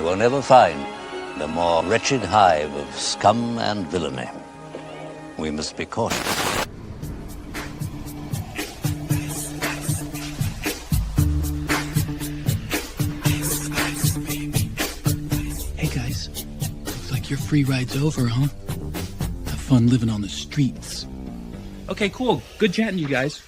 will never find a more wretched hive of scum and villainy. We must be cautious. Hey guys, looks like your free ride's over, huh? Have fun living on the streets. Okay, cool. Good chatting, you guys.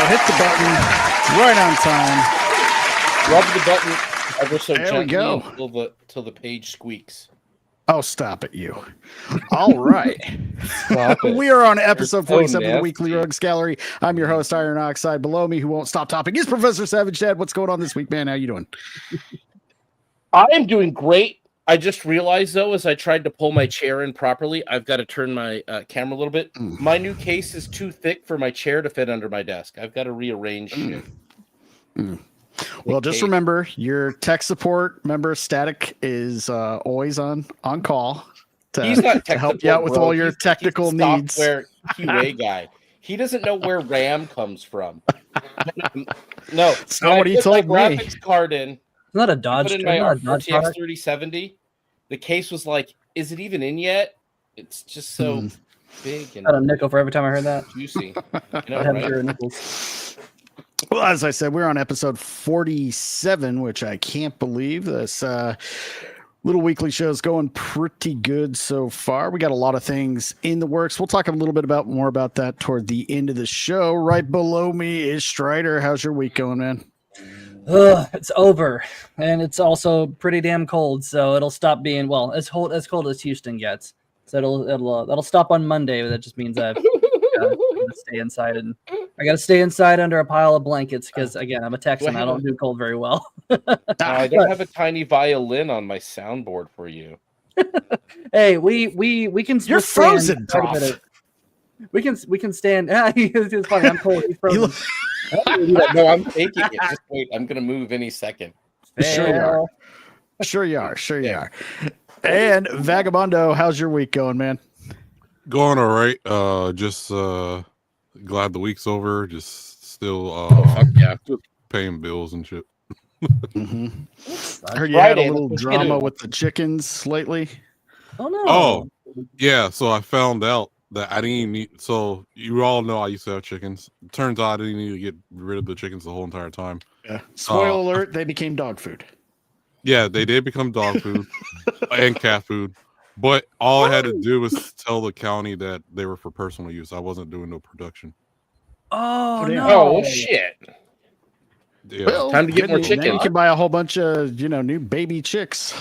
Hit the button right on time. Rub the button ever so There we gently go. till the page squeaks. Oh, stop it, you. All right. Stop it. We are on episode You're 47 so of the Weekly nasty. Rogues Gallery. I'm your host, Iron Oxide. Below me, who won't stop topping, is Professor Savage Dad. What's going on this week, man? How you doing? I am doing great. I just realized, though, as I tried to pull my chair in properly, I've got to turn my camera a little bit. My new case is too thick for my chair to fit under my desk. I've got to rearrange shit. Well, just remember, your tech support member, Static, is always on call He's not to tech help you support, out with bro. all your He's technical the needs. software QA guy. He doesn't know where RAM comes from. No, It's not what he told me. graphics card in. Not a Dodge. Put in my not a Dodge RTX product. 3070. The case was like, "Is it even in yet?" It's just so big and Got a nickel for every time I heard that. juicy. You I'd know, have right? zero nickels. Well, as I said, we're on episode 47, which I can't believe. This little weekly show is going pretty good so far. We got a lot of things in the works. We'll talk a little bit more about that toward the end of the show. Right below me is Strider. How's your week going, man? It's over, and it's also pretty damn cold, so it'll stop being as cold as Houston gets. So that'll stop on Monday. But that just means I've gotta stay inside, and I gotta stay inside under a pile of blankets because again, I'm a Texan. I don't do cold very well. I don't have a tiny violin on my soundboard for you. Hey, we can. You're frozen, Prof. We can stand. It's funny. I'm cold. He's frozen. No, I'm taking it. Just wait. I'm gonna move any second. Sure you are. Sure you are. And Vagabundo, how's your week going, man? Going all right. Just glad the week's over. Just still paying bills and shit. I heard you had a little drama with the chickens lately. Oh no. Oh yeah. So I found out that I didn't need. So you all know I used to have chickens. Turns out I didn't need to get rid of the chickens the whole entire time. Yeah. Spoiler alert: they became dog food. Yeah, they did become dog food and cat food. But all I had to do was tell the county that they were for personal use. I wasn't doing no production. Oh no. Oh shit. Yeah. Well, time to get more chickens. Then you can buy a whole bunch of new baby chicks.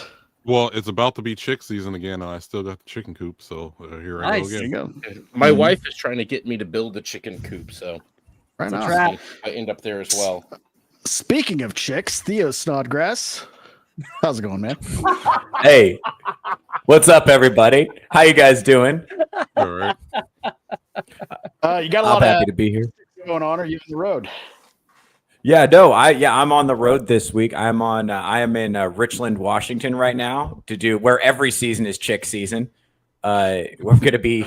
Well, it's about to be chick season again, and I still got the chicken coop. So here I go There you again. go. My wife is trying to get me to build a chicken coop, so Right It's a on. trap. I end up there as well. Speaking of chicks, Theo Snodgrass, how's it going, man? Hey, what's up, everybody? How you guys doing? All right. You got a I'm lot happy of to be here. going on. Are you on the road? Yeah, no, I'm on the road this week. I am in Richland, Washington right now to do where every season is chick season. We're going to be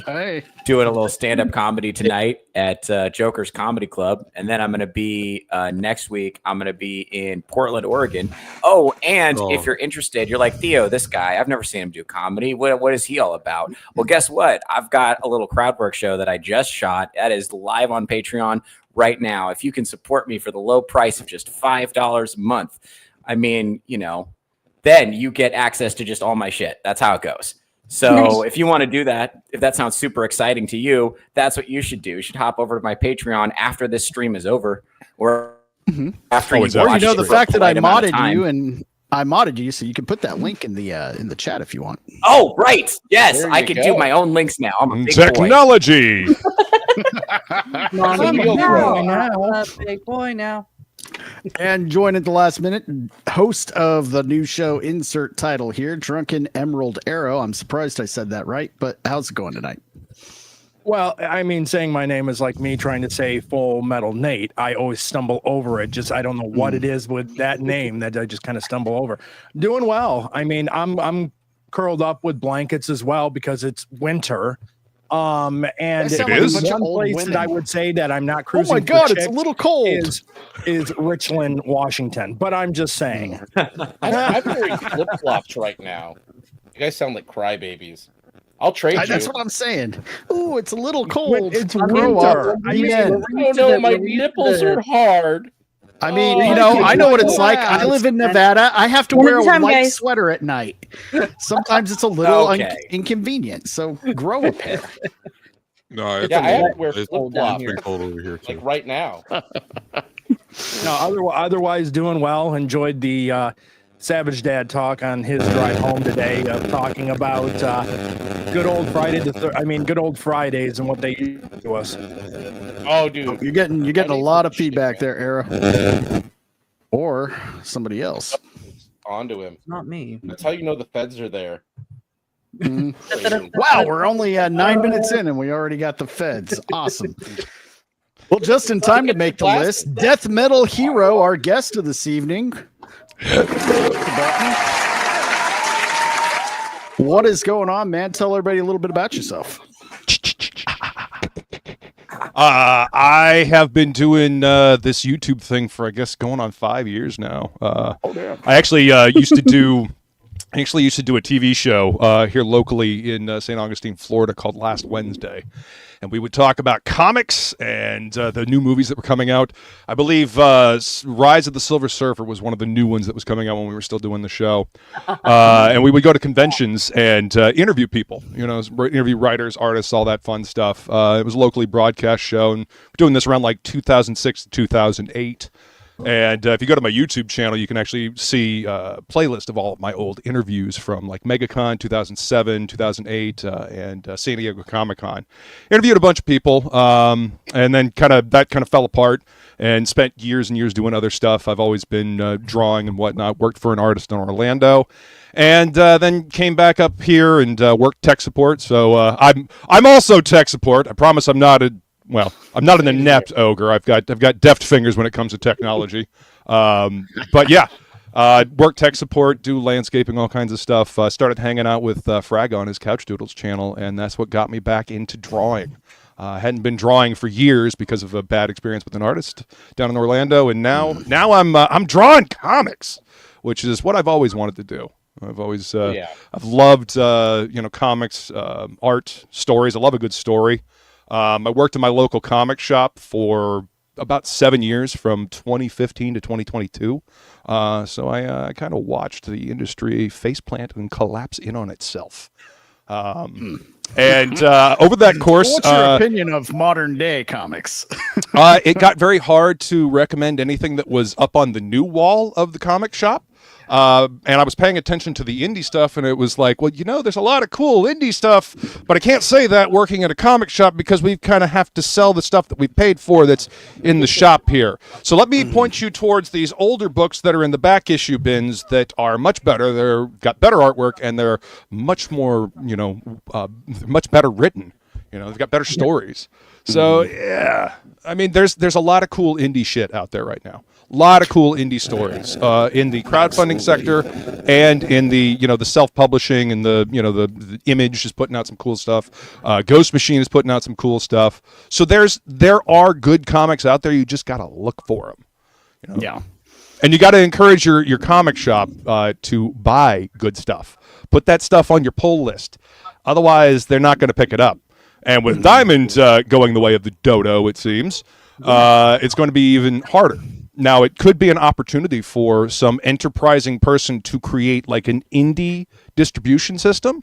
doing a little stand-up comedy tonight at Joker's Comedy Club, and then I'm going to be next week. I'm going to be in Portland, Oregon. Oh, and if you're interested, you're like, Theo, this guy, I've never seen him do comedy. What is he all about? Well, guess what? I've got a little crowd work show that I just shot. That is live on Patreon right now. If you can support me for the low price of just $5 a month, I mean, then you get access to just all my shit. That's how it goes. So if you want to do that, if that sounds super exciting to you, that's what you should do. You should hop over to my Patreon after this stream is over, or after you Or watch the it for fact a that I polite amount of modded time. you, and I modded you, so you can put that link in the chat if you want. Oh, right. Yes, There I you can go. do my own links now. I'm a big boy. Technology. Big boy now. And join at the last minute, host of the new show, insert title here, Drunken Emerald Arrow. I'm surprised I said that right, but how's it going tonight? Well, I mean, saying my name is like me trying to say Full Metal Nate. I always stumble over it. I don't know what it is with that name that I just kind of stumble over. Doing well. I mean, I'm curled up with blankets as well because it's winter. And It is? one place that I would say that I'm not cruising. Oh my God, for it's a chicks little cold. is Richland, Washington. But I'm just saying. I'm wearing flip flops right now. You guys sound like crybabies. I'll trade you. That's what I'm saying. Ooh, it's a little cold. It's Grow winter. up. I mean, Oh no, my nipples are hard. I mean, Oh, I know what it's like. I live in Nevada. I have to wear a white sweater at night. Sometimes it's a little inconvenient. So grow a pair. No, it's Yeah, I have to wear it's flip flops pretty cold over here too. like right now. No, otherwise doing well. Enjoyed the Savage Dad talk on his drive home today, talking about good old good old Fridays and what they do to us. Oh, dude, You're getting a lot of feedback there, Arrow. Or somebody else. onto him. Not me. That's how you know the feds are there. Wow, we're only 9 minutes in and we already got the feds. Awesome. Well, just in time to make the list, DeathMetalHero, our guest of this evening. What is going on, man? Tell everybody a little bit about yourself. I have been doing this YouTube thing for, I guess, going on 5 years now. I actually used to do a TV show here locally in St. Augustine, Florida, called Last Wednesday. And we would talk about comics and the new movies that were coming out. I believe Rise of the Silver Surfer was one of the new ones that was coming out when we were still doing the show. And we would go to conventions and interview people, interview writers, artists, all that fun stuff. It was a locally broadcast show, and we're doing this around like 2006 to 2008. And if you go to my YouTube channel, you can actually see a playlist of all of my old interviews from like MegaCon 2007, 2008, and San Diego Comic-Con. Interviewed a bunch of people, and then that kind of fell apart, and spent years and years doing other stuff. I've always been drawing and whatnot. Worked for an artist in Orlando, and then came back up here and worked tech support. So I'm also tech support. I promise I'm not an inept ogre. I've got deft fingers when it comes to technology. But yeah, work tech support, do landscaping, all kinds of stuff. Started hanging out with Frag on his Couch Doodles channel, and that's what got me back into drawing. Hadn't been drawing for years because of a bad experience with an artist down in Orlando, and now I'm drawing comics, which is what I've always wanted to do. I've always I've loved comics, art, stories. I love a good story. I worked in my local comic shop for about 7 years, from 2015 to 2022. So I kind of watched the industry faceplant and collapse in on itself. And over that course, what's your opinion of modern day comics? It got very hard to recommend anything that was up on the new wall of the comic shop. And I was paying attention to the indie stuff, and it was like, well, there's a lot of cool indie stuff, but I can't say that working at a comic shop because we kind of have to sell the stuff that we paid for that's in the shop here. So let me point you towards these older books that are in the back issue bins that are much better. They're got better artwork, and they're much more, much better written. They've got better stories. So yeah, I mean, there's a lot of cool indie shit out there right now. A lot of cool indie stories in the crowdfunding sector, and in the the self-publishing, and the Image is putting out some cool stuff. Ghost Machine is putting out some cool stuff. So there are good comics out there. You just gotta look for them. Yeah. And you got to encourage your comic shop to buy good stuff. Put that stuff on your pull list. Otherwise, they're not going to pick it up. And with Diamond going the way of the dodo, it seems, it's going to be even harder. Now, it could be an opportunity for some enterprising person to create like an indie distribution system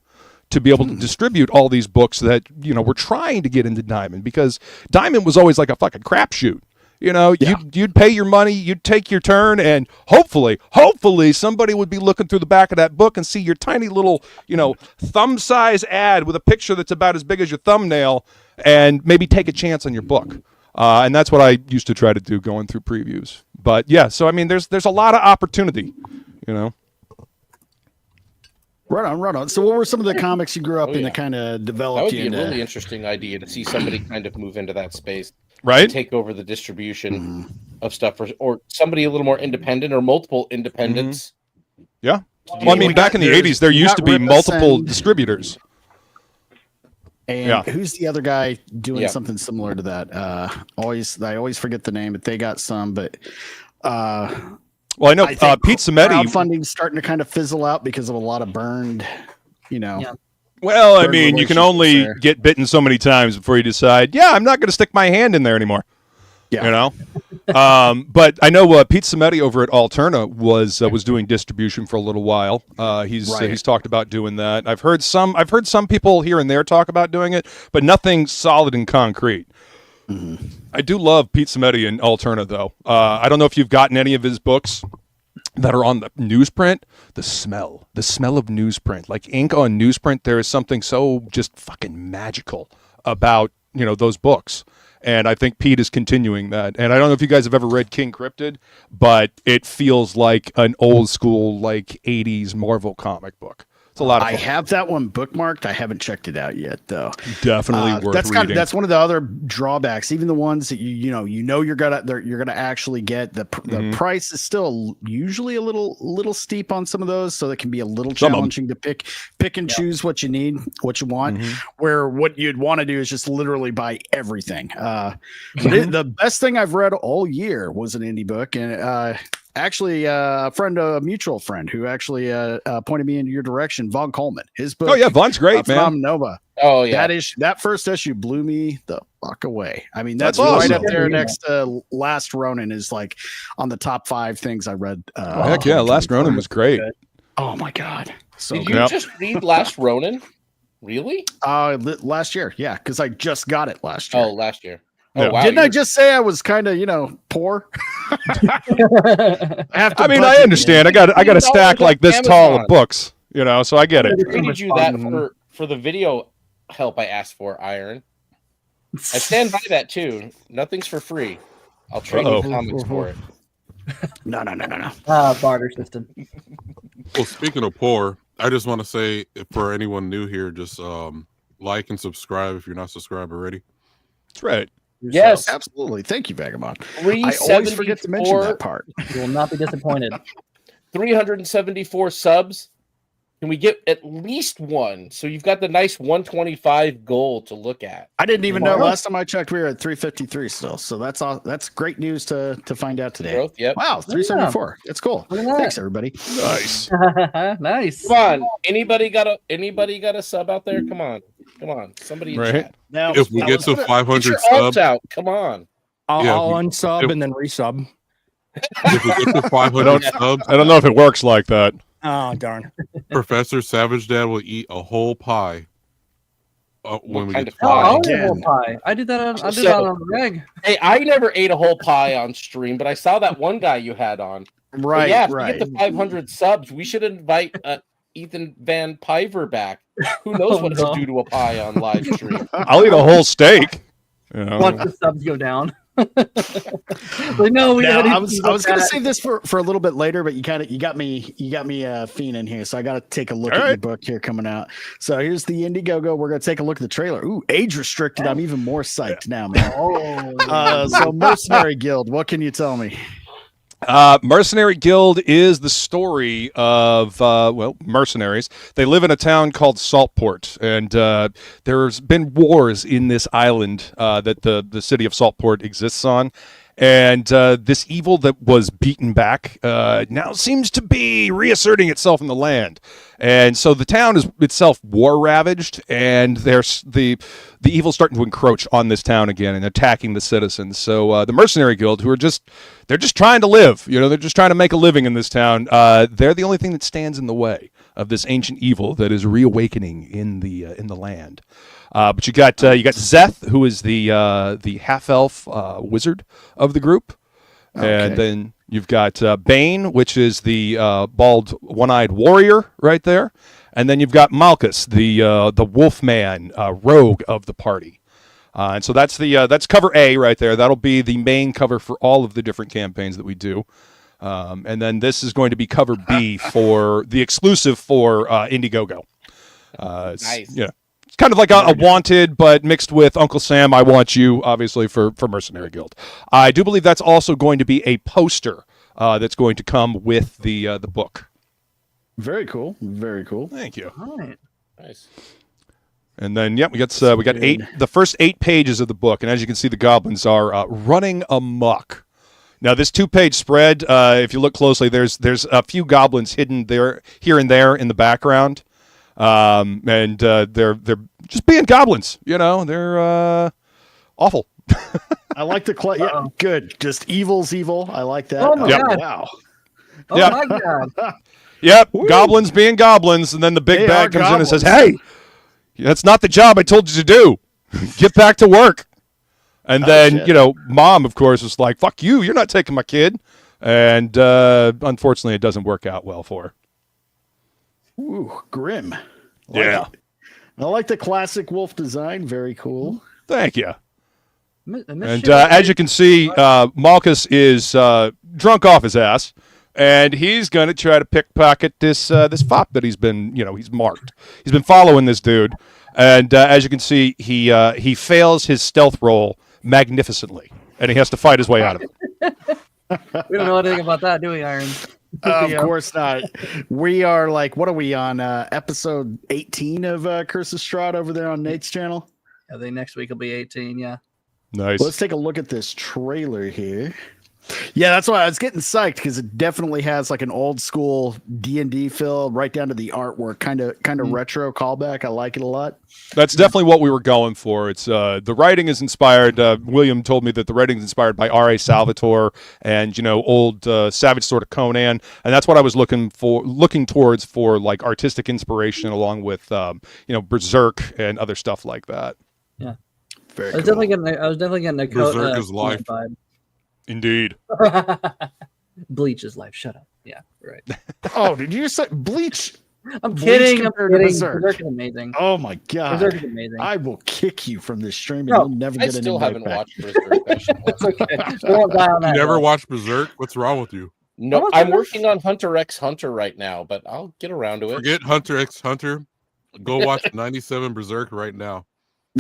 to be able to distribute all these books that, we're trying to get into Diamond, because Diamond was always like a fucking crapshoot. You'd pay your money, you'd take your turn, and hopefully somebody would be looking through the back of that book and see your tiny little, thumb-size ad with a picture that's about as big as your thumbnail, and maybe take a chance on your book. And that's what I used to try to do going through previews. But yeah, so I mean, there's a lot of opportunity, Right on. So what were some of the comics you grew up in that kind of developed? That would be a really interesting idea to see somebody kind of move into that space. Right, take over the distribution of stuff, or somebody a little more independent, or multiple independents. Yeah, well, I mean, back in the 80s, there used to be multiple distributors. And who's the other guy doing something similar to that? I always forget the name, but they got some. But well, I know Pete Cimetti crowdfunding's starting to kind of fizzle out because of a lot of burned, Yeah. Well, I mean, you can only get bitten so many times before you decide, I'm not going to stick my hand in there anymore. Yeah. But I know Pete Cimetti over at Alterna was doing distribution for a little while. He's talked about doing that. I've heard some people here and there talk about doing it, but nothing solid and concrete. Mm-hmm. I do love Pete Cimetti and Alterna, though. I don't know if you've gotten any of his books that are on the newsprint. The smell of newsprint, like ink on newsprint, there is something so just fucking magical about those books. And I think Pete is continuing that. And I don't know if you guys have ever read King Cryptid, but it feels like an old school, like 80s Marvel comic book. It's a lot of fun. I have that one bookmarked. I haven't checked it out yet, though. Definitely worth reading. That's one of the other drawbacks. Even the ones that you're gonna actually get. The price is still usually a little steep on some of those, so it can be a little challenging to pick and choose what you need, what you want. Mm-hmm. Where what you'd want to do is just literally buy everything. The best thing I've read all year was an indie book, and actually, a mutual friend who actually pointed me in your direction, Vaughn Coleman. His book. Oh yeah, Vaughn's great, man. Nova. Oh yeah, that first issue blew me the fuck away. I mean, that's awesome. right up there next to Last Ronin is like on the top 5 things I read. Heck yeah, Last Ronin was great. Oh my god, so did you just read Last Ronin? Really? Last year, yeah, because I just got it last year. Oh, last year. Oh, Yeah. wow. Didn't I just say I was kind of, poor? I mean, I understand. I got a stack like this tall of books, you know, so I get it. I treated you that for the video help I asked for, Iron. I stand by that too. Nothing's for free. I'll trade you comics for it. No. Barter system. Well, speaking of poor, I just want to say for anyone new here, just like and subscribe if you're not subscribed already. That's right. Yes, absolutely. Thank you, Vagabond. I always forget to mention that part. You will not be disappointed. 374 subs. Can we get at least one? So you've got the nice 125 goal to look at. I didn't even know. Last time I checked, we were at 353 still. So that's all. That's great news to find out today. Growth, yep. Wow, 374. That's cool. Thanks, everybody. Nice. Nice. Come on. Anybody got a sub out there? Come on. Somebody in chat. Now, if we get to 500 your subs, out. Come on. I'll unsub and then resub. If we get to 500 subs, I don't know if it works like that. Oh, darn. Professor Savage Dad will eat a whole pie. When we get to I'll eat a whole pie. I did that on the reg. Hey, I never ate a whole pie on stream, but I saw that one guy you had on. Right, but yeah, if right. we get to 500 subs, we should invite Ethan Van Piver back. Who knows what he'll do to a pie on live stream? I'll eat a whole steak. You know. Watch the subs go down. No, I was going to save this for a little bit later, but you got me fiending here, so I got to take a look at your book here coming out. So here's the Indiegogo. We're going to take a look at the trailer. Ooh, age restricted. I'm even more psyched now, man. So Mercenary Guild, what can you tell me? Mercenary Guild is the story of mercenaries. They live in a town called Saltport, and there's been wars in this island that the city of Saltport exists on. And this evil that was beaten back now seems to be reasserting itself in the land. And so the town is itself war-ravaged, and there's the evil's starting to encroach on this town again and attacking the citizens. So the Mercenary Guild, they're just trying to live. You know, they're just trying to make a living in this town. They're the only thing that stands in the way of this ancient evil that is reawakening in the land. But you got Zeth, who is the half-elf wizard of the group, and then you've got Bane, which is the bald, one-eyed warrior right there, and then you've got Malchus, the Wolfman rogue of the party. And so that's cover A right there. That'll be the main cover for all of the different campaigns that we do. And then this is going to be cover B for the exclusive for Indiegogo. Nice. Yeah. It's kind of like a Wanted, but mixed with Uncle Sam, I Want You, obviously, for Mercenary Guild. I do believe that's also going to be a poster that's going to come with the book. Very cool. Very cool. Thank you. All right. Nice. And then, we got the first 8 pages of the book, and as you can see, the goblins are running amok. Now, this 2-page spread, if you look closely, there's a few goblins hidden there, here and there in the background. And they're just being goblins, you know. They're awful. I like the good. Just evil's evil. I like that. Oh my God. Wow. Oh my God. Yep. Goblins being goblins, and then the big bad comes in and says, "Hey, that's not the job I told you to do. Get back to work." And then Mom, of course, was like, "Fuck you. You're not taking my kid." And unfortunately, it doesn't work out well for her. Ooh, grim. I like the classic wolf design. Very cool. Thank you. And as you can see, Malchus is drunk off his ass, and he's going to try to pickpocket this fop that he's marked. He's been following this dude, and as you can see, he fails his stealth roll magnificently, and he has to fight his way out of it. We don't know anything about that, do we, Iron? Of course not. We are what are we on? Episode 18 of Curse of Strahd over there on Nate's channel? I think next week will be 18, yeah. Nice. Let's take a look at this trailer here. Yeah, that's why I was getting psyched, because it definitely has an old school D&D feel, right down to the artwork, kind of retro callback. I like it a lot. That's definitely what we were going for. It's the writing is inspired. William told me that the writing is inspired by R.A. Salvatore and old Savage Sword of Conan, and that's what I was looking towards for artistic inspiration, along with Berserk and other stuff like that. Yeah, very. I was definitely getting a Berserk is life. vibe. Indeed. Bleach is life. Shut up. Yeah, right. Oh, did you say Bleach? I'm Bleach kidding. I'm compared to kidding. Berserk. Berserk is amazing. Oh my god. Berserk is amazing. I will kick you from this stream and No, you'll never I get an still invite haven't back. watched Berserk. It's okay. We won't die on You that never hill. watched Berserk? What's wrong with you? No, I'm working on Hunter x Hunter right now, but I'll get around to it. Forget Hunter x Hunter. Go watch 97 Berserk right now.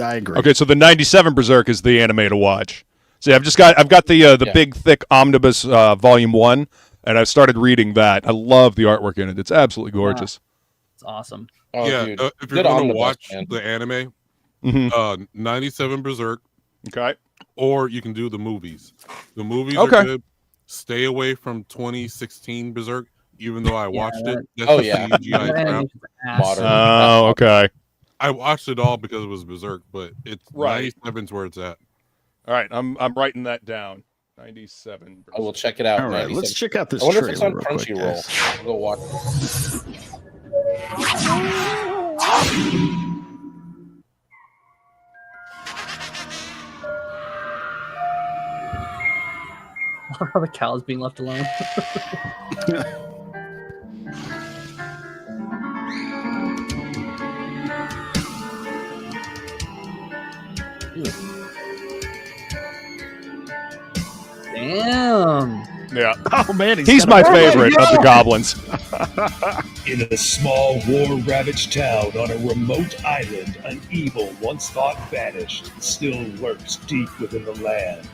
I agree. Okay, so the 97 Berserk is the anime to watch. See, I've got the big thick omnibus volume 1, and I've started reading that. I love the artwork in it. It's absolutely gorgeous. It's awesome. Oh, yeah, dude. if you're Good going to omnibus, watch man. the anime, Mhm. 97 Berserk, Okay. or you can do the movies. The movies Okay. are good. Stay away from 2016 Berserk, even though I watched it. That's Oh, just yeah. CGI That crap. animation's ass. Modern. Oh, okay. I watched it all because it was Berserk, but it's Right. 97's where it's at. All right, I'm writing that down. 97 I will Berserk. check it out. All right, 97. let's check out this I wonder if it's on trailer real quick, guys. Crunchyroll. I'll go watch it. The cow's being left alone. Damn. Yeah. Oh man, He's my favorite of the goblins. In a small war-ravaged town on a remote island, an evil once thought vanished still lurks deep within the land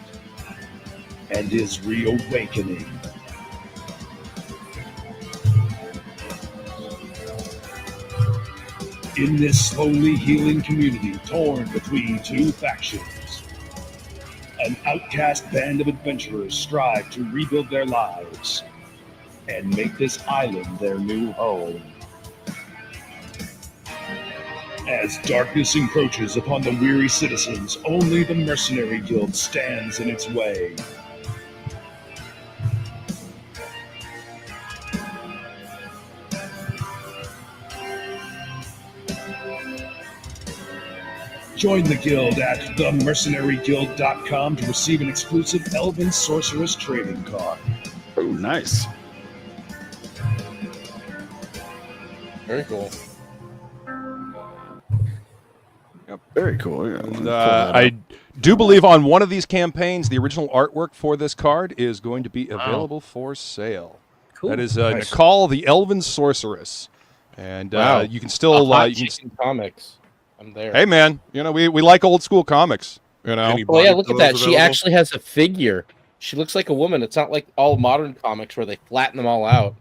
and is reawakening. In this slowly healing community torn between two factions, an outcast band of adventurers strive to rebuild their lives and make this island their new home. As darkness encroaches upon the weary citizens, only the Mercenary Guild stands in its way. Join the guild at themercenaryguild.com to receive an exclusive Elven Sorceress trading card. Oh, nice. Very cool. Very cool. Yeah, And, I do believe on one of these campaigns, the original artwork for this card is going to be available for sale. Cool. That is Nice. Nicole, the Elven Sorceress. And Wow. you can still... Hot you can, Chicken Comics. I'm there. hey, man, you know, we like old school comics, you know? Any Oh yeah, body look at pillows that. She available? actually has a figure. She looks like a woman. It's not like all modern comics where they flatten them all out.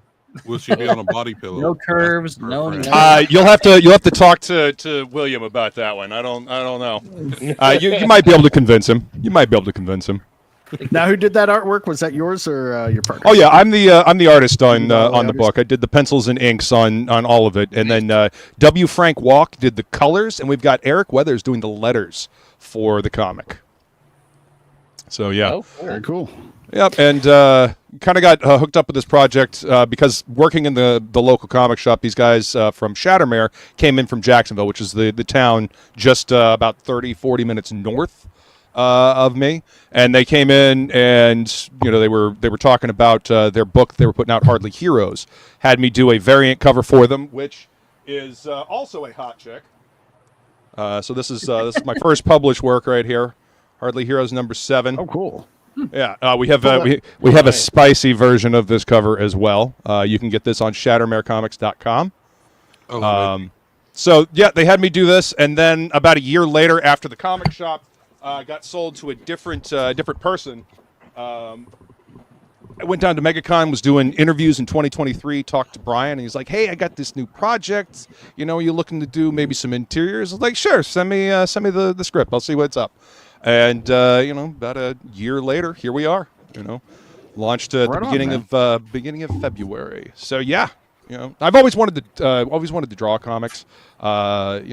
Will she be on a body pillow? No curves, That's her no friend. nothing. You'll have to talk to William about that one. I don't know. You might be able to convince him. Now, who did that artwork? Was that yours or your partner? Oh yeah, I'm the artist on the book. I did the pencils and inks on all of it, and then W. Frank Walk did the colors, and we've got Eric Weathers doing the letters for the comic. So yeah, Oh, cool. Very cool. yep, and kind of got hooked up with this project because working in the local comic shop, these guys from Shattermere came in from Jacksonville, which is the town just about 30-40 minutes north of me, and they came in and they were talking about their book they were putting out, Hardly Heroes. Had me do a variant cover for them, which is also a hot chick. So this is my first published work right here, Hardly Heroes number 7. Oh, cool. Yeah, we have we have a spicy version of this cover as well. You can get this on ShattermareComics.com. So yeah, they had me do this, and then about a year later, after the comic shop got sold to a different person, I went down to MegaCon, was doing interviews in 2023, talked to Brian, and he's like, "Hey, I got this new project. Are you looking to do maybe some interiors?" I was like, "Sure, send me the script. I'll see what's up." And about a year later, here we are. Launched at the beginning of February. So yeah, I've always wanted to draw comics. I've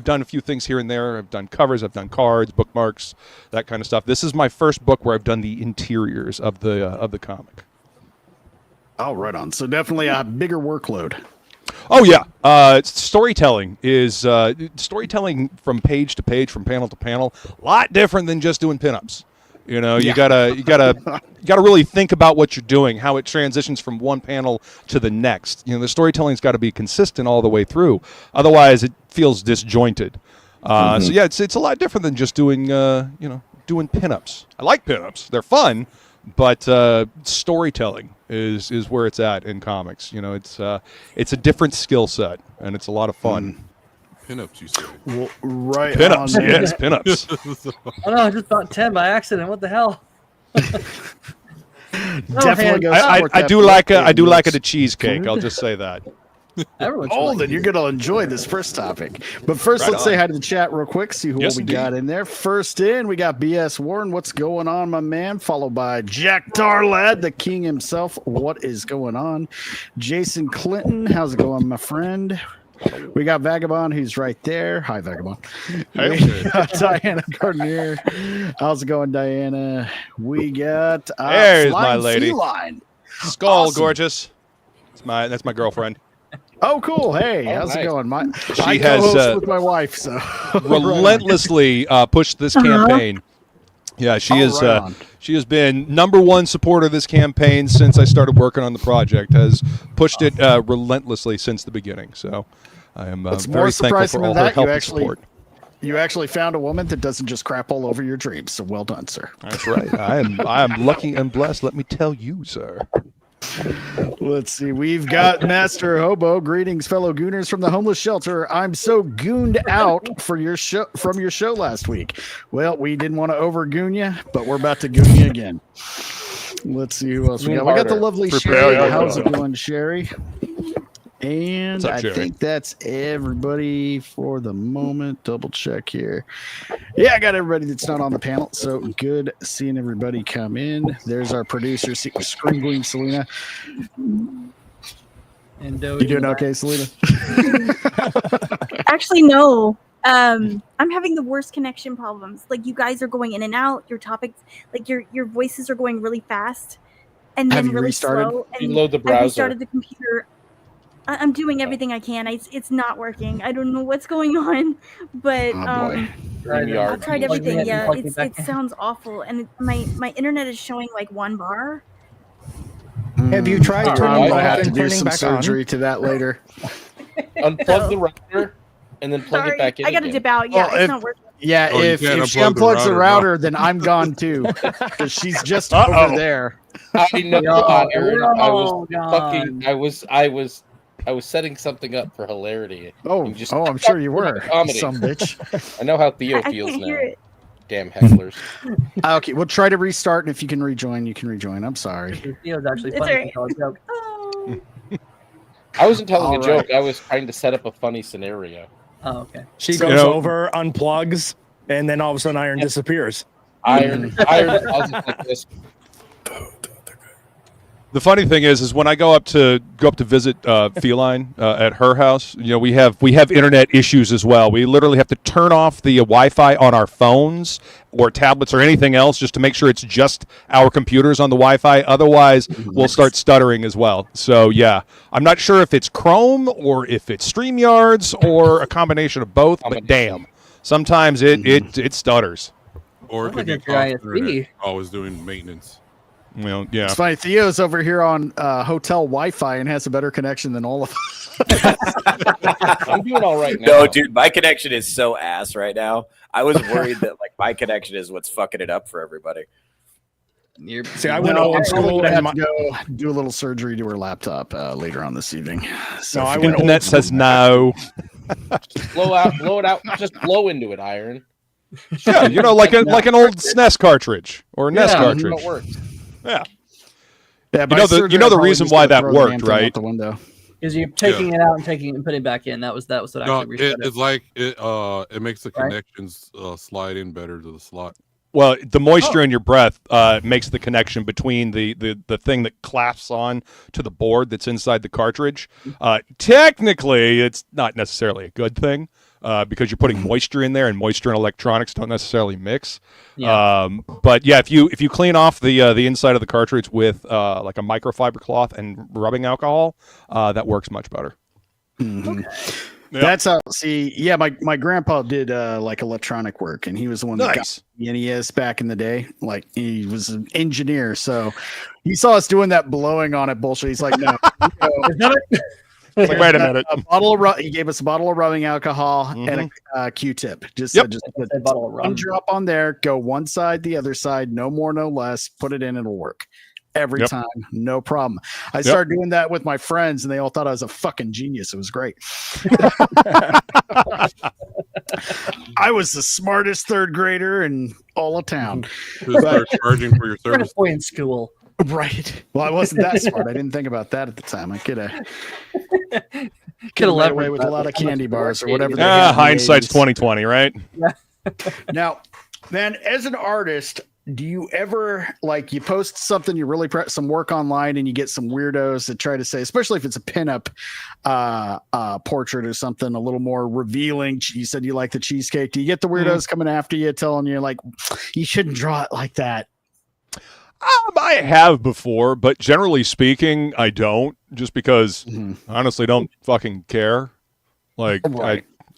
done a few things here and there. I've done covers, I've done cards, bookmarks, that kind of stuff. This is my first book where I've done the interiors of the comic. Oh, right on. So definitely a bigger workload. Oh yeah, storytelling is storytelling from page to page, from panel to panel. A lot different than just doing pinups. You know, you gotta really think about what you're doing, how it transitions from one panel to the next. You know, the storytelling's got to be consistent all the way through. Otherwise, it feels disjointed. So yeah, it's a lot different than just doing doing pinups. I like pinups; they're fun, but storytelling is where it's at in comics. You know, it's a different skill set, and it's a lot of fun. Pinups, you say? Well, right. Pinups, yes, pinups. Oh no, I just thought 10 by accident. What the hell? Definitely go support I that do like birthday the cheesecake. I'll just say that. Then you're gonna enjoy this first topic. But first, let's say hi to the chat real quick. See what we got in there. First in, we got BS Warren. What's going on, my man? Followed by Jack Darlad, the king himself. What is going on? Jason Clinton, how's it going, my friend? We got Vagabond, who's right there. Hi, Vagabond. We got Diana Gardner. How's it going, Diana? We got there's my lady. Feline. Skull, gorgeous. That's my girlfriend. Oh, cool. Hey, how's it going? She has with my wife, so relentlessly pushed this campaign. Yeah, she is. She has been #1 supporter of this campaign since I started working on the project. Has pushed it relentlessly since the beginning. So I am very thankful for all her help and support. You actually found a woman that doesn't just crap all over your dreams. So well done, sir. That's right. I am lucky and blessed. Let me tell you, sir. Let's see. We've got Master Hobo. Greetings, fellow gooners from the homeless shelter. I'm so gooned out from your show last week. Well, we didn't want to over-goon you, but we're about to goon you again. Let's see who else we got. We got the lovely Sherry. How's it going, Sherry? And I think that's everybody for the moment. Double check here. Yeah, I got everybody that's not on the panel. So good seeing everybody come in. There's our producer, ScreamQueenSelena. And you doing okay, Selena? Actually, no. I'm having the worst connection problems. Like, you guys are going in and out. Your topics, like your voices are going really fast and then really slow. And reload the browser. I restarted the computer. I'm doing everything I can. It's not working. I don't know what's going on, but I've tried everything. Yeah, it sounds awful, and my internet is showing like 1 bar. Have you tried turning I have off to and do turning some back surgery on? to that later. Unplug the router and then plug it back in. I got to dip out. Yeah, it's not working. Yeah, if she unplugs the router, then I'm gone too, because she's just over there. I know. I was setting something up for hilarity. I'm sure you were. Some bitch. I know how Theo I feels can't now. hear it. Damn hecklers. Okay, we'll try to restart, and if you can rejoin, you can rejoin. I'm sorry. Theo's actually It's funny. all right. Joke. I wasn't telling a joke. I was trying to set up a funny scenario. Oh, okay. She goes over, unplugs, and then all of a sudden Iron disappears. Iron pauses like this. The funny thing is when I go up to visit Feline at her house, you know, we have internet issues as well. We literally have to turn off the Wi-Fi on our phones or tablets or anything else just to make sure it's just our computers on the Wi-Fi. Otherwise, we'll start stuttering as well. So yeah, I'm not sure if it's Chrome or if it's StreamYards or a combination of both. But damn, sometimes it stutters. Or it could be internet. Always doing maintenance. Well, yeah. It's funny. Theo's over here on hotel Wi-Fi and has a better connection than all of us. I'm doing all right now. No, dude, my connection is so ass right now. I was worried that like my connection is what's fucking it up for everybody. See, I went old school and and go do a little surgery to her laptop later on this evening. So I went Internet says no. Blow it out. Just blow into it, Iron. Yeah, you know, like an old SNES cartridge or a NES cartridge. It works. Yeah. Yeah, you know the reason why that worked, right? The window. Because you're taking it out and putting it back in. That was what actually reset it's like it makes the connections slide in better to the slot. Well, the moisture in your breath makes the connection between the thing that clasps on to the board that's inside the cartridge. Technically, it's not necessarily a good thing because you're putting moisture in there, and moisture and electronics don't necessarily mix. Yeah. But yeah, if you clean off the inside of the cartridge with like a microfiber cloth and rubbing alcohol, that works much better. Mm-hmm. That's how. See, yeah, my grandpa did like electronic work, and he was the one that got the NES back in the day. Like he was an engineer, so he saw us doing that blowing on it bullshit. He's like, no. Wait a minute. He gave us a bottle of rubbing alcohol and a Q-tip. Just put one drop on there. Go one side, the other side. No more, no less. Put it in, it'll work. Every time, no problem. I started doing that with my friends, and they all thought I was a fucking genius. It was great. I was the smartest third grader in all of town. Start charging for your service. Boy in school, right? Well, I wasn't that smart. I didn't think about that at the time. I could have away with a lot of candy bars or whatever. Hindsight's 20/20, right? Now, man, as an artist, do you ever like you post something, you really some work online, and you get some weirdos that try to say, especially if it's a pinup portrait or something a little more revealing? You said you like the cheesecake. Do you get the weirdos coming after you, telling you like you shouldn't draw it like that? I have before, but generally speaking, I don't. Just because I honestly don't fucking care. Like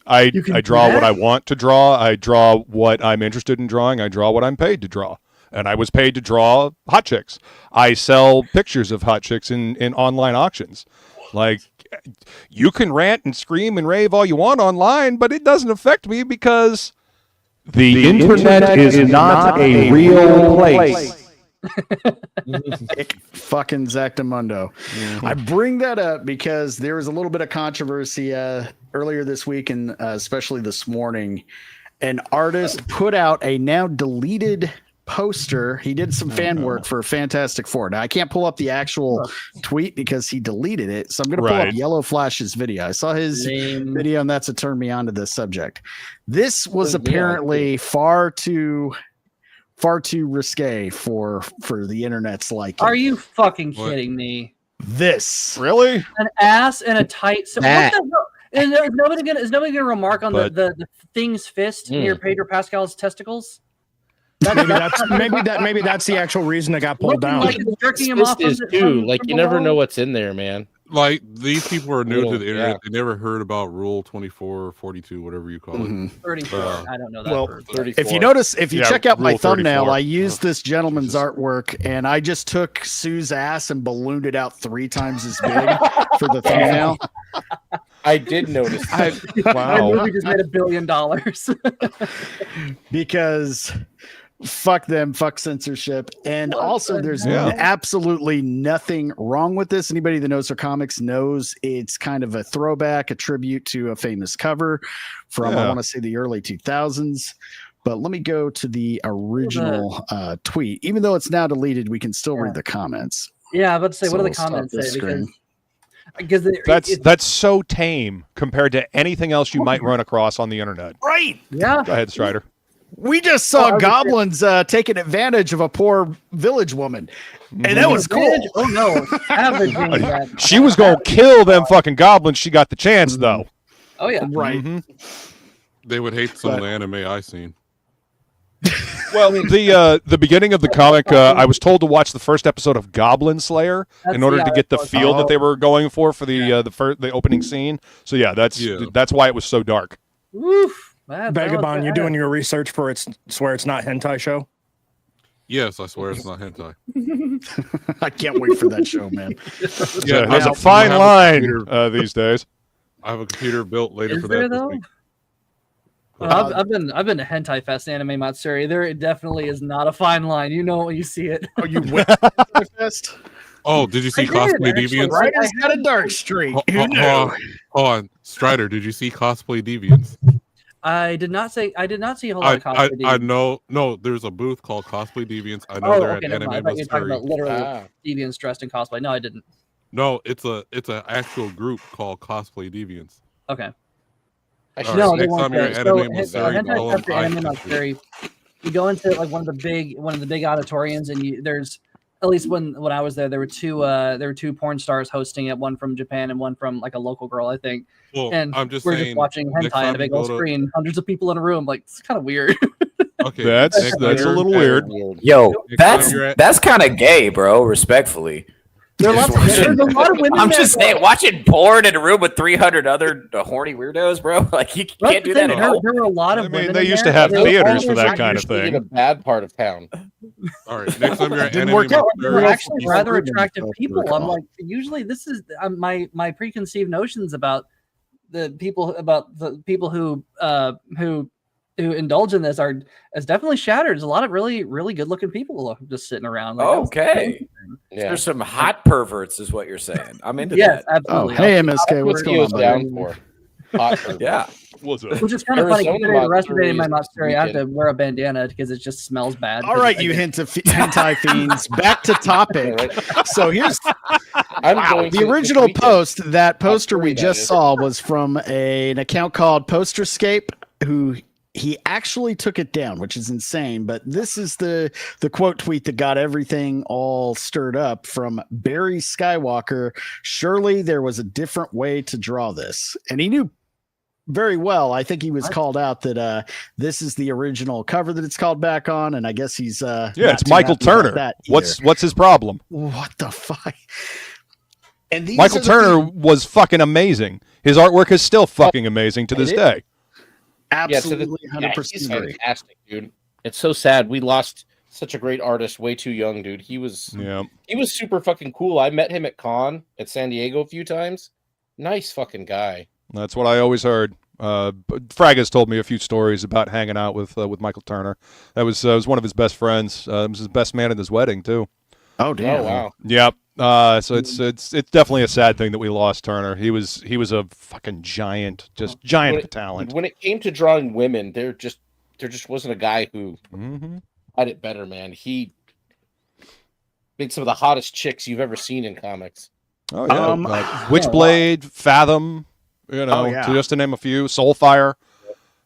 I draw what I want to draw. I draw what I'm interested in drawing. I draw what I'm paid to draw. And I was paid to draw hot chicks. I sell pictures of hot chicks in online auctions. Like, you can rant and scream and rave all you want online, but it doesn't affect me because the internet is not a real place. Fucking Zactamundo. I bring that up because there was a little bit of controversy earlier this week, and especially this morning. An artist put out a now deleted poster. He did some fan work for Fantastic Four. Now I can't pull up the actual tweet because he deleted it, so I'm going to pull up Yellow Flash's video. I saw his video, and that's what turned me on to this subject. This was apparently far too risque for the internet's liking. Are you fucking kidding me? This really an ass and a tight. So what the hell? And is nobody gonna remark on the thing's fist near Pedro Pascal's testicles? Maybe that's the actual reason it got pulled down. Like jerking him off too. Like you never know what's in there, man. Like these people are new to the internet. They never heard about Rule 24 or 42, whatever you call it. 34. I don't know that. Well, word. if you notice, if you check out my thumbnail, 34. I used this gentleman's artwork, and I just took Sue's ass and ballooned it out 3 times as big for the thumbnail. I did notice. Wow, we just made $1 billion because. Fuck them, fuck censorship. And also there's absolutely nothing wrong with this. Anybody that knows their comics knows it's kind of a throwback, a tribute to a famous cover from I want to say the early 2000s. But let me go to the original tweet. Even though it's now deleted, we can still read the comments. Yeah, I was about to say, what do the comments say? Because that's so tame compared to anything else you might run across on the internet. Right. Yeah. Go ahead, Strider. We just saw goblins taking advantage of a poor village woman, and that was cool. Oh no, she was gonna kill them fucking goblins. She got the chance though. Oh yeah, right. They would hate some of the anime I seen. Well, the beginning of the comic, I was told to watch the first episode of Goblin Slayer in order to get the feel that they were going for the opening scene. So that's why it was so dark. Woof. Vagabond, you doing your research for swear it's not hentai show? Yes, I swear it's not hentai. I can't wait for that show, man. There's a fine line these days. I have a computer built later for that this week. I've been to Hentai Fest Anime Matsuri. There definitely is not a fine line. You know when you see it. Oh, you went to Hentai Fest? Oh, did you see Cosplay Deviants? Strider's got a dark streak. Hold on, Strider. Did you see Cosplay Deviants? I did not see a whole lot of Cosplay Deviants. I know. No, there's a booth called Cosplay Deviants. I know they're at Anime I thought you were talking about literally Deviants dressed in cosplay. No, I didn't. No, it's an actual group called Cosplay Deviants. Okay. No, next time you're at Anime Matsuri, you go into like one of the big auditoriums, and there's at least when I was there were two porn stars hosting it, one from Japan and one from like a local girl, I think. Well, and I'm just we're saying, just watching hentai on a big old screen, hundreds of people in a room. Like it's kind of weird. Okay, that's a little weird. Yo, that's kind of gay, bro. Respectfully. There's a lot of women. I'm just saying, watching porn in a room with 300 other horny weirdos, bro. Like you can't do that at home. There were a lot of. I mean, they used to have theaters for that kind of In a thing. bad part of town. All right, next time you're at Didn't Enemy work out. They're Monster, actually rather attractive people. I'm like, usually this is my preconceived notions about the people who indulge in this is definitely shattered. There's a lot of really, really good looking people just sitting around. Like, okay. Yeah. There's some hot perverts, is what you're saying. I'm into yes, that. absolutely. Oh, hey, MSK, what's going on, down buddy? for? Hot pervert. Yeah. What's up? Which is kind of funny. Arizona The rest of the day in my Monster Monsteria, I have to weekend. wear a bandana because it just smells bad. All right, you hentai fiends. Back to topic. So here's the original post. That poster we just saw was from an account called Posterscape, who he actually took it down, which is insane. But this is the quote tweet that got everything all stirred up from Barry Skywalker. Surely there was a different way to draw this, and he knew very well. I think he was called out that this is the original cover that it's called back on, and I guess he's it's Michael Turner. What's his problem? What the fuck? And these Michael Turner was fucking amazing. His artwork is still fucking amazing to this day. Absolutely, 100% he's agree. fantastic, dude. It's so sad we lost such a great artist way too young, dude. He was super fucking cool. I met him at Con at San Diego a few times. Nice fucking guy. That's what I always heard. Fraga's told me a few stories about hanging out with Michael Turner. That was one of his best friends. It was his best man at his wedding too. Oh damn! Oh wow! Yep. So it's definitely a sad thing that we lost Turner. He was a fucking giant, just giant of talent. When it came to drawing women, there just wasn't a guy who had it better, man. He made some of the hottest chicks you've ever seen in comics. Oh yeah, Witchblade, Fathom. Just to name a few, Soulfire.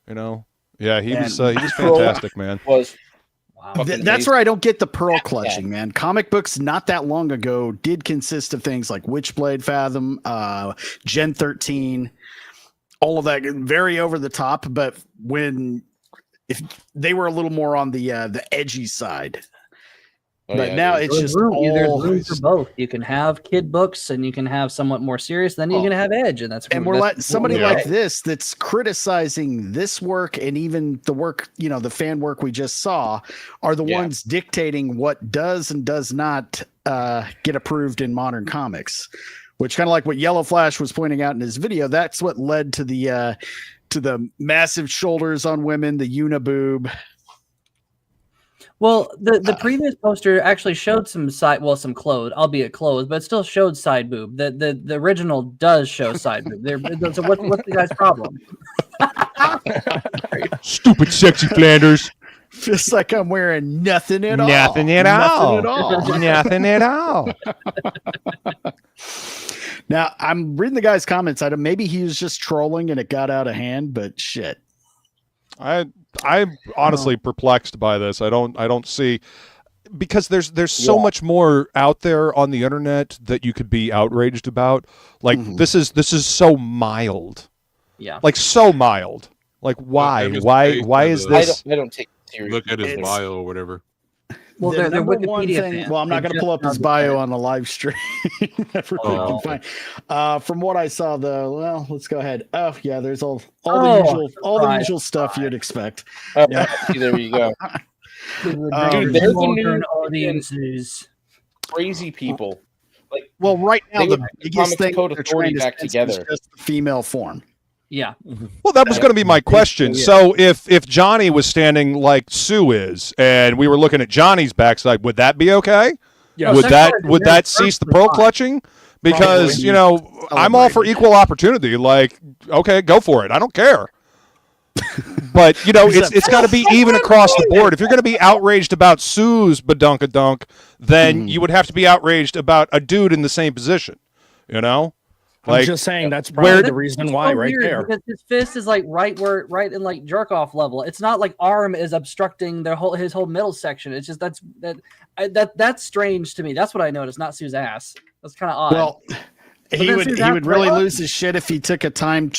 He was fantastic, man. That's where I don't get the pearl clutching, man. Comic books not that long ago did consist of things like Witchblade, Fathom, Gen 13, all of that, very over the top. But if they were a little more on the edgy side. But now it's just there's room for both. You can have kid books, and you can have somewhat more serious. Then you can have edge, and we're somebody like this that's criticizing this work, and even the work, the fan work we just saw, are the ones dictating what does and does not get approved in modern comics. Which kind of like what Yellow Flash was pointing out in his video. That's what led to the massive shoulders on women, the uniboob. Well, the previous poster actually showed some some clothes, albeit clothes, but it still showed side boob. The original does show side boob. So what's the guy's problem? Stupid sexy Flanders. Feels like I'm wearing nothing at all. Nothing at all. Nothing at all. Now I'm reading the guy's comments. Maybe he was just trolling and it got out of hand, but shit. I'm honestly perplexed by this. I don't see, because there's so much more out there on the internet that you could be outraged about. Like this is so mild. Yeah. Like so mild. Like why? Why is this? I don't take it seriously. Look at his bio or whatever. Well, the they're Wikipedia fans. Well, I'm not going to pull up his bio on the live stream. From what I saw, let's go ahead. Oh yeah, there's all the usual stuff you'd expect. There you go. Dude, there's a new audiences. Crazy people. Right now the biggest thing Code they're trying Authority to back censor together. is just the female form. Yeah. Well, that was going to be my question. So if Johnny was standing like Sue is, and we were looking at Johnny's backside, would that be okay? Yeah. Would that cease the pearl clutching? Because I'm all for equal opportunity. Like, okay, go for it. I don't care. But it's got to be even across the board. If you're going to be outraged about Sue's badunkadunk, then you would have to be outraged about a dude in the same position. I'm just saying that's probably the reason why right there. Because his fist is like right in like jerk off level. It's not like arm is obstructing his whole middle section. It's just that's strange to me. That's what I noticed. Not Sue's ass. That's kind of odd. Well, he would really lose his shit if he took a time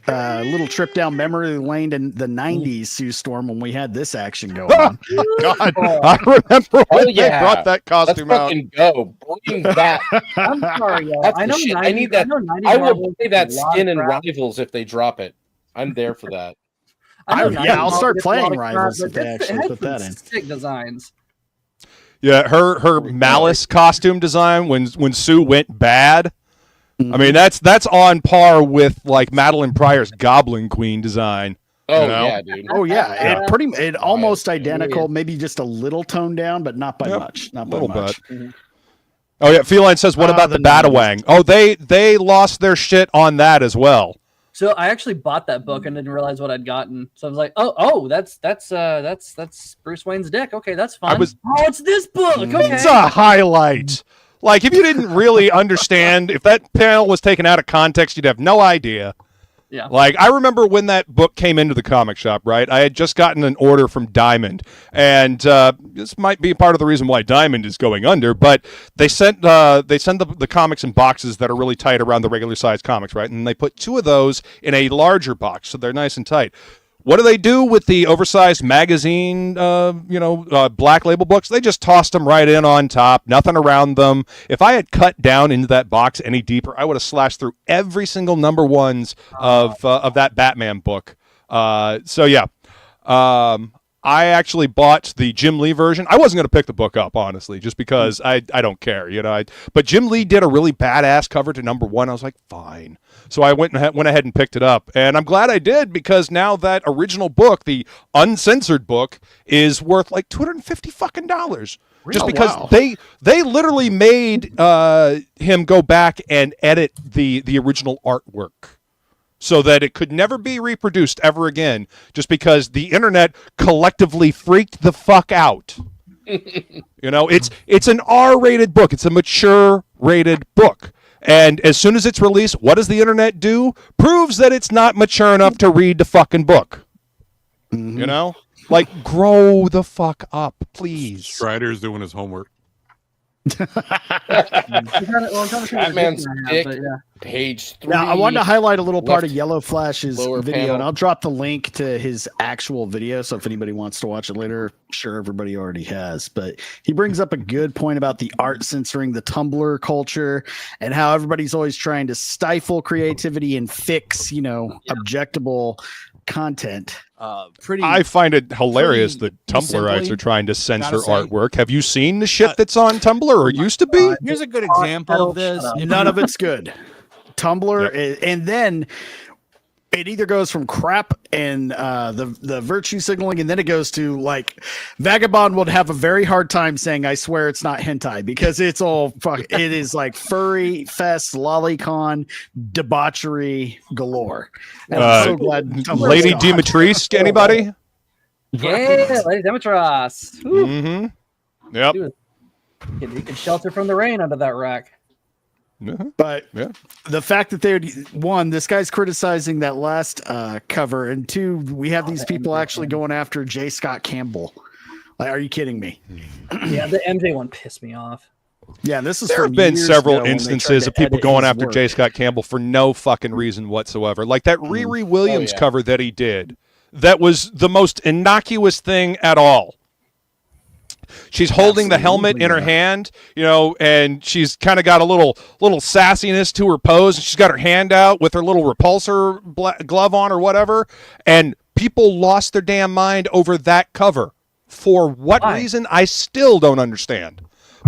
little trip down memory lane in the 90s, Sue Storm, when we had this action going on. God, I remember when they brought that costume out. Let's fucking go. Bring that. I'm sorry, y'all. That's I the know shit. 90s, I need that. I will Marvel play that is a lot skin of in crap. Rivals if they drop it. I'm there for that. I'll start playing Rivals Rivals if they actually put that in. Sick designs. Yeah, her Malice costume design when Sue went bad. I mean, that's on par with like Madeline Pryor's Goblin Queen design. Oh you know? yeah, dude. Oh yeah, it almost identical, maybe just a little toned down, but not by much. Not by much. Oh yeah, Feline says, what about the Batawang? Oh, they lost their shit on that as well. So I actually bought that book and didn't realize what I'd gotten. So I was like, oh, that's Bruce Wayne's dick. Okay, that's fine. Oh, it's this book. Okay. It's a highlight. Like, if you didn't really understand, if that panel was taken out of context, you'd have no idea. Yeah. Like, I remember when that book came into the comic shop, right? I had just gotten an order from Diamond, and this might be part of the reason why Diamond is going under, but they sent the comics in boxes that are really tight around the regular size comics, right? And they put 2 of those in a larger box, so they're nice and tight. What do they do with the oversized magazine, black label books? They just tossed them right in on top, nothing around them. If I had cut down into that box any deeper, I would have slashed through every single number ones of that Batman book. So yeah, I actually bought the Jim Lee version. I wasn't going to pick the book up, honestly, just because I don't care, but Jim Lee did a really badass cover to number 1. I was like, fine. So I went ahead and picked it up, and I'm glad I did, because now that original book, the uncensored book, is worth like $250 fucking dollars. Just because they literally made him go back and edit the original artwork, so that it could never be reproduced ever again, just because the internet collectively freaked the fuck out. It's an R-rated book. It's a mature rated book. And as soon as it's released, what does the internet do? Proves that it's not mature enough to read the fucking book. Like, grow the fuck up, please. Strider's doing his homework. Batman's dick, page 3. Now, I wanted to highlight a little part of Yellow Flash's lower video, panel. and I'll drop the link to his actual video. So if anybody wants to watch it later, sure, everybody already has. But he brings up a good point about the art censoring the Tumblr culture and how everybody's always trying to stifle creativity and fix, objectable content. I find it hilarious that Tumblrites are trying to censor artwork. Have you seen the shit that's on Tumblr or used to be? Here's a good example of this. None of it's good. Tumblr, and then it either goes from crap and the virtue signaling, and then it goes to like Vagabond would have a very hard time saying, "I swear it's not hentai," because it's all it is like furry fest, lolicon, debauchery galore. And I'm so glad Tumblr's Lady gone. Dimitrescu, anybody? Yeah, Lady Demetros. Mm-hmm. Yep. You can shelter from the rain under that rack. But the fact that this guy's criticizing that last cover, and 2, we have these people actually going after J. Scott Campbell. Like, are you kidding me? Yeah, the MJ one pissed me off. Yeah, this is. There have been several instances of people going after J. Scott Campbell for no fucking reason whatsoever. Like that Riri Williams cover that he did. That was the most innocuous thing at all. She's holding the helmet in her hand, and she's kind of got a little sassiness to her pose. She's got her hand out with her little repulsor glove on or whatever. And people lost their damn mind over that cover. For what reason? I still don't understand.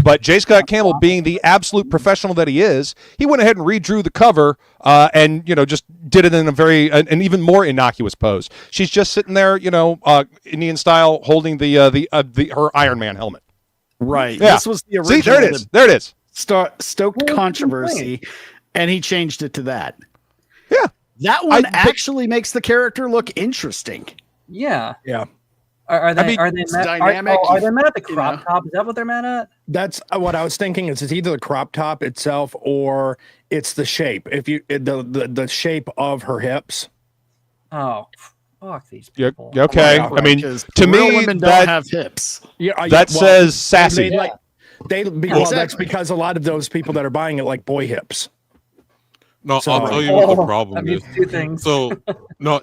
But J. Scott Campbell, being the absolute professional that he is, he went ahead and redrew the cover and just did it in an even more innocuous pose. She's just sitting there, Indian style, holding her Iron Man helmet. Right. Yeah. This was the original. See, there it is. There it is. Stoked controversy, and he changed it to that. Yeah. That one actually makes the character look interesting. Yeah. Yeah. Are they dynamic? Are they mad at the crop top? Is that what they're mad at? That's what I was thinking. It's either the crop top itself or it's the shape. If you the shape of her hips. Oh, fuck these people. Okay. I mean, to me, women don't have hips. Yeah, that says sassy. That's because a lot of those people that are buying it like boy hips. No, So- I'll tell you what the problem that means is. two things. So, no,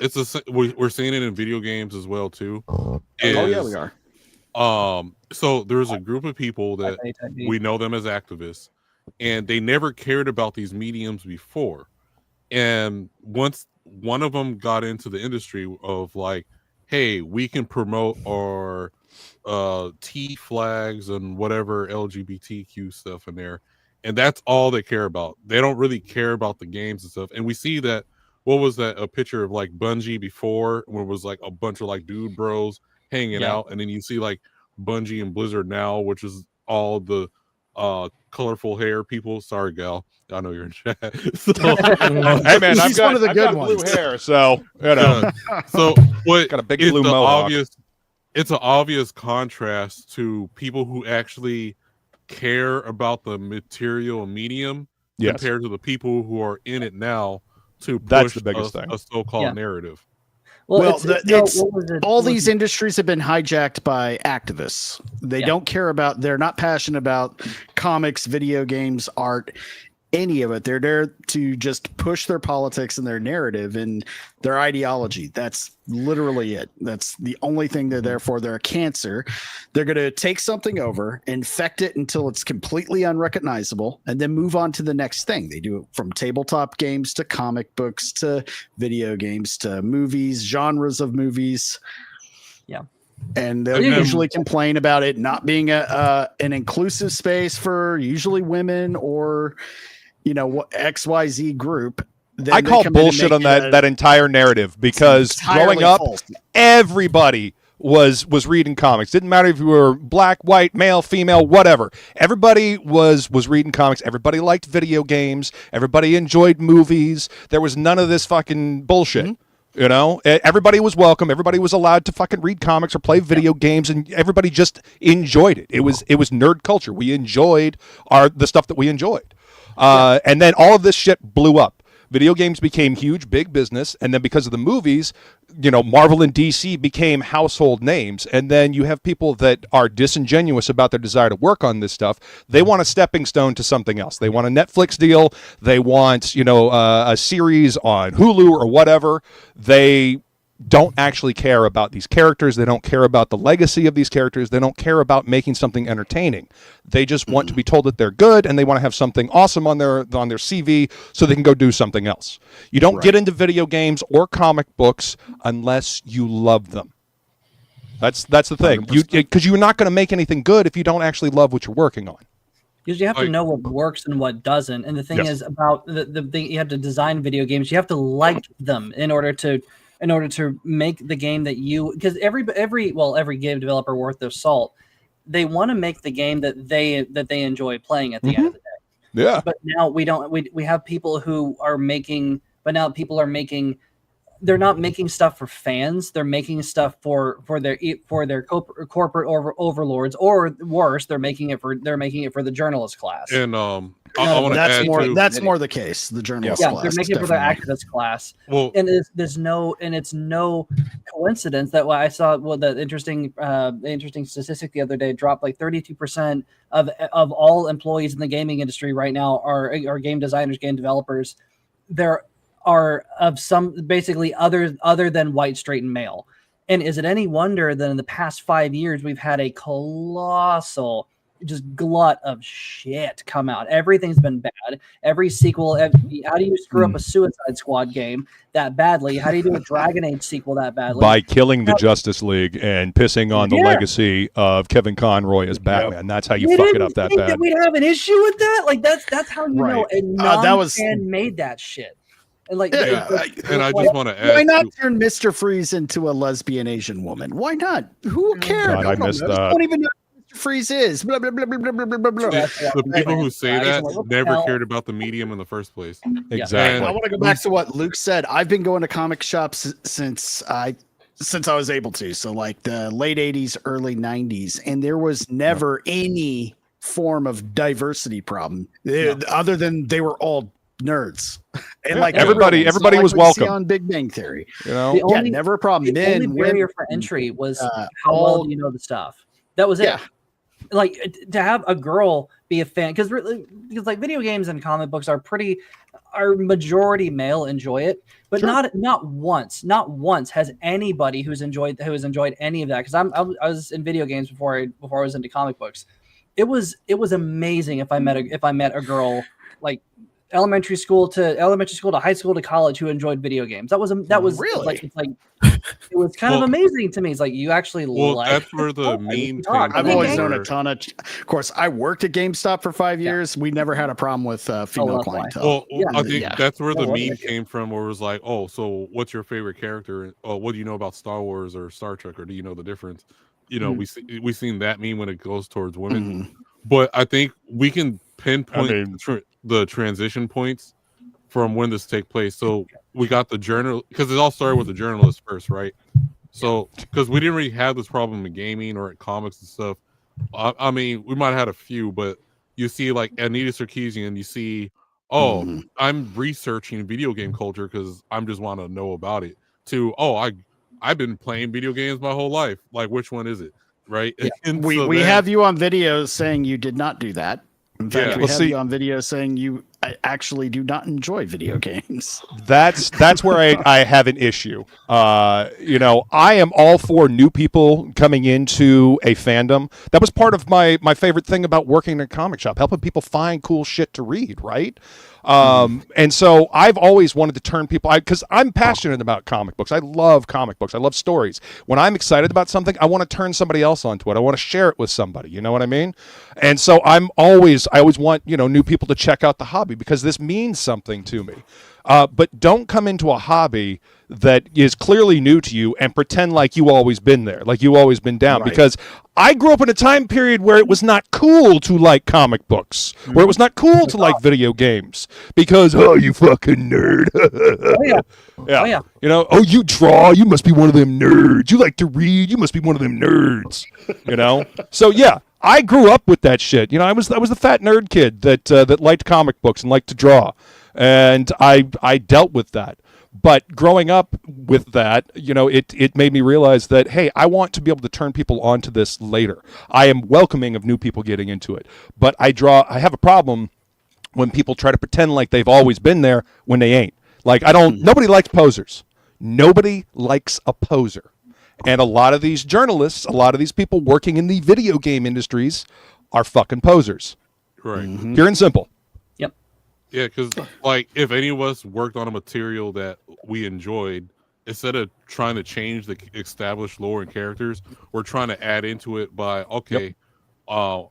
we're seeing it in video games as well too. Oh yeah, we are. So there's a group of people that we know them as activists, and they never cared about these mediums before. And once one of them got into the industry of like, hey, we can promote our T flags and whatever LGBTQ stuff in there. And that's all they care about. They don't really care about the games and stuff. And we see that, what was that, a picture of like Bungie before, when it was like a bunch of like dude bros hanging out. And then you see like Bungie and Blizzard now, which is all the colorful hair people. Sorry, gal. I know you're in chat. So, hey man, I've got, one of the I've good got ones. blue hair, so you know. So what Got a big blue mohawk. It's an obvious contrast to people who actually care about the material medium compared to the people who are in it now to push That's the biggest thing. A so-called narrative. Well, all these industries have been hijacked by activists. They don't care about, they're not passionate about comics, video games, art, any of it. They're there to just push their politics and their narrative and their ideology. That's literally it. That's the only thing they're there for. They're a cancer. They're going to take something over, infect it until it's completely unrecognizable, and then move on to the next thing. They do it from tabletop games to comic books to video games to movies, genres of movies. Yeah. And they'll usually complain about it not being an inclusive space for usually women or, you know, XYZ group. I call bullshit on that entire narrative, because growing up, everybody was reading comics. Didn't matter if you were black, white, male, female, whatever. Everybody was reading comics. Everybody liked video games. Everybody enjoyed movies. There was none of this fucking bullshit. You know, everybody was welcome. Everybody was allowed to fucking read comics or play video games, and everybody just enjoyed it. It was nerd culture. We enjoyed the stuff that we enjoyed. And then all of this shit blew up. Video games became huge, big business, and then because of the movies, you know, Marvel and DC became household names. And then you have people that are disingenuous about their desire to work on this stuff. They want a stepping stone to something else. They want a Netflix deal. They want, you know, a series on Hulu or whatever. They don't actually care about these characters. They don't care about the legacy of these characters. They don't care about making something entertaining. They just want to be told that they're good, and they want to have something awesome on their CV so they can go do something else. You don't get into video games or comic books unless you love them. That's the thing. Because you're not going to make anything good if you don't actually love what you're working on. Because you have to know what works and what doesn't. And the thing is about the thing, you have to design video games. You have to like them in order to make the game that you, because every game developer worth their salt, they want to make the game that they enjoy playing at the end of the day. Yeah. But now we have people who are making, they're not making stuff for fans. They're making stuff for their corporate overlords, or worse, they're making it for the journalist class. And I want to add that's more the case. The journalist class. They're making it for their activist class. Well, and it's no coincidence that I saw the interesting statistic the other day dropped like 32% of all employees in the gaming industry right now are game designers, game developers. There are of some basically other than white, straight, and male. And is it any wonder that in the past 5 years we've had a colossal just glut of shit come out? Everything's been bad. Every sequel. How do you screw up a Suicide Squad game that badly? How do you do a Dragon Age sequel that badly? By killing the Justice League and pissing on the legacy of Kevin Conroy as Batman. That's how you fuck it up that bad. That we'd have an issue with that. Like that's how you know a non-fan made that shit. And like, and I just want to add, why not turn Mr. Freeze into a lesbian Asian woman? Why not? Who cares? God, I missed that. I don't even know who Mr. Freeze is. Blah, blah, blah, blah, blah, blah, blah, blah. The people who say that never cared about the medium in the first place. Exactly. And I want to go back to what Luke said. I've been going to comic shops since I was able to. So like the late 80s, early 90s. And there was never any form of diversity problem other than they were all nerds. And like everybody was welcome on Big Bang Theory. You know, never a problem. The only barrier for entry was how well do you know the stuff. That was it. like to have a girl be a fan, because like video games and comic books are majority male enjoy it, but not once has anybody who has enjoyed any of that, because I was in video games before I was into comic books. It was amazing if I met a girl like elementary school to high school to college who enjoyed video games. That was really it was kind of amazing to me. It's like you actually that's where the meme. I've always known a ton of course, I worked at GameStop for 5 years. We never had a problem with female clientele. I think that's where the meme came from, where it was like, oh, so what's your favorite character? Oh, what do you know about Star Wars or Star Trek, or do you know the difference? You know, we've seen that meme when it goes towards women, but I think we can pinpoint the transition points from when this take place. So we got the journal, because it all started with the journalist first, right? So because we didn't really have this problem in gaming or in comics and stuff. I mean, we might have had a few, but you see like Anita Sarkeesian, you see, I'm researching video game culture because I'm just want to know about it. To I've been playing video games my whole life. Like, which one is it? Right? Yeah. We have you on video saying you did not do that. In fact, we have you on video saying you actually do not enjoy video games. That's where I have an issue. You know, I am all for new people coming into a fandom. That was part of my favorite thing about working in a comic shop, helping people find cool shit to read, right? And so I've always wanted to turn people, because I'm passionate about comic books. I love comic books. I love stories. When I'm excited about something, I want to turn somebody else onto it. I want to share it with somebody. You know what I mean? And so I always want, new people to check out the hobby, because this means something to me. But don't come into a hobby that is clearly new to you and pretend like you always been there, like you always been down. Right. Because I grew up in a time period where it was not cool to like comic books, where it was not cool to like video games, because you fucking nerd. You draw, you must be one of them nerds. You like to read, you must be one of them nerds. So yeah. I grew up with that shit. I was the fat nerd kid that liked comic books and liked to draw, and I dealt with that. But growing up with that, it made me realize that, hey, I want to be able to turn people onto this later. I am welcoming of new people getting into it, but I have a problem when people try to pretend like they've always been there when they ain't. Like nobody likes posers. Nobody likes a poser. And a lot of these journalists, a lot of these people working in the video game industries are fucking posers. Right. Pure and simple. Yep. Yeah, because like if any of us worked on a material that we enjoyed, instead of trying to change the established lore and characters, we're trying to add into it by,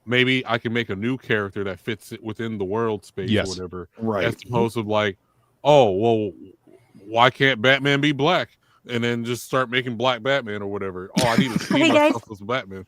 maybe I can make a new character that fits it within the world space or whatever. Right. As opposed to like, why can't Batman be black? And then just start making black Batman or whatever. I need to see myself as Batman.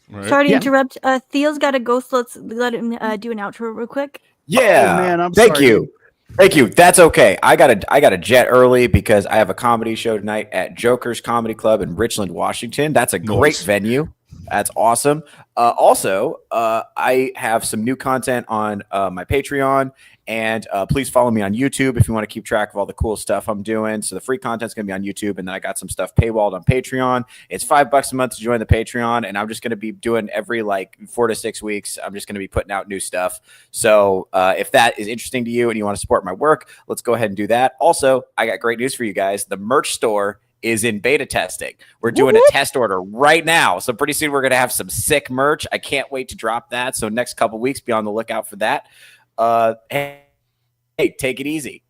Right. Sorry to interrupt. Theo's got a ghost. Let's let him do an outro real quick. Yeah, man. Thank you. That's okay. I got a jet early because I have a comedy show tonight at Joker's Comedy Club in Richland, Washington. That's a great venue. That's awesome. Also, I have some new content on my Patreon, and please follow me on YouTube if you want to keep track of all the cool stuff I'm doing. So the free content's going to be on YouTube, and then I got some stuff paywalled on Patreon. It's $5 a month to join the Patreon, and I'm just going to be doing every 4 to 6 weeks. I'm just going to be putting out new stuff. So if that is interesting to you and you want to support my work, let's go ahead and do that. Also, I got great news for you guys. The merch store is in beta testing. We're doing a test order right now. So pretty soon we're going to have some sick merch. I can't wait to drop that. So next couple weeks, be on the lookout for that. Hey, take it easy.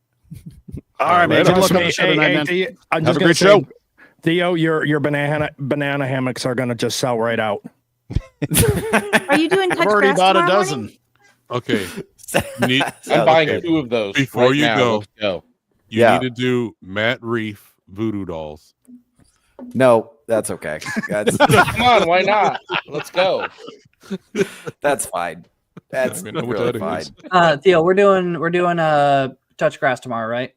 All right, man. Have a great show. Theo, your banana hammocks are going to just sell right out. Are you doing touch I've already grass bought a tomorrow dozen. Okay. I'm buying 2 of those. Before you now. go, Let's go. You need to do Matt Reef voodoo dolls. No, that's okay. Come on, why not? Let's go. That's fine. That's really fine. Theo, we're doing touch grass tomorrow, right?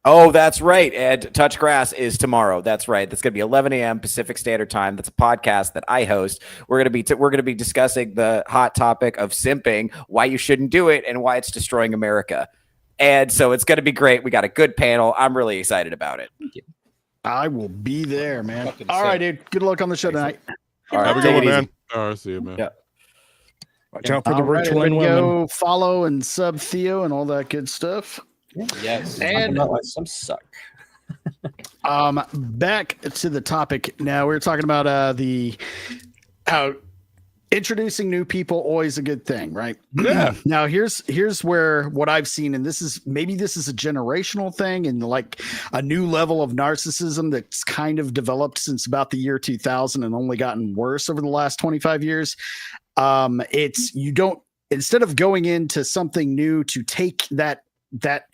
Oh, that's right. And Touch Grass is tomorrow. That's right. That's going to be 11 a.m. Pacific Standard Time. That's a podcast that I host. We're going to be discussing the hot topic of simping, why you shouldn't do it, and why it's destroying America. And so it's going to be great. We got a good panel. I'm really excited about it. Thank you. I will be there, man. All right, dude. Good luck on the show tonight. All right, have a good one, man. All right, see you, man. Yeah. Watch out for the Right, Richland everybody women. go follow and sub Theo and all that good stuff. Yes. And some suck. Back to the topic now. We were talking about how introducing new people always a good thing, right? Yeah. Now here's where what I've seen, and this is a generational thing and like a new level of narcissism that's kind of developed since about the year 2000 and only gotten worse over the last 25 years. It's you don't, instead of going into something new to take that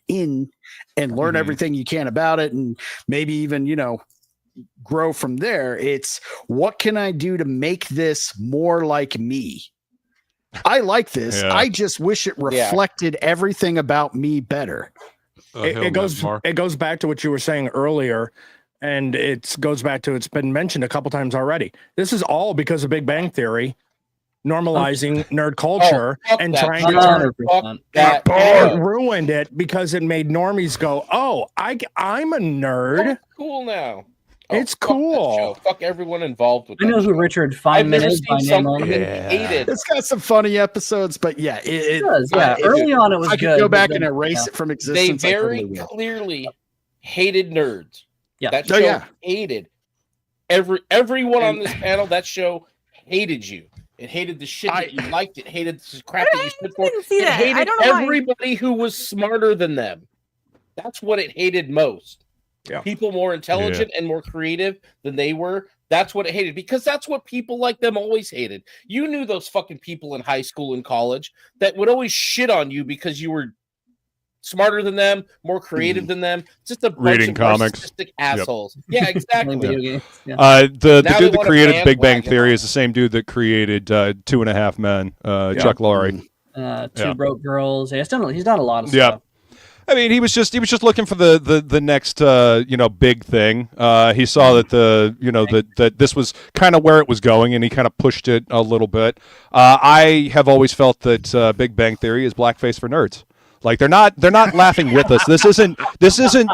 in and learn everything you can about it and maybe even, grow from there. It's what can I do to make this more like me? I like this. Yeah. I just wish it reflected everything about me better. It goes back to what you were saying earlier, and it's been mentioned a couple times already. This is all because of Big Bang Theory normalizing nerd culture and trying to ruined it because it made normies go, "Oh, I'm a nerd. Oh, cool now." It's cool. Fuck everyone involved with I know who Richard Feynman is by name. Hated. It's got some funny episodes, but yeah, it does. Yeah, early on it was I good. could go back and erase it from They existence. very clearly hated nerds. Yeah. That show hated everyone on this panel. That show hated you. It hated the shit that you liked. It hated the crap that you stood for. It hated everybody who was smarter than them. That's what it hated most. Yeah. People more intelligent and more creative than they were. That's what it hated, because that's what people like them always hated. You knew those fucking people in high school and college that would always shit on you because you were smarter than them, more creative than them. Just a bunch Reading of comics. narcissistic assholes. Yeah, exactly. The dude that created Big Bang Theory is the same dude that created 2.5 Men, Chuck Lorre. Two Broke Girls. Yeah, he's done a lot of stuff. I mean, he was just looking for the next big thing. He saw that that this was kind of where it was going, and he kind of pushed it a little bit. I have always felt that Big Bang Theory is blackface for nerds. Like they're not laughing with us. This isn't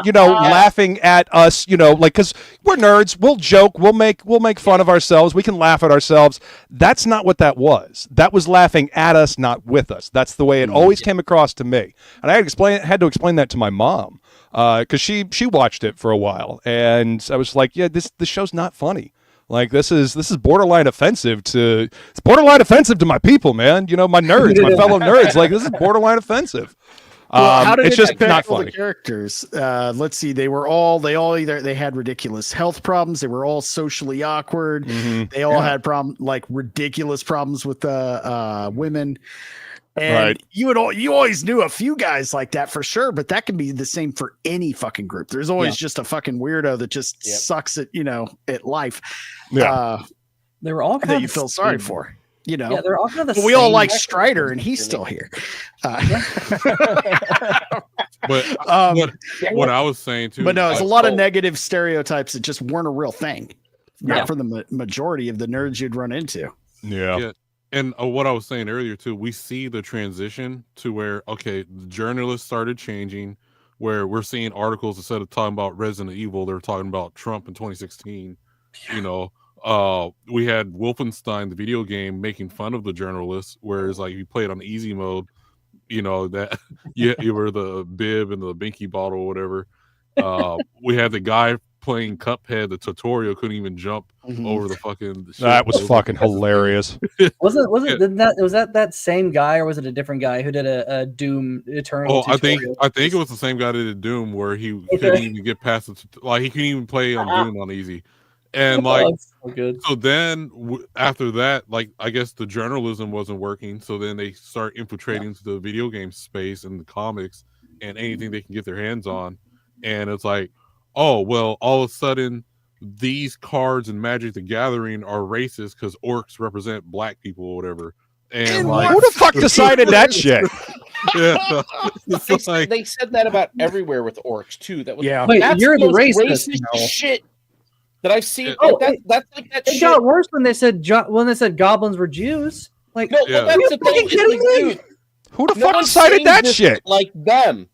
laughing at us, because we're nerds. We'll joke, we'll make fun of ourselves, we can laugh at ourselves. That's not what that was. That was laughing at us, not with us. That's the way it always came across to me. And I had to explain that to my mom, because she watched it for a while, and I was like, yeah, this show's not funny. Like this is borderline offensive to my people, man. My nerds, my fellow nerds. Like this is borderline offensive. How did it's just not all funny. The characters. Let's see. They had ridiculous health problems. They were all socially awkward. They all had ridiculous problems with women. And you always knew a few guys like that for sure, but that can be the same for any fucking group. There's always just a fucking weirdo that just sucks at at life. Yeah. They were all kind that of you feel sorry for. Yeah, they're all kind of we all like Strider, and he's still here. But what I was saying too. But no, it's a lot of negative stereotypes that just weren't a real thing. Not for the majority of the nerds you'd run into. Yeah. And what I was saying earlier too, we see the transition to where the journalists started changing, where we're seeing articles instead of talking about Resident Evil, they're talking about Trump in 2016. We had Wolfenstein, the video game, making fun of the journalists, whereas like you play it on easy mode, that you were the bib and the binky bottle or whatever. We had the guy playing Cuphead, the tutorial couldn't even jump over the fucking shit. That was fucking hilarious. Was that same guy, or was it a different guy who did a Doom Eternal tutorial? I think it was the same guy that did Doom, where he couldn't even get past it. Like he couldn't even play on Doom on easy. And so then after that, I guess the journalism wasn't working. So then they start infiltrating into the video game space and the comics and anything they can get their hands on. And it's like, oh, well, all of a sudden these cards in Magic the Gathering are racist because orcs represent black people or whatever. And who the fuck decided that shit? They said that about everywhere with orcs too. That was Wait, you're the racist shit that I've seen. That's like that it shit. got worse when they said goblins were Jews. Like, no, that's the thing. Dude, who the fuck decided that shit? Like them.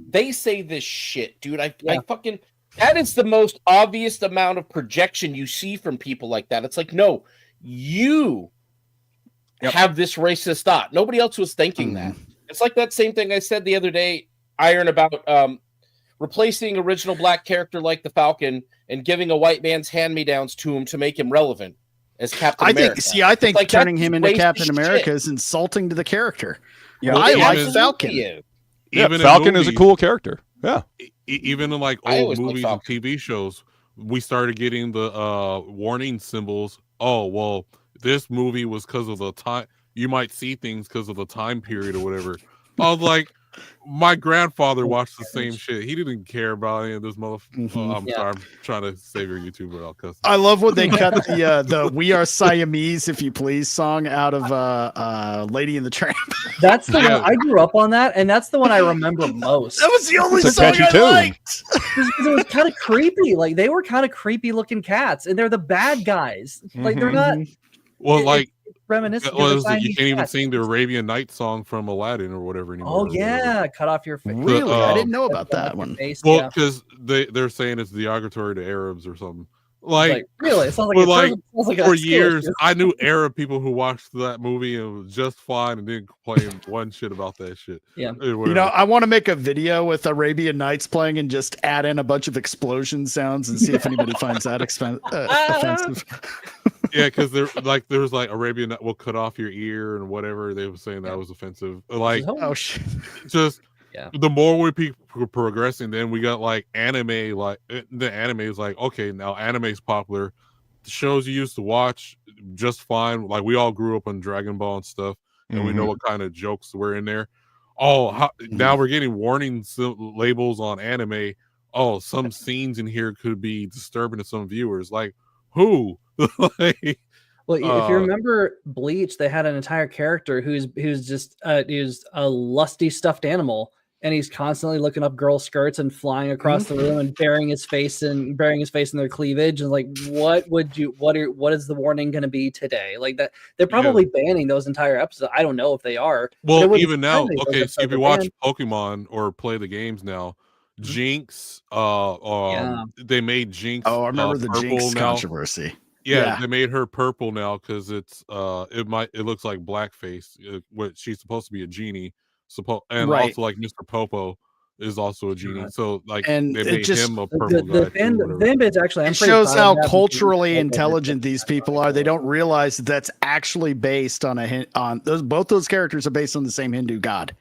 They say this shit, dude. I fucking. That is the most obvious amount of projection you see from people like that. It's like, no, you have this racist thought. Nobody else was thinking that. It's like that same thing I said the other day, Iron, about replacing original black character like the Falcon and giving a white man's hand-me-downs to him to make him relevant as Captain America. I think like turning him into Captain shit. America is insulting to the character. Yeah, I like Falcon. Yeah, Falcon is a cool character. Yeah. Even in like old movies and TV shows, we started getting the warning symbols. Oh, well, this movie was because of the time. You might see things because of the time period or whatever. I was like, my grandfather watched the same shit. He didn't care about any of this motherfucker. Sorry, I'm trying to save your YouTuber. I'll cuss. I love when they cut the "We Are Siamese, If You Please" song out of Lady and the Tramp. That's the one I grew up on that, and that's the one I remember most. That was the only song I liked. It was kind of creepy. Like they were kind of creepy looking cats, and they're the bad guys. Like they're not. Well, like reminiscent. You can't even sing the Arabian Nights song from Aladdin or whatever anymore. Oh yeah, cut off your face. Really, I didn't know about that one. Well, because they're saying it's derogatory to Arabs or something. Like really, it sounds like for years, I knew Arab people who watched that movie and it was just fine and didn't complain one shit about that shit. Yeah, you know, I want to make a video with Arabian Nights playing and just add in a bunch of explosion sounds and see if anybody finds that offensive. Yeah, because there was like Arabian that will cut off your ear and whatever. They were saying that was offensive. Like, oh shit, just. Yeah. The more we were progressing, then we got like anime. Like the anime is like, okay, now anime is popular. The shows you used to watch just fine. Like we all grew up on Dragon Ball and stuff, and we know what kind of jokes were in there. Oh, now we're getting warning labels on anime. Oh, some scenes in here could be disturbing to some viewers. Like who? Like, well, if you remember Bleach, they had an entire character who's just who's a lusty stuffed animal. And he's constantly looking up girl skirts and flying across the room and burying his face in their cleavage. And like, what is the warning going to be today? Like that, they're probably banning those entire episodes. I don't know if they are. Well, even now, okay, so if you watch Pokemon or play the games now, Jinx, they made Jinx. Oh, I remember the Jinx controversy. Yeah, they made her purple now because it's it looks like blackface. What she's supposed to be a genie. And also like Mr. Popo is also a genie, so like and they made him a purple guy. The fan base actually, it shows how culturally intelligent these people are. They don't realize that that's actually based on both those characters are based on the same Hindu god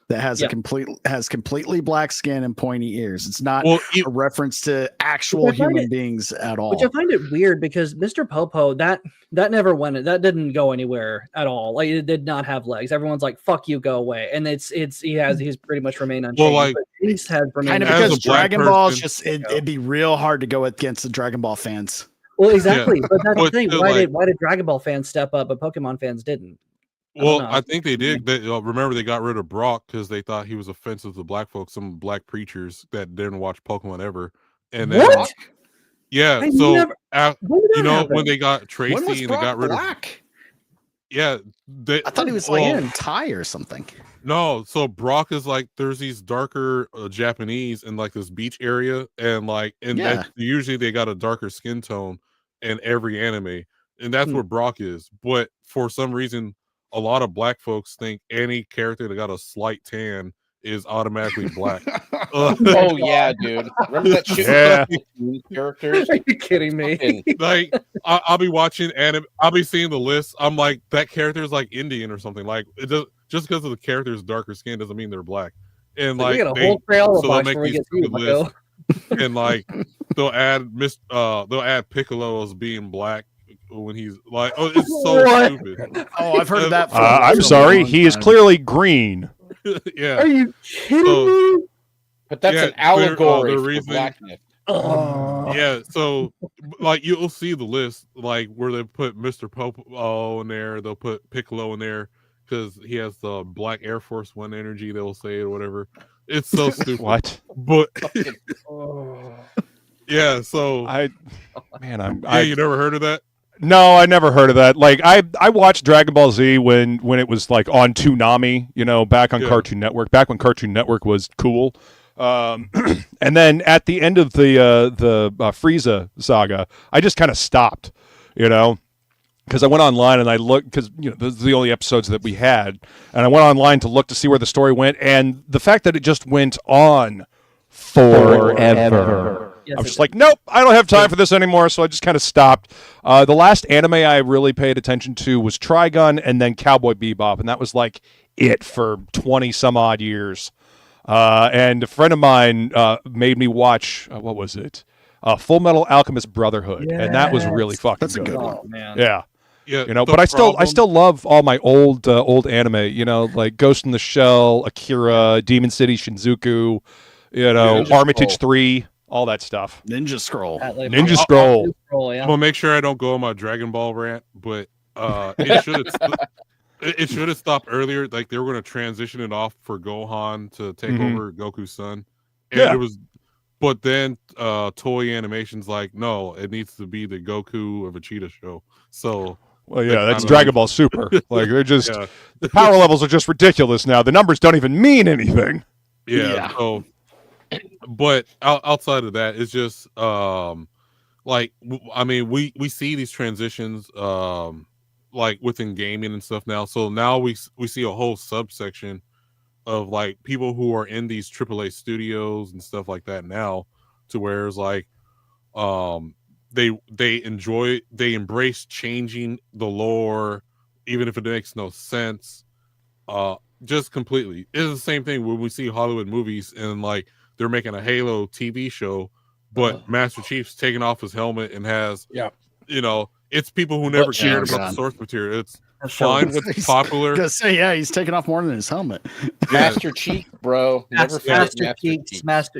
that has completely black skin and pointy ears. It's not a reference to actual human beings at all. Which I find it weird because Mr. Popo that never went. That didn't go anywhere at all. Like it did not have legs. Everyone's like, "Fuck you, go away." And he's pretty much remained unchanged. Well, like has kind of because Dragon Ball is just it'd be real hard to go against the Dragon Ball fans. Well, exactly. But that's the thing. Why did Dragon Ball fans step up, but Pokemon fans didn't? Well, I think they did. Remember, they got rid of Brock because they thought he was offensive to black folks. Some black preachers that didn't watch Pokemon ever. And then, when they got Tracy and they got rid of Black. Yeah, I thought he was like Thai or something. No, so Brock is like there's these darker Japanese in like this beach area, and usually they got a darker skin tone in every anime, and that's what Brock is. But for some reason, a lot of black folks think any character that got a slight tan is automatically black. Oh yeah, dude. Remember that shit? Yeah. Characters? Are you kidding me? Like I'll be watching anime. I'll be seeing the list. I'm like, that character is like Indian or something. Like it does, just because of the character's darker skin doesn't mean they're black. And like they'll make these lists, and like they'll add Piccolo as being black. When he's like, oh, it's so stupid. Oh, I've heard of that. I'm sorry, he is clearly green. Yeah. Are you kidding me? But that's an allegory for blackness. Yeah, so like you'll see the list, like where they put Mr. Popo in there, they'll put Piccolo in there because he has the Black Air Force One energy. They'll say or whatever. It's so stupid. What? But yeah, so you never heard of that? No, I never heard of that. Like I watched Dragon Ball Z when it was like on Toonami, back on Cartoon Network, back when Cartoon Network was cool. And then at the end of the Frieza saga, I just kind of stopped, because I went online and I looked, because those are the only episodes that we had, and I went online to look to see where the story went, and the fact that it just went on forever. Yes, I'm just like, nope, I don't have time for this anymore, so I just kind of stopped. The last anime I really paid attention to was Trigun and then Cowboy Bebop, and that was like it for 20 some odd years. And a friend of mine made me watch, what was it? Full Metal Alchemist Brotherhood, and that was really fucking good. That's a good one. Man. Yeah. Yeah, but I still love all my old anime, like Ghost in the Shell, Akira, Demon City, Shinjuku, Armitage 3. All that stuff. Ninja Scroll. Ninja Scroll. Yeah. I'm gonna make sure I don't go on my Dragon Ball rant, but it should have stopped earlier. Like they were going to transition it off for Gohan to take over Goku's son. And it was, but then Toei Animation's like, no, it needs to be the Goku of Vegeta show. So, well, yeah, that's Dragon Ball Super. Like they're just the power levels are just ridiculous now. The numbers don't even mean anything. Yeah. So, but outside of that, it's just like I mean, we see these transitions like within gaming and stuff now. So now we see a whole subsection of like people who are in these AAA studios and stuff like that now, to where it's like they embrace changing the lore, even if it makes no sense. Just completely. It's the same thing when we see Hollywood movies and like they're making a Halo TV show, but Master Chief's taking off his helmet and has, it's people who never cared about the source material. It's fine what's popular. Gonna say, he's taking off more than his helmet. Master Chief, bro. Master Chief. Master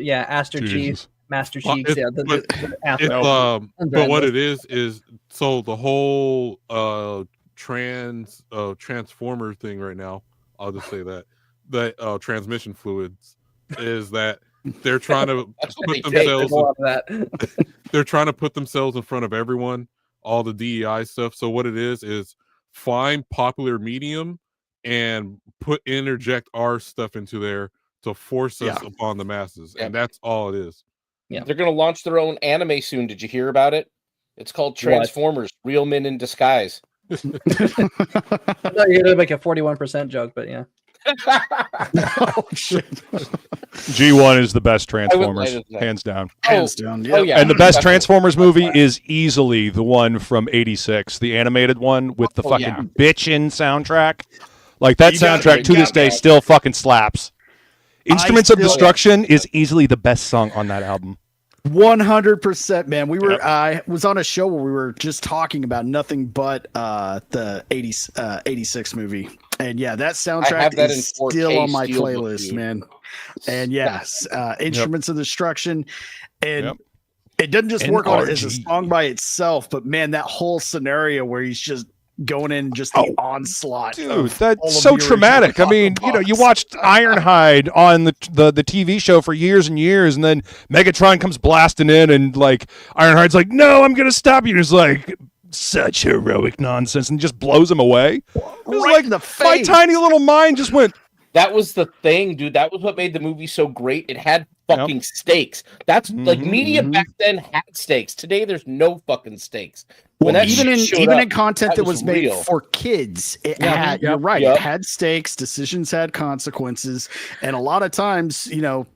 Chief. Master Chief. But what it is so the whole transformer thing right now, I'll just say that transmission fluids is that they're trying to put themselves they're trying to put themselves in front of everyone, all the DEI stuff. So what it is find popular medium and interject our stuff into there to force us upon the masses. And that's all it is. Yeah. They're going to launch their own anime soon. Did you hear about it? It's called Transformers, Real Men in Disguise. I thought you were going to make a 41% joke, but yeah. Oh, shit. G1 is the best Transformers, hands down. Hands down, Oh, yeah. And the best Transformers movie is easily the one from '86, the animated one with the fucking bitchin' soundtrack. Like that soundtrack to this day still fucking slaps. Instruments of Destruction is easily the best song on that album. 100%, man. I was on a show where we were just talking about nothing but the 86 movie. And that soundtrack is still on my playlist, man. And Instruments of Destruction. And it doesn't just work on it as a song by itself, but man, that whole scenario where he's just going in just the onslaught. Dude, that's so traumatic. I mean, you watched Ironhide on the TV show for years and years, and then Megatron comes blasting in, and like Ironhide's like, "No, I'm gonna stop you." And it's like such heroic nonsense, and just blows him away. Right in the face. My tiny little mind just went. That was the thing, dude. That was what made the movie so great. It had fucking stakes. That's like media back then had stakes. Today, there's no fucking stakes. Well, even in content that was made for kids, it had. You're right. It had stakes. Decisions had consequences, and a lot of times,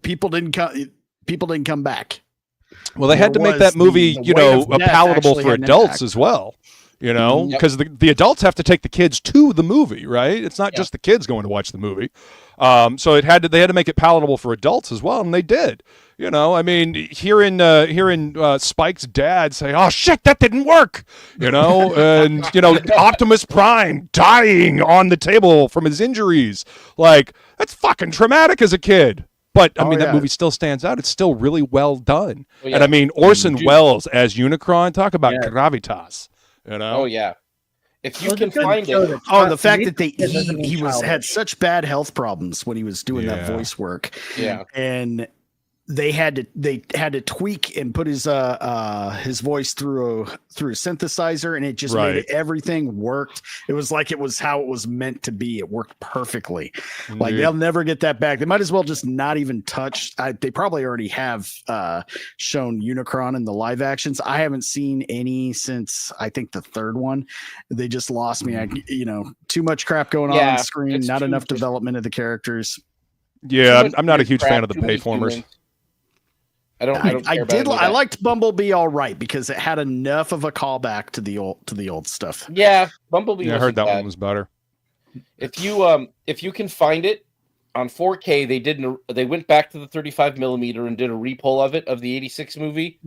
people didn't come back. Well, they had to make that movie, palatable for adults as well. Because the adults have to take the kids to the movie, right? It's not just the kids going to watch the movie. So they had to make it palatable for adults as well, and they did. I mean, hearing Spike's dad say, "Oh shit, that didn't work," and Optimus Prime dying on the table from his injuries, like that's fucking traumatic as a kid. But I mean, that movie still stands out. It's still really well done. And I mean, Orson Welles as Unicron, talk about gravitas. Oh yeah. If you can find it. The fact that he had such bad health problems when he was doing that voice work. Yeah. And they had to tweak and put his voice through a synthesizer, and it just made everything worked. It was like it was how it was meant to be. It worked perfectly. Like they'll never get that back. They might as well just not even touch. They probably already have shown Unicron in the live actions. I haven't seen any since I think the third one. They just lost me. Too much crap going on screen, not enough development of the characters. Yeah, I'm not a huge fan of the payformers. I liked Bumblebee all right because it had enough of a callback to the old stuff. Yeah, Bumblebee. Yeah, I heard that one was better. If you can find it on 4K, they went back to the 35mm and did a repull of it of the '86 movie.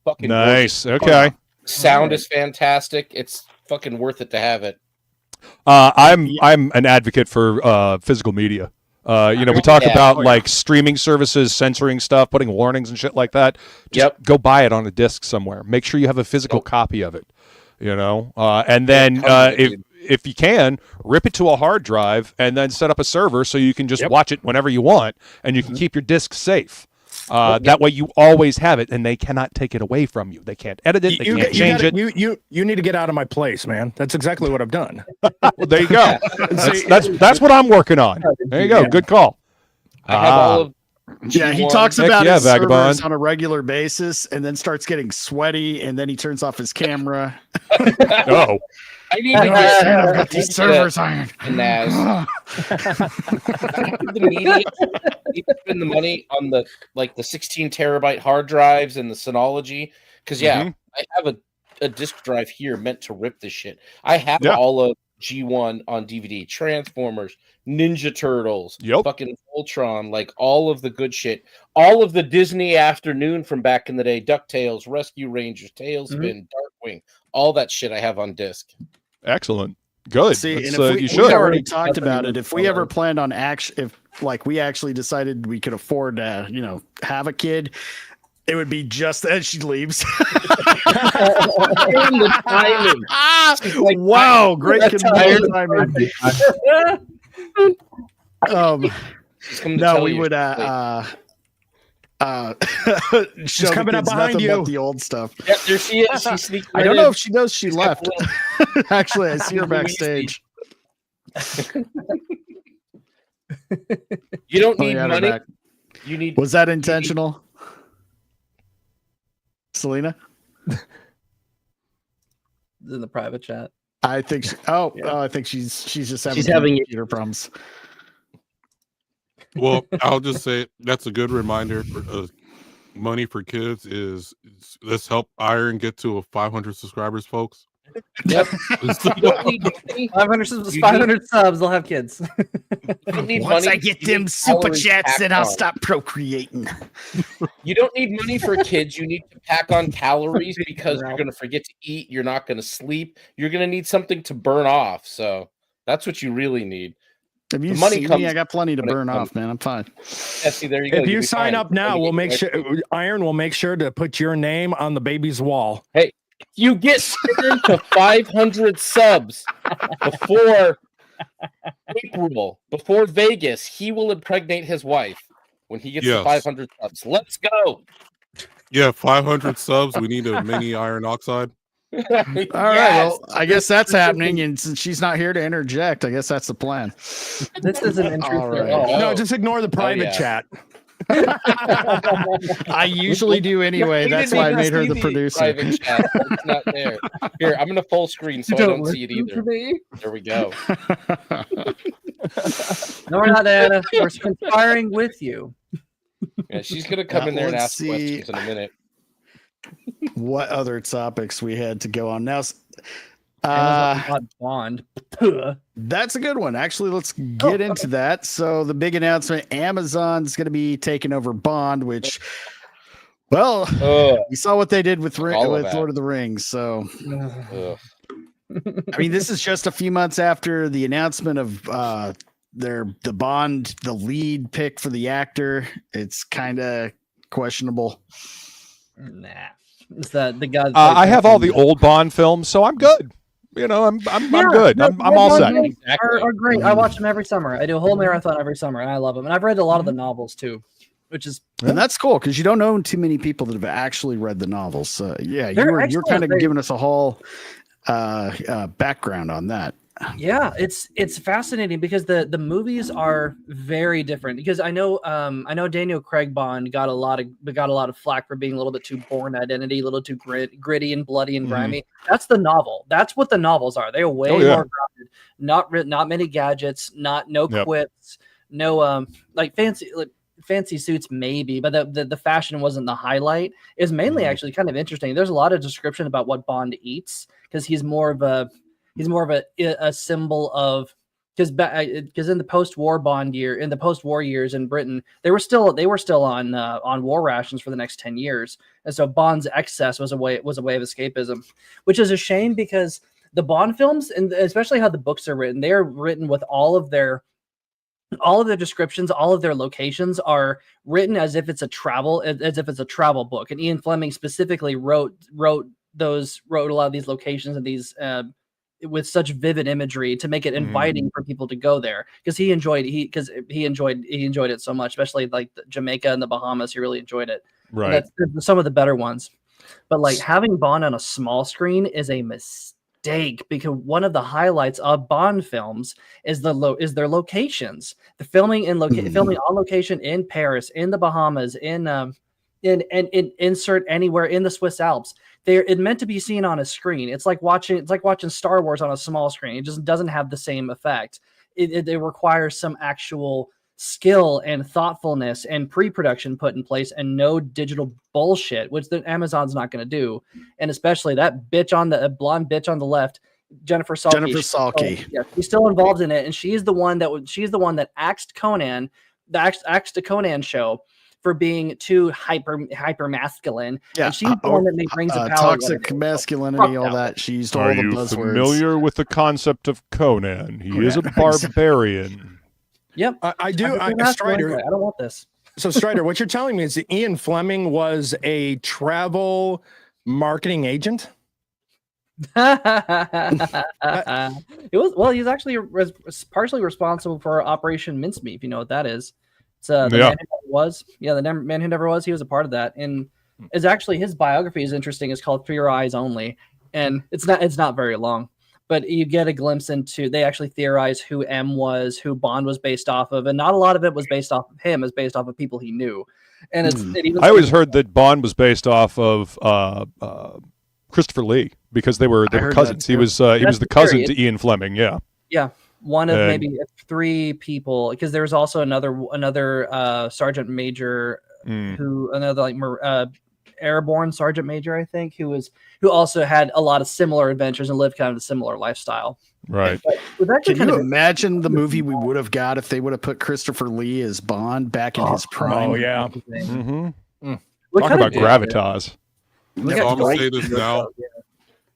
Fucking nice. Gorgeous. Okay. Sound is fantastic. It's fucking worth it to have it. I'm an advocate for physical media. We talk about like streaming services censoring stuff, putting warnings and shit like that. Just go buy it on a disc somewhere. Make sure you have a physical copy of it. And then if you can, rip it to a hard drive and then set up a server so you can just watch it whenever you want, and you can keep your disc safe. That way you always have it, and they cannot take it away from you. They can't edit it. They can't change it. You need to get out of my place, man. That's exactly what I've done. Well, there you go. That's what I'm working on. There you go. Good call. I have all of he talks about his Vagabond servers on a regular basis, and then starts getting sweaty, and then he turns off his camera. Oh. I need to get I've got these servers iron. The media need to spend the money on the 16 terabyte hard drives and the Synology, because I have a disk drive here meant to rip this shit. I have all of G1 on DVD, Transformers, Ninja Turtles, fucking Voltron, like all of the good shit, all of the Disney afternoon from back in the day, DuckTales, Rescue Rangers, Tailspin, Darkwing, all that shit I have on disc. Excellent. Good. See, and you we should. already talked about it. If we ever planned on we actually decided we could afford to, have a kid, it would be just as she leaves. The timing. Wow, great comedic timing. No, we would she's coming up behind you. About the old stuff. Yeah, there she is. She's sneaking I don't know if she knows she left. Actually, I see her backstage. You don't need money. You need. Was that intentional, Selena? In the private chat. I think. I think she's just having computer problems. Well, I'll just say that's a good reminder for money for kids is let's help Iron get to 500 subscribers, folks. Yep. 500 subs, they'll have kids. Once I get them super chats, then I'll stop procreating. You don't need money for kids. You need to pack on calories because you're going to forget to eat. You're not going to sleep. You're going to need something to burn off. So that's what you really need. If you see me, I got plenty to burn off, man. I'm fine. Yeah, see, there you go. If you sign up now, we'll make sure Iron will make sure to put your name on the baby's wall. Hey, if you get to 500 subs before April, before Vegas, he will impregnate his wife when he gets to 500 subs. Let's go. Yeah, 500 subs. We need a mini iron oxide. All right, well, I guess that's happening, and since she's not here to interject, I guess that's the plan. This is an interesting. No, just ignore the private chat. I usually do anyway. That's why I made her the producer. Private chat. It's not there. Here, I'm gonna full screen so I don't see it either. There we go. No, we're not, Anna. We're conspiring with you. Yeah, she's gonna come in there and ask questions in a minute. What other topics we had to go on now? Bond. That's a good one. Actually, let's get into that. So the big announcement: Amazon's going to be taking over Bond, which, well, we saw what they did with Lord of the Rings. So, I mean, this is just a few months after the announcement of the Bond, the lead pick for the actor. It's kind of questionable. Nah, is that the guy? I have all the old Bond films, so I'm good. I'm good. I'm all set. Are great. I watch them every summer. I do a whole marathon every summer, and I love them. And I've read a lot of the novels too. which is and that's cool because you don't know too many people that have actually read the novels. So yeah, you're kind of giving us a whole background on that. Yeah, it's fascinating because the movies are very different. Because I know Daniel Craig Bond got a lot of flack for being a little bit too Bourne Identity, a little too gritty and bloody and grimy. That's the novel. That's what the novels are. They're way more grounded. Not many gadgets. No quips. No like fancy suits maybe, but the fashion wasn't the highlight. It's mainly actually kind of interesting. There's a lot of description about what Bond eats because he's more of a symbol of because in the post-war years in Britain, they were still on war rations for the next 10 years. And so Bond's excess was a way of escapism, which is a shame because the Bond films, and especially how the books are written, they are written with all of their descriptions, all of their locations are written as if it's a travel book. And Ian Fleming specifically wrote a lot of these locations and these with such vivid imagery to make it inviting for people to go there because he enjoyed it so much, especially like Jamaica and the Bahamas. He really enjoyed it. Right. That's some of the better ones. But like having Bond on a small screen is a mistake because one of the highlights of Bond films is is their locations. The filming on location in Paris, in the Bahamas, in insert anywhere in the Swiss Alps. It's meant to be seen on a screen. It's like watching Star Wars on a small screen. It just doesn't have the same effect. It requires some actual skill and thoughtfulness and pre-production put in place and no digital bullshit, which the Amazon's not going to do. And especially that blonde bitch on the left, Jennifer Salke. She's still involved in it, and she's the one that axed Conan, axed the Conan show for being too hyper masculine. Yeah, and she's the one that brings the power. Toxic masculinity, all that. She used all the buzzwords. Are you familiar with the concept of Conan? He is a barbarian. Yep, I do. Strider, I don't want this. So Strider, what you're telling me is that Ian Fleming was a travel marketing agent. He's actually partially responsible for Operation Mincemeat, if you know what that is. It's the Man Who Never Was. He was a part of that, and is actually his biography is interesting. It's called For Your Eyes Only, and it's not very long, but you get a glimpse into. They actually theorize who M was, who Bond was based off of, and not a lot of it was based off of him. It's based off of people he knew, and I always heard that Bond was based off of Christopher Lee because they were cousins. He was the cousin to Ian Fleming. Yeah. Yeah. One of maybe 3 people, because there was also another sergeant major airborne sergeant major, I think, who also had a lot of similar adventures and lived kind of a similar lifestyle. Right. Can you imagine the movie we would have got if they would have put Christopher Lee as Bond back in his prime? Oh yeah. Talk about gravitas. I'm gonna say this now.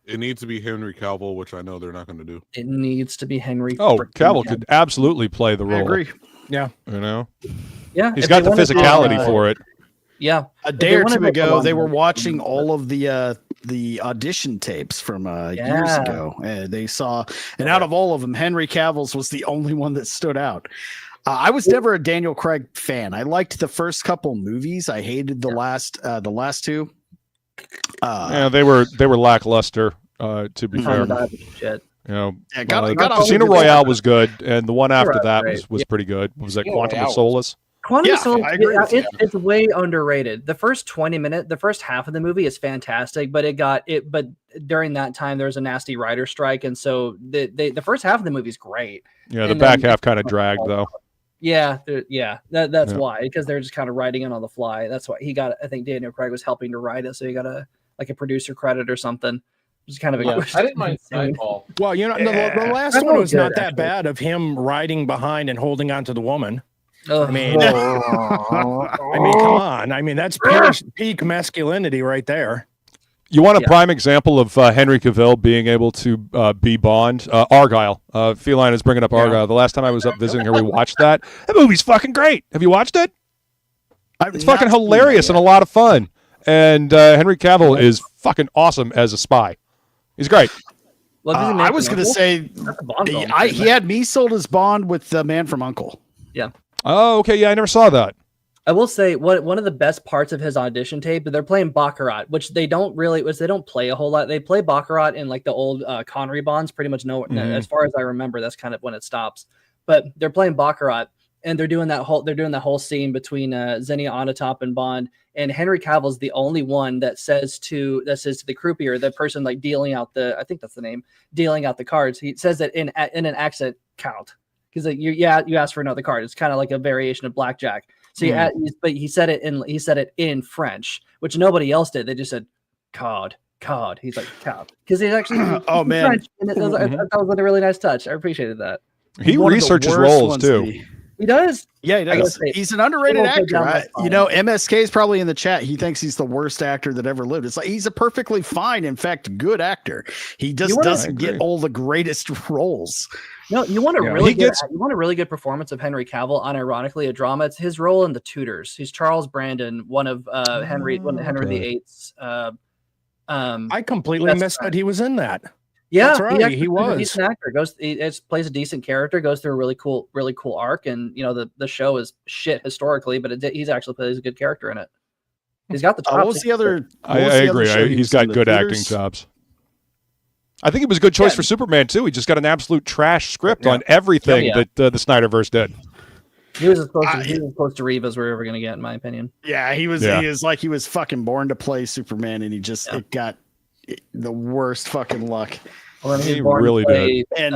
It needs to be Henry Cavill, which I know they're not going to do. It needs to be Henry. Oh, Cavill could absolutely play the role. I agree. Yeah. You know? Yeah. He's got the physicality for it. Yeah. A day or two ago, they were watching all of the audition tapes from years ago. They saw, and out of all of them, Henry Cavill's was the only one that stood out. I was never a Daniel Craig fan. I liked the first couple movies. I hated the last 2. They were lackluster. To be fair, Casino Royale was good, and the one after that was pretty good. Was that Quantum of Solace? Quantum of Solace, it's way underrated. The first 20 minutes, the first half of the movie is fantastic, but but during that time there was a nasty writer strike, and so the first half of the movie is great. Yeah, the back half kind of dragged though. Yeah, that's why, because they're just kind of writing it on the fly. That's why he got. I think Daniel Craig was helping to write it, so he got a producer credit or something. Just kind of I didn't mind Skyfall. Well, the last one was not that bad of him riding behind and holding onto the woman. Oh. I mean, come on. I mean, that's peak masculinity right there. You want a prime example of Henry Cavill being able to be Bond? Argyle. Feline is bringing up Argyle. The last time I was up visiting her, we watched that. That movie's fucking great. Have you watched it? It's fucking hilarious and a lot of fun. And Henry Cavill is fucking awesome as a spy. He's great. I was going to say, he had me sold as Bond with The Man from U.N.C.L.E. Yeah. Oh, okay. Yeah, I never saw that. I will say one of the best parts of his audition tape, they're playing Baccarat, which they don't play a whole lot. They play Baccarat in like the old Connery Bonds, pretty much as far as I remember, that's kind of when it stops. But they're playing Baccarat and they're doing that whole scene between Xenia Onatopp and Bond, and Henry Cavill's the only one that says to the croupier, the person like dealing out I think that's the name, dealing out the cards. He says that in an accent, count, because like, you asked for another card. It's kind of like a variation of blackjack. So but he said it in French, which nobody else did. They just said card. He's like card because he's actually oh man, French, and that was a really nice touch. I appreciated that. He researches roles too. He does. Yeah, he does. He's an underrated actor. MSK is probably in the chat. He thinks he's the worst actor that ever lived. It's like he's a perfectly fine, in fact, good actor. He just doesn't get all the greatest roles. No, you want a really good performance of Henry Cavill. Unironically, a drama. It's his role in The Tudors. He's Charles Brandon, one of Henry VIII's. I completely missed that he was in that. Yeah, that's right. He was. He's an actor. Plays a decent character. Goes through a really cool arc, and the show is shit historically, but he's actually plays a good character in it. He's got the. What was the other? I agree. He's got good acting chops. I think it was a good choice for Superman too. He just got an absolute trash script on everything that the Snyderverse did. He was as close to Reeve as we're ever going to get, in my opinion. Yeah, he was. He was fucking born to play Superman, and he just it got the worst fucking luck. Well, he really did. And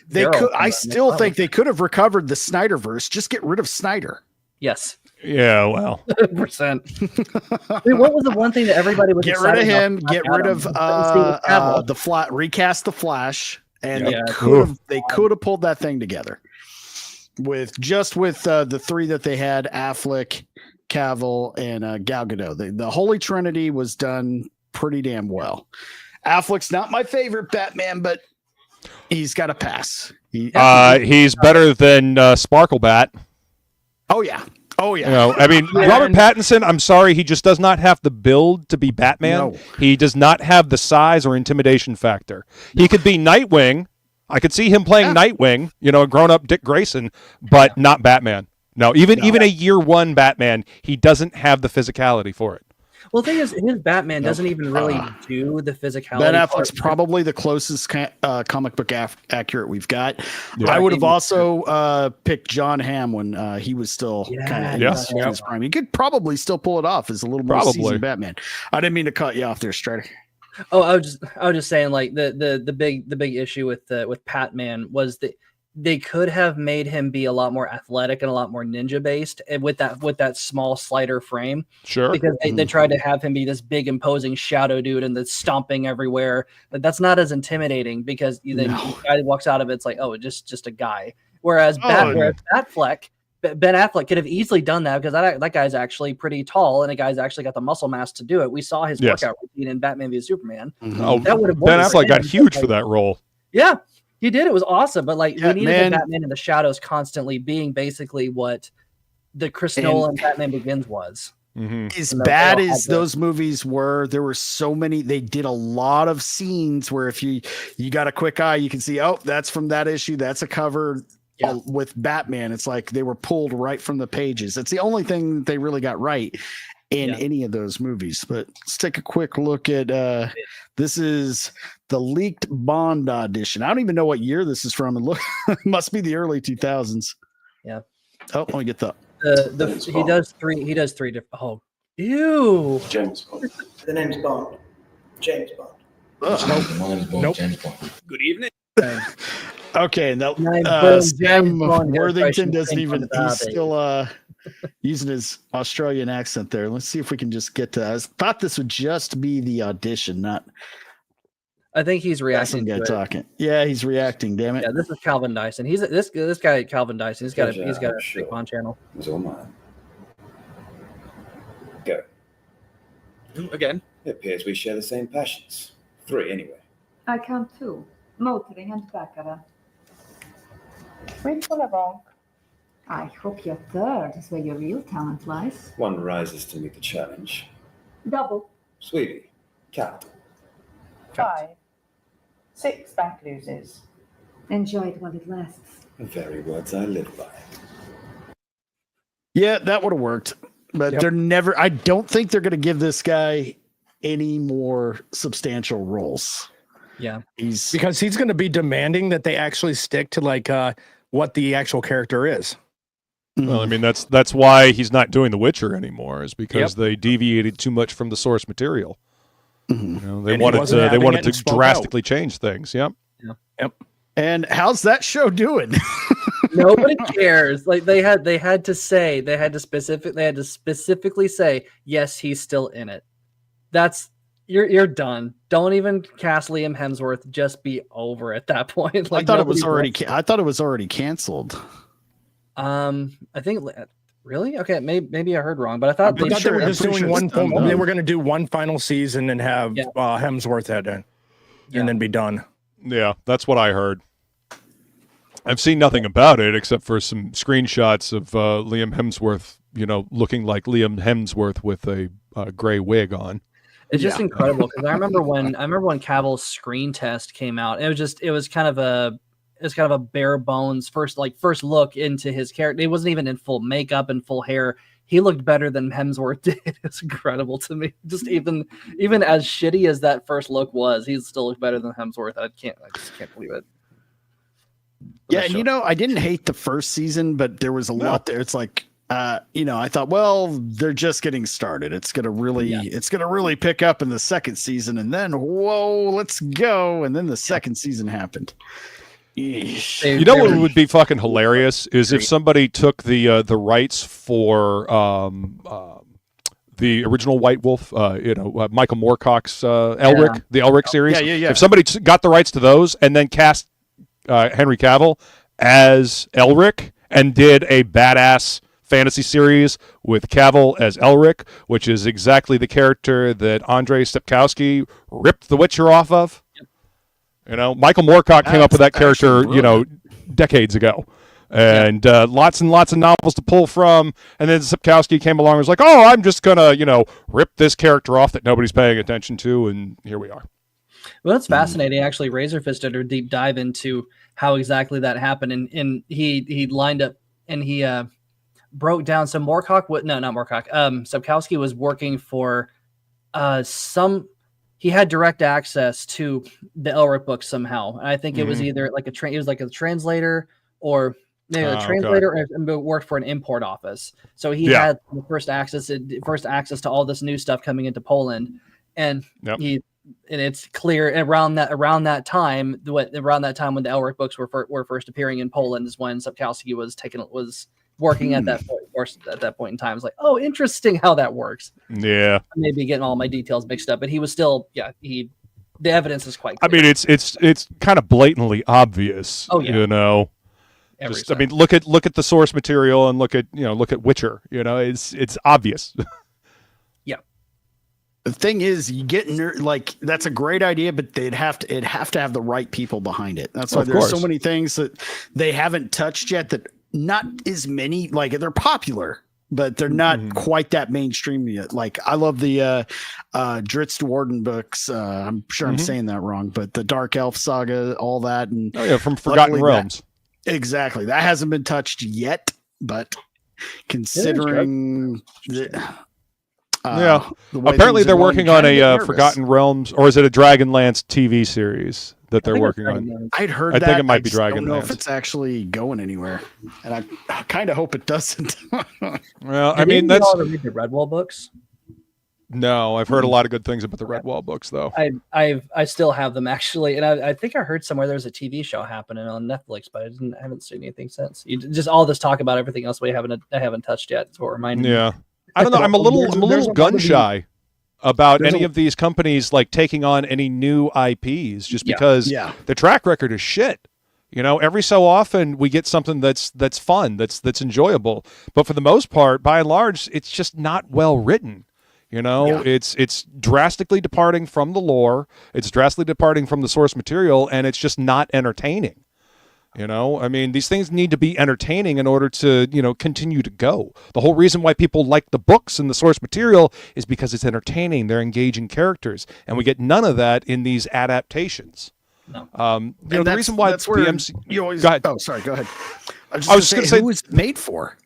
they could. I still think they could have recovered the Snyderverse. Just get rid of Snyder. Yes. Yeah. Well. 100%. Dude, what was the one thing that everybody was get rid of him? Get rid of the flat. Recast the Flash, and they could have pulled that thing together with the three that they had: Affleck, Cavill, and Gal Gadot. The Holy Trinity was done pretty damn well. Affleck's not my favorite Batman, but he's got a pass. He's better than Sparkle Bat. Oh yeah. I mean, Robert Pattinson, I'm sorry, he just does not have the build to be Batman. No. He does not have the size or intimidation factor. He could be Nightwing. I could see him playing Nightwing, a grown-up Dick Grayson, but not Batman. No, even a year one Batman, he doesn't have the physicality for it. Well, the thing is, his Batman doesn't even really do the physicality. Ben Affleck's probably the closest comic book accurate we've got. Yeah. I would have also picked John Hamm when he was still kind of in his prime. He could probably still pull it off as a little more seasoned Batman. I didn't mean to cut you off there, Strider. Oh, I was just saying, like the big issue with Patman was that they could have made him be a lot more athletic and a lot more ninja based with that small slider frame. Sure. Because they tried to have him be this big imposing shadow dude and that's stomping everywhere. But that's not as intimidating because the guy walks out of it, it's like, oh, just a guy. Whereas Ben Affleck could have easily done that because that guy's actually pretty tall and the guy's actually got the muscle mass to do it. We saw his workout routine in Batman v Superman. Mm-hmm. Oh, that would have Ben Affleck got huge for that role. Yeah. He did. It was awesome, but we needed the Batman in the shadows constantly being basically what the Chris Nolan Batman Begins was. Mm-hmm. As bad as those movies were, there were so many. They did a lot of scenes where if you got a quick eye, you can see, oh, that's from that issue. That's a cover with Batman. It's like they were pulled right from the pages. It's the only thing that they really got right in any of those movies. But let's take a quick look at this is the leaked Bond audition. I don't even know what year this is from. It must be the early 2000s. Yeah. Oh, let me get the he does three different. Oh, ew. James Bond. The name's Bond. James Bond. Nope. James Bond. Good evening. Okay, now Sam Worthington doesn't even. He's still using his Australian accent there. Let's see if we can just get to. I thought this would just be the audition, not. I think he's reacting. Guy talking. Yeah, he's reacting. Damn it. Yeah, this is Calvin Dyson. He's this guy Calvin Dyson. He's got a big on channel. It was all mine. Go. Again. It appears we share the same passions. 3 anyway. I count 2. Motoring and baccarat. Which one wrong? I hope your 3rd is where your real talent lies. 1 rises to meet the challenge. Double. Sweetie. Count. 5. 6 bank loses. Enjoy it while it lasts. The very words I live by. Yeah, that would have worked. But they're never. I don't think they're going to give this guy any more substantial roles. Yeah, because he's going to be demanding that they actually stick to like what the actual character is. Well, I mean that's why he's not doing The Witcher anymore, is because they deviated too much from the source material. You know, they wanted to drastically change things. Yep. And how's that show doing? Nobody cares. Like they had to specifically say, yes, he's still in it. That's you're done. Don't even cast Liam Hemsworth. Just be over at that point. Like, I thought it was already canceled. I think really okay. Maybe I heard wrong, but I thought they were just doing one. They were going to do one final season and have Hemsworth head in, and then be done. Yeah, that's what I heard. I've seen nothing about it except for some screenshots of Liam Hemsworth, looking like Liam Hemsworth with a gray wig on. It's just incredible because I remember when Cavill's screen test came out. It was kind of a bare bones first look into his character. He wasn't even in full makeup and full hair. He looked better than Hemsworth did. It's incredible to me. Just even as shitty as that first look was, he still looked better than Hemsworth. I just can't believe it. Yeah, and I didn't hate the first season, but there was a lot there. It's like, I thought, well, they're just getting started. It's gonna really pick up in the second season, and then whoa, let's go. And then the second season happened. You know what would be fucking hilarious is if somebody took the rights for the original White Wolf, Michael Moorcock's Elric, the Elric series. Yeah. If somebody got the rights to those and then cast Henry Cavill as Elric and did a badass fantasy series with Cavill as Elric, which is exactly the character that Andrzej Sapkowski ripped The Witcher off of. Michael Moorcock came up with that character, decades ago. And lots and lots of novels to pull from. And then Sapkowski came along and was like, oh, I'm just going to, rip this character off that nobody's paying attention to. And here we are. Well, that's fascinating. Actually, Razorfist did a deep dive into how exactly that happened. And he lined up and he broke down. So not Moorcock. Sapkowski was working for he had direct access to the Elric books somehow. And I think it was either like it was like a translator or maybe a translator or worked for an import office. So he had the first access to all this new stuff coming into Poland. And it's clear around that time when the Elric books were first appearing in Poland is when Sapkowski was working at that point in time. It's like, oh, interesting how that works. Yeah, I may be getting all my details mixed up, but he was still the evidence is quite clear. I mean, it's kind of blatantly obvious. Oh yeah, look at the source material and look at Witcher. It's obvious. The thing is, you get that's a great idea, but it'd have to have the right people behind it. That's why there's so many things that they haven't touched yet. That not as many, they're popular, but they're not quite that mainstream yet. Like I love the Dritz Dwarden books. I'm sure I'm saying that wrong, but the Dark Elf saga, all that, and from Forgotten Realms. Exactly, that hasn't been touched yet, but considering apparently they're working on a Forgotten Realms, or is it a Dragonlance TV series that they're working on? I'd heard that. I think it might be Dragonlance. I don't know if it's actually going anywhere, and I kind of hope it doesn't. Well, I mean, that's read the Redwall books. No, I've heard a lot of good things about the Redwall books, though. I still have them actually, and I think I heard somewhere there's a TV show happening on Netflix, but I haven't seen anything since. Just all this talk about everything else I haven't touched yet. It's what reminded me. Yeah. I don't know. I'm a little gun shy about any of these companies taking on any new IPs just because the track record is shit. Every so often we get something that's fun, that's enjoyable, but for the most part, by and large, it's just not well written. It's drastically departing from the lore, it's drastically departing from the source material, and it's just not entertaining. I mean, these things need to be entertaining in order to, continue to go. The whole reason why people like the books and the source material is because it's entertaining. They're engaging characters. And we get none of that in these adaptations. The reason why that's where the MC you always. Go ahead. Oh, sorry. Go ahead. I was just going to say who was made for.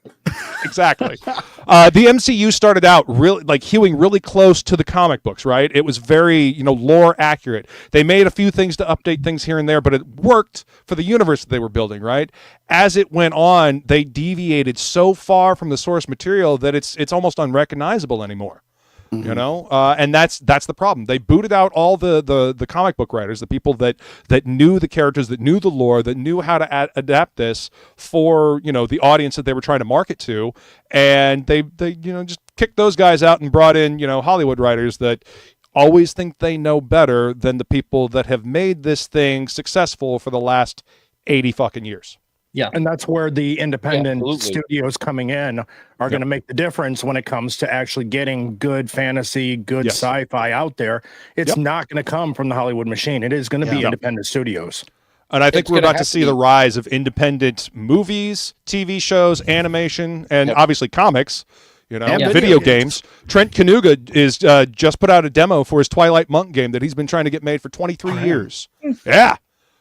Exactly. The MCU started out really hewing really close to the comic books, right? It was very, lore accurate. They made a few things to update things here and there, but it worked for the universe that they were building, right? As it went on, they deviated so far from the source material that it's almost unrecognizable anymore. And that's the problem. They booted out all the comic book writers, the people that knew the characters, that knew the lore, that knew how to adapt this for the audience that they were trying to market to, and they just kicked those guys out and brought in Hollywood writers that always think they know better than the people that have made this thing successful for the last 80 fucking years. Yeah. And that's where the independent studios coming in are going to make the difference when it comes to actually getting good fantasy, good sci-fi out there. It's not going to come from the Hollywood machine. It is going to be independent studios. And I think we're about to see the rise of independent movies, TV shows, animation, and obviously comics, and video games. Trent Kanuga is just put out a demo for his Twilight Monk game that he's been trying to get made for 23 years. Yeah.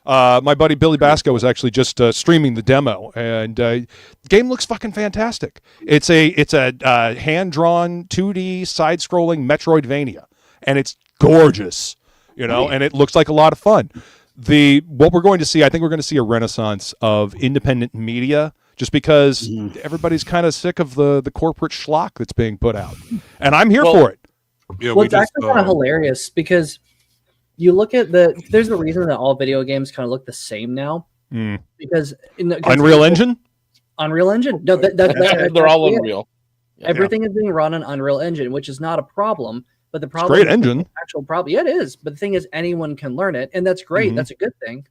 My buddy Billy Basco was actually just streaming the demo, and the game looks fucking fantastic. It's a hand-drawn 2D side-scrolling Metroidvania, and it's gorgeous, and it looks like a lot of fun. What we're going to see, I think we're going to see a renaissance of independent media, just because everybody's kind of sick of the corporate schlock that's being put out, and I'm here for it. Yeah, it's actually kind of hilarious because you look at there's a reason that all video games kind of look the same now. Because Unreal Engine? Unreal Engine. No, they're all Unreal. Everything is being run on Unreal Engine, which is not a problem. But the problem, great engine. Actual problem, yeah, it is. But the thing is, anyone can learn it, and that's great. That's a good thing.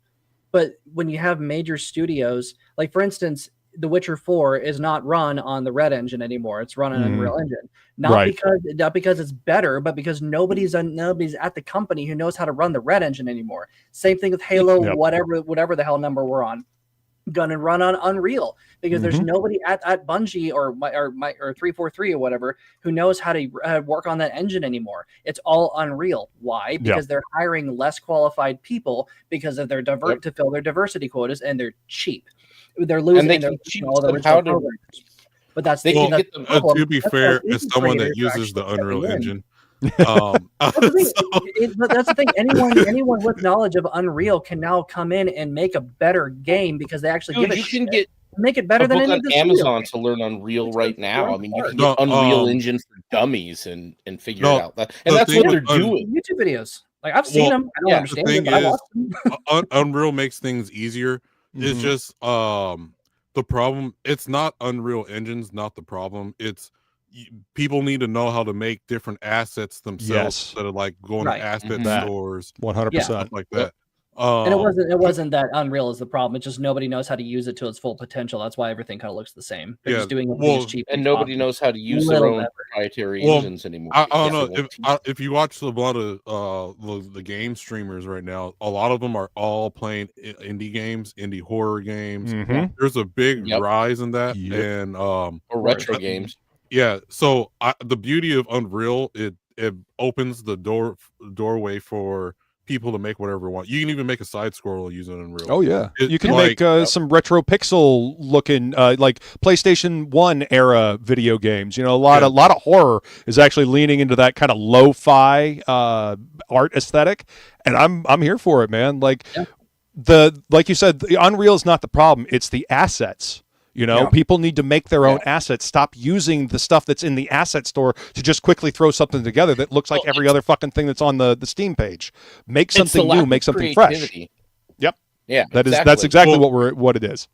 But when you have major studios, like for instance, The Witcher 4 is not run on the Red Engine anymore. It's run on Unreal Engine. Not because it's better, but because nobody's at the company who knows how to run the Red Engine anymore. Same thing with Halo, whatever the hell number we're on. Gonna run on Unreal because there's nobody at Bungie or 343 or whatever who knows how to work on that engine anymore. It's all Unreal. Why? Because they're hiring less qualified people because of their to fill their diversity quotas, and they're cheap. They're losing all the original programs. But that's to be fair, as someone that uses the Unreal Engine. But that's the thing. Anyone with knowledge of Unreal can now come in and make a better game because they actually make it better than any of the Amazon to learn Unreal right now. I mean, you can get Unreal Engine for dummies and figure it out. And that's what they're doing. YouTube videos. Like I've seen them. I don't understand the them, but I watch them. Unreal makes things easier. It's just the problem. It's not Unreal Engine's not the problem. It's people need to know how to make different assets themselves instead of like going to asset stores, 100% like that. And it wasn't that Unreal is the problem. It's just nobody knows how to use it to its full potential. That's why everything kind of looks the same. They're just doing it cheap, and nobody knows how to use their own proprietary engines anymore. I don't know if you watch a lot of the game streamers right now. A lot of them are all playing indie games, indie horror games. There's a big rise in that, and or retro games. Yeah, so the beauty of Unreal, it opens the doorway for people to make whatever they want. You can even make a side scroll using Unreal. Oh yeah, you can make some retro pixel looking like PlayStation 1 era video games. A lot of horror is actually leaning into that kind of lo-fi art aesthetic, and I'm here for it, man. Like you said, the Unreal is not the problem; it's the assets. People need to make their own assets. Stop using the stuff that's in the asset store to just quickly throw something together that looks like every other fucking thing that's on the Steam page. Make something new, make something fresh. Yep. Yeah. That's exactly what it is.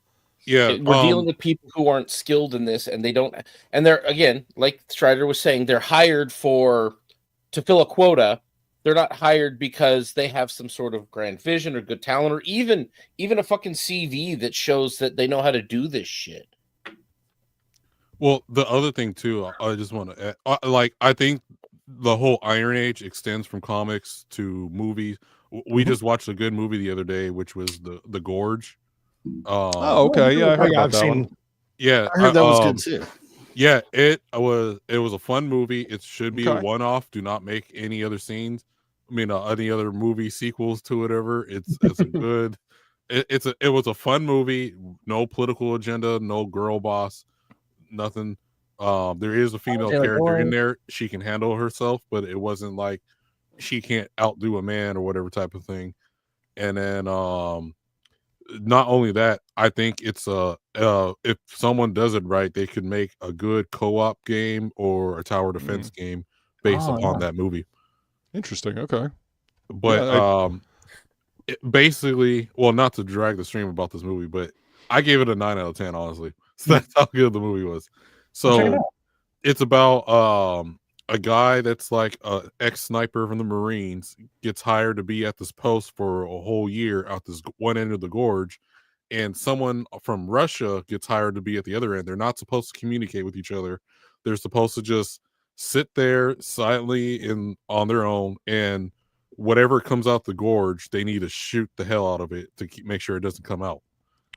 Yeah. We're dealing with people who aren't skilled in this, and they're again, like Strider was saying, they're hired to fill a quota. They're not hired because they have some sort of grand vision or good talent, or even a fucking CV that shows that they know how to do this shit. Well, the other thing too, I just want to add, I think the whole Iron Age extends from comics to movies. We just watched a good movie the other day, which was the Gorge. Okay, yeah, I heard about that one. Yeah, I heard that was good too. Yeah, it was a fun movie. It should be a one-off. Do not make any other scenes. any other movie sequels to whatever. It's a good. It was a fun movie. No political agenda. No girl boss. Nothing. There is a female character in there. She can handle herself, but it wasn't like she can't outdo a man or whatever type of thing. And then not only that, I think it's if someone does it right, they could make a good co-op game or a tower defense game based upon that movie. Interesting. Okay. But basically, well, not to drag the stream about this movie, but I gave it a 9 out of 10, honestly. So that's how good the movie was. So it's about a guy that's like a ex-sniper from the Marines, gets hired to be at this post for a whole year out this one end of the gorge, and someone from Russia gets hired to be at the other end. They're not supposed to communicate with each other. They're supposed to just sit there silently on their own, and whatever comes out the gorge, they need to shoot the hell out of it to make sure it doesn't come out.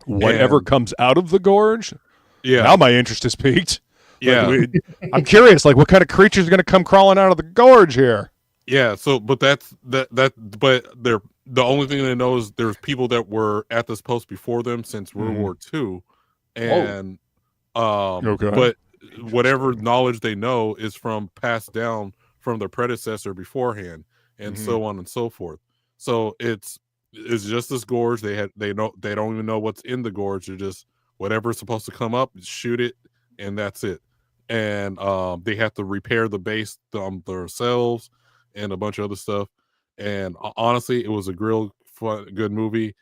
Whatever comes out of the gorge? Yeah. Now my interest is piqued. Yeah. I'm curious, like, what kind of creatures are going to come crawling out of the gorge here? Yeah, so but but they're the only thing they know is there's people that were at this post before them since World War II, and but whatever knowledge they know is passed down from their predecessor beforehand, and so on and so forth. So it's just this gorge. They don't even know what's in the gorge. They're just whatever's supposed to come up, shoot it, and that's it. And they have to repair the base themselves and a bunch of other stuff. And honestly, it was a real fun, good movie,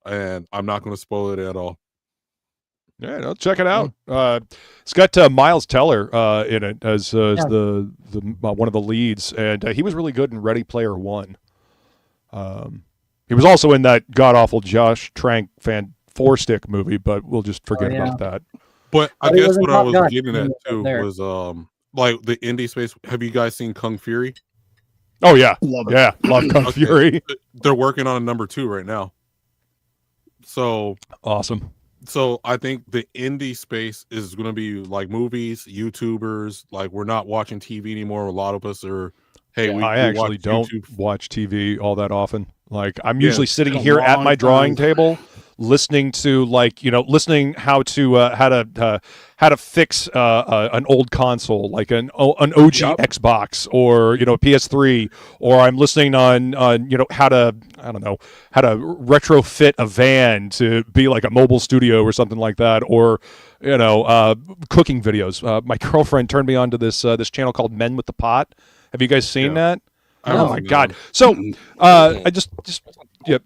and I'm not going to spoil it at all. Yeah, no, check it out. It's got Miles Teller in it as the one of the leads, and he was really good in Ready Player One. He was also in that god awful Josh Trank fan 4-stick movie, but we'll just forget about that. But I guess what I was getting at too was like the indie space. Have you guys seen Kung Fury? Oh yeah, love Kung Fury. They're working on a number 2 right now. So awesome. So I think the indie space is going to be like movies, YouTubers. Like we're not watching TV anymore. A lot of us are. Hey, I actually don't watch TV all that often. Like I'm usually sitting here at my drawing table, listening to how to fix an old console, like an OG Xbox or a PS3, or I'm listening on how to retrofit a van to be like a mobile studio or something like that, or cooking videos. My girlfriend turned me on to this channel called Men with the Pot. Have you guys seen that? Oh my God. So I just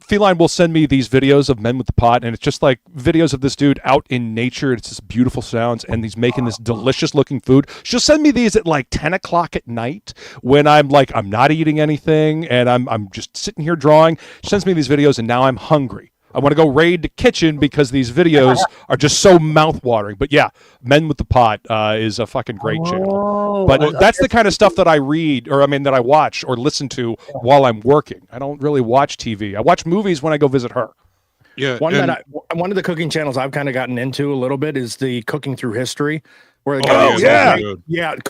Feline will send me these videos of Men with the Pot, and it's just like videos of this dude out in nature. It's just beautiful sounds, and he's making this delicious looking food. She'll send me these at like 10 o'clock at night when I'm not eating anything and I'm just sitting here drawing. She sends me these videos, and now I'm hungry. I want to go raid the kitchen because these videos are just so mouth-watering. But yeah, Men with the Pot is a fucking great channel. But that's the kind of stuff that I read, that I watch or listen to while I'm working. I don't really watch TV. I watch movies when I go visit her. Yeah. One of the cooking channels I've kind of gotten into a little bit is the Cooking Through History, where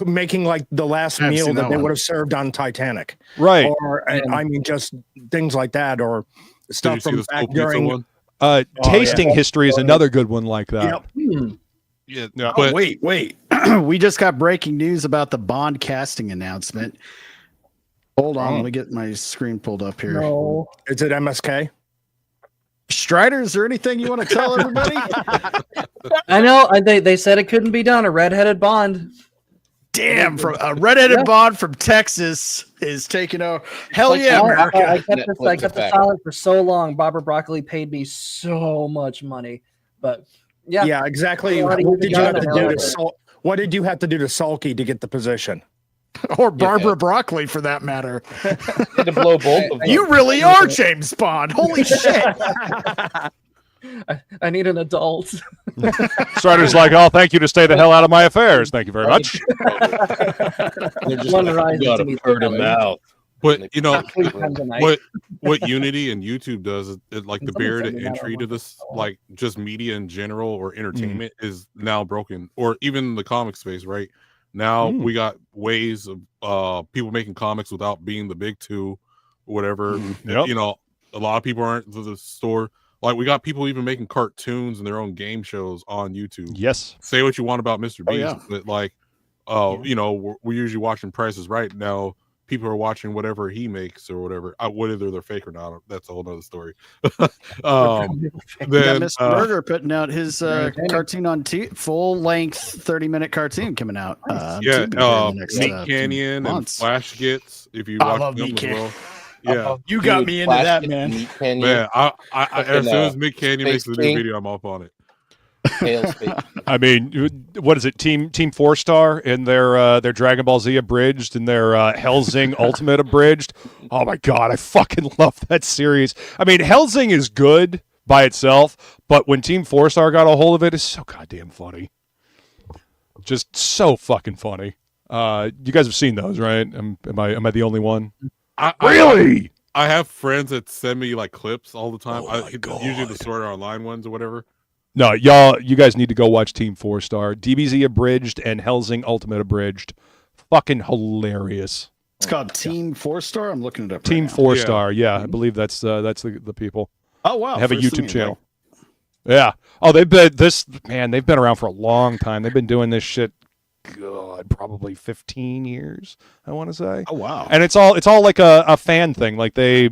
making like the last meal that they would have served on Titanic. Right. Or just things like that, or stuff from back during tasting history is another good one like that. Yeah. But wait. We just got breaking news about the Bond casting announcement. Hold on, let me get my screen pulled up here. No. Is it MSK? Strider, is there anything you want to tell everybody? I know they said it couldn't be done. A redheaded Bond. Damn, from a redheaded Bond from Texas is taking over. Hell yeah, America. I kept this silent for so long. Barbara Broccoli paid me so much money, but yeah, exactly. What did you have to do to Sulky to get the position? Or Barbara Broccoli, for that matter. To blow both of them. You really are James Bond. Holy shit. I need an adult. Strider's like, oh, thank you to stay the hell out of my affairs. Thank you very much. They're just gotta hurt him out. But what Unity and YouTube does is like the barrier to entry to this, like just media in general or entertainment is now broken, or even the comic space, right? Now we got ways of people making comics without being the big two, whatever. Yep. You know, a lot of people aren't to the store. Like, we got people even making cartoons and their own game shows on YouTube. Yes. Say what you want about Mr. Beast, yeah. but like, you know, we're usually watching Price is Right now. People are watching whatever he makes or whatever, whether they're fake or not. That's a whole nother story. Then Then Mr. Burger putting out his cartoon on full length 30-minute cartoon coming out. yeah, next, Meat Canyon and months. Flash Gets. If you I watch love them Meat as Canyon. well. Yeah, You got me into that, man. Man, I as soon as Meat Canyon makes a new video, I'm up on it. I mean, what is it? Team 4-Star in their Dragon Ball Z abridged and their Hellsing Ultimate abridged. Oh my god, I fucking love that series. I mean, Hellsing is good by itself, but when Team 4-Star got a hold of it, it's so goddamn funny. Just so fucking funny. You guys have seen those, right? Am I the only one? Really? I have friends that send me like clips all the time. Oh my God. Usually the Sword Art Online ones or whatever. No, you guys need to go watch Team 4-Star. DBZ abridged and Hellsing Ultimate abridged. Fucking hilarious. It's called Team 4-Star. I'm looking it up. Team right now. 4-Star, yeah. I believe that's the people. Oh wow. They have a First thing YouTube in channel. Yeah. Oh, they've been around for a long time. They've been doing this shit, God, probably 15 years, I want to say. Oh wow. And it's all like a fan thing. Like they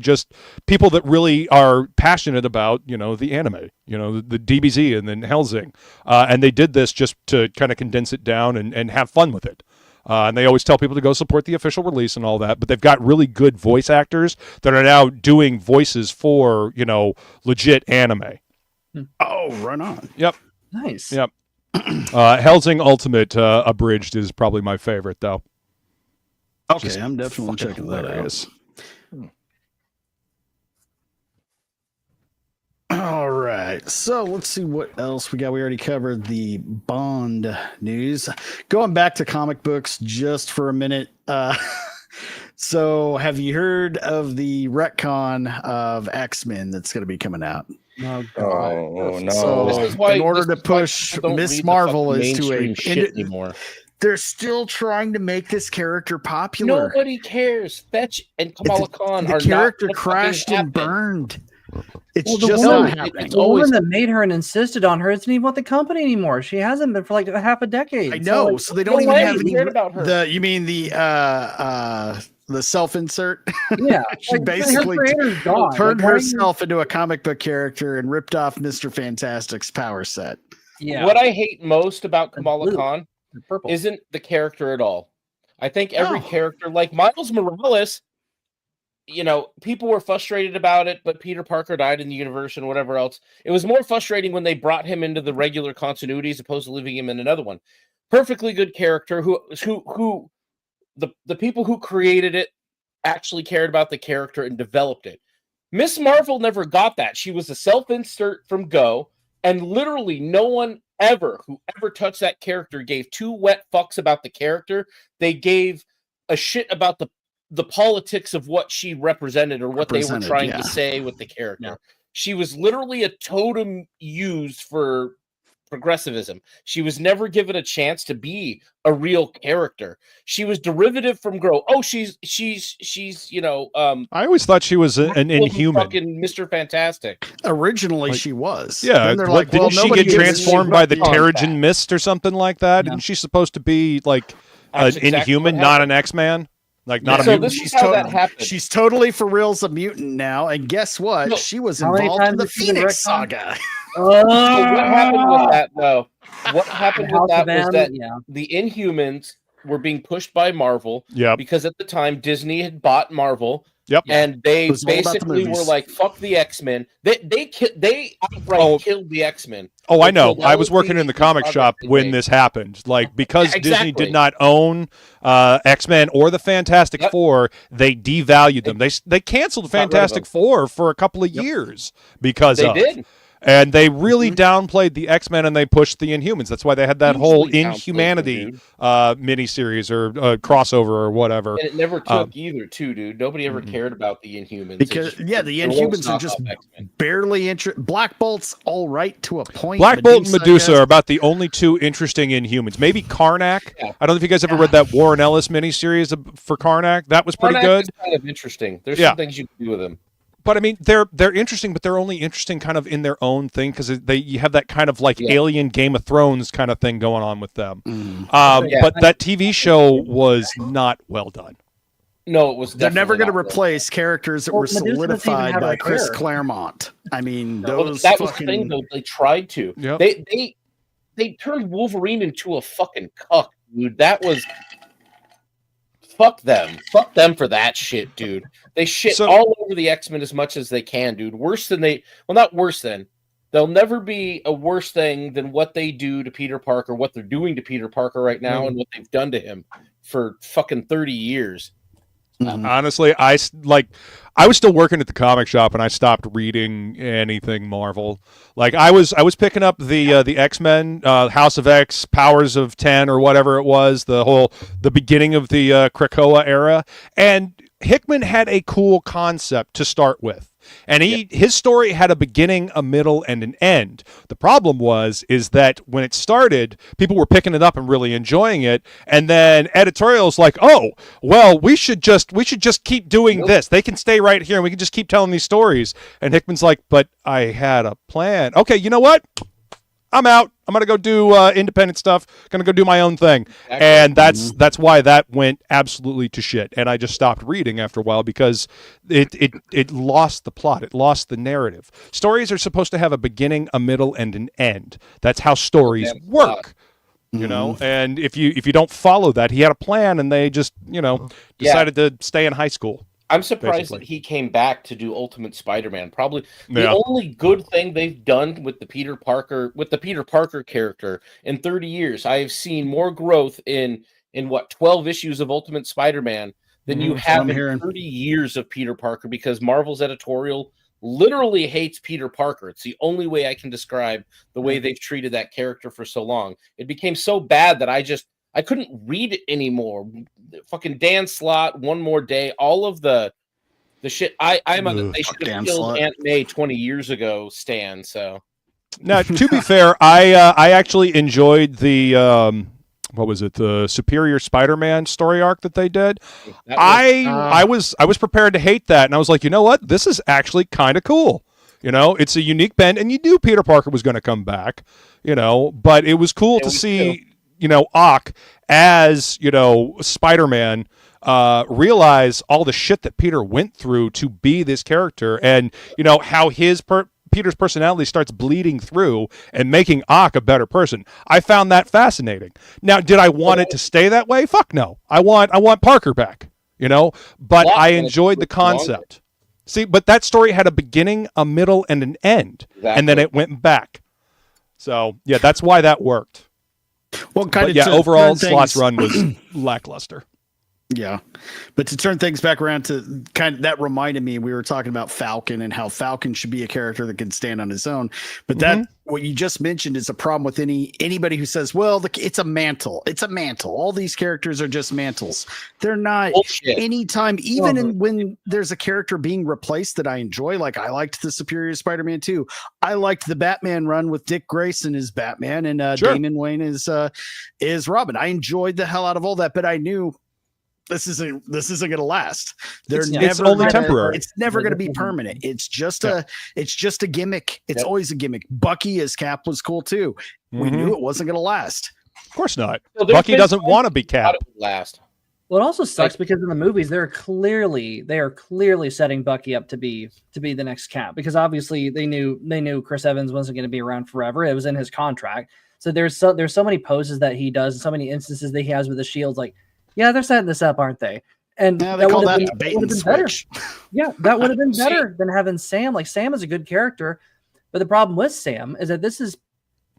just people that really are passionate about, the anime, the DBZ and then Hellsing. And they did this just to kind of condense it down and have fun with it. And they always tell people to go support the official release and all that, but they've got really good voice actors that are now doing voices for, legit anime. Oh, right on. Yep. Nice. Yep. Hellsing Ultimate abridged is probably my favorite, though. Okay, Just I'm definitely fucking checking that hilarious. out. All right, so let's see what else we got. We already covered the Bond news. Going back to comic books just for a minute. So have you heard of the retcon of X-Men that's going to be coming out? Oh, no. So This is why, in order to push Miss Marvel is to a shit anymore. They're still trying to make this character popular. Nobody cares. Fetch and Kamala Khan the are character not crashed and burned. It's the just woman, not happening. the woman that made her and insisted on her isn't even with the company anymore. She hasn't been for like half a decade. I know, so they don't even have any. About her. You mean the self-insert? Yeah, She like, basically her creator's gone. turned Like, why are you- herself into a comic book character and ripped off Mr. Fantastic's power set. Yeah. What I hate most about Kamala blue. Khan Purple. isn't the character at all. I think every character, like Miles Morales, people were frustrated about it, but Peter Parker died in the universe and whatever else. It was more frustrating when they brought him into the regular continuity as opposed to leaving him in another one. Perfectly good character who the people who created it actually cared about the character and developed it. Miss Marvel never got that. She was a self-insert from Go, and literally no one who ever touched that character gave two wet fucks about the character. They gave a shit about the politics of what she represented or what they were trying to say with the character. Yeah. She was literally a totem used for progressivism. She was never given a chance to be a real character. She was derivative from Grow. Oh, she's I always thought she was an Inhuman. Fucking Mr. Fantastic. Originally, she was. Yeah, didn't she get transformed by the Terrigen back. Mist or something like that? Yeah. Isn't she supposed to be like an Inhuman, not an X-Man? Like not a mutant. This is how that happened. She's totally for reals a mutant now, and guess what? No. She was How many involved in times the has she been Phoenix retconned? saga. So what happened with that, though? What happened with that was that yeah. the Inhumans were being pushed by Marvel because at the time Disney had bought Marvel. Yep. And they It was all about the basically were movies. like, fuck the X-Men. They outright killed the X-Men. Oh, I They know. killed I all was of working the in the comic shop projects they when made. this happened. Like, because Disney Exactly. did not own X-Men or the Fantastic Four, they devalued them. They canceled Got rid of Fantastic them. Four for a couple of years because They of. did. And they really downplayed the X-Men and they pushed the Inhumans. That's why they had that whole Inhumanity miniseries or crossover or whatever. And it never took either, too, dude. Nobody ever cared about the Inhumans. Because the Inhumans are just barely Black Bolt's all right to a point. Black Bolt and Medusa are about the only two interesting Inhumans. Maybe Karnak. Yeah. I don't know if you guys ever read that Warren Ellis miniseries for Karnak. That was pretty good. Is kind of interesting. There's some things you can do with them. But I mean, they're interesting, but they're only interesting kind of in their own thing because you have that kind of like Alien Game of Thrones kind of thing going on with them. But that TV show was not well done. No, it was. They're never going to replace characters that were solidified by Chris Claremont. I mean, that was the thing though. They tried to. Yep. They turned Wolverine into a fucking cuck, dude. That was. Fuck them. Fuck them for that shit, dude. They shit all over the X-Men as much as they can, dude. Worse than not worse than. There'll never be a worse thing than what they do to Peter Parker, what they're doing to Peter Parker right now, and what they've done to him for fucking 30 years. Honestly, I was still working at the comic shop and I stopped reading anything Marvel. Like I was picking up the X-Men, House of X, Powers of 10 or whatever it was, the beginning of the Krakoa era, and Hickman had a cool concept to start with. And his story had a beginning, a middle, and an end. The problem is that when it started, people were picking it up and really enjoying it, and then editorials like, "Oh, well, we should just keep doing this. They can stay right here, and we can just keep telling these stories." And Hickman's like, "But I had a plan. Okay, you know what? I'm out. I'm gonna go do independent stuff. Gonna go do my own thing." Exactly. And that's why that went absolutely to shit. And I just stopped reading after a while because it lost the plot. It lost the narrative. Stories are supposed to have a beginning, a middle, and an end. That's how stories work. You know, and if you don't follow that, he had a plan, and they just decided to stay in high school. I'm surprised that he came back to do Ultimate Spider-Man. Probably the only good thing they've done with the Peter Parker character in 30 years. I have seen more growth in 12 issues of Ultimate Spider-Man than you have in 30 years of Peter Parker, because Marvel's editorial literally hates Peter Parker. It's the only way I can describe the way they've treated that character for so long. It became so bad that I couldn't read it anymore. Fucking Dan Slott, One More Day, all of the shit. They should have killed Aunt May 20 years ago, Stan. So now, to be fair, I actually enjoyed the what was it, the Superior Spider-Man story arc that they did. I was prepared to hate that, and I was like, you know what, this is actually kind of cool. You know, it's a unique bend, and you knew Peter Parker was going to come back. You know, but it was cool to see. Ock as, Spider-Man, realize all the shit that Peter went through to be this character, and, how Peter's personality starts bleeding through and making Ock a better person. I found that fascinating. Now, did I want it to stay that way? Fuck no. I want Parker back, but I enjoyed the concept. See, but that story had a beginning, a middle, and an end, and then it went back. So, yeah, that's why that worked. Well, overall, Slott's run was lackluster. Yeah, but to turn things back around to that reminded me, we were talking about Falcon and how Falcon should be a character that can stand on his own. But that what you just mentioned is a problem with anybody who says, well, it's a mantle. It's a mantle. All these characters are just mantles. They're not. Anytime, even when there's a character being replaced that I enjoy, like I liked the Superior Spider-Man 2. I liked the Batman run with Dick Grayson as Batman and Damon Wayne is Robin. I enjoyed the hell out of all that, but I knew this isn't going to last. It's only temporary. It's never going to be permanent. It's just a gimmick. It's always a gimmick. Bucky as Cap was cool too. We knew it wasn't going to last. Of course not. Well, Bucky doesn't want to be Cap. Last. Well, it also sucks because in the movies they are clearly setting Bucky up to be the next Cap, because obviously they knew Chris Evans wasn't going to be around forever. It was in his contract. So there's so many poses that he does, and so many instances that he has with the shields, like, yeah, they're setting this up, aren't they? And they call that the bait and switch. Yeah, that would have been better than having Sam. Like, Sam is a good character, but the problem with Sam is that this is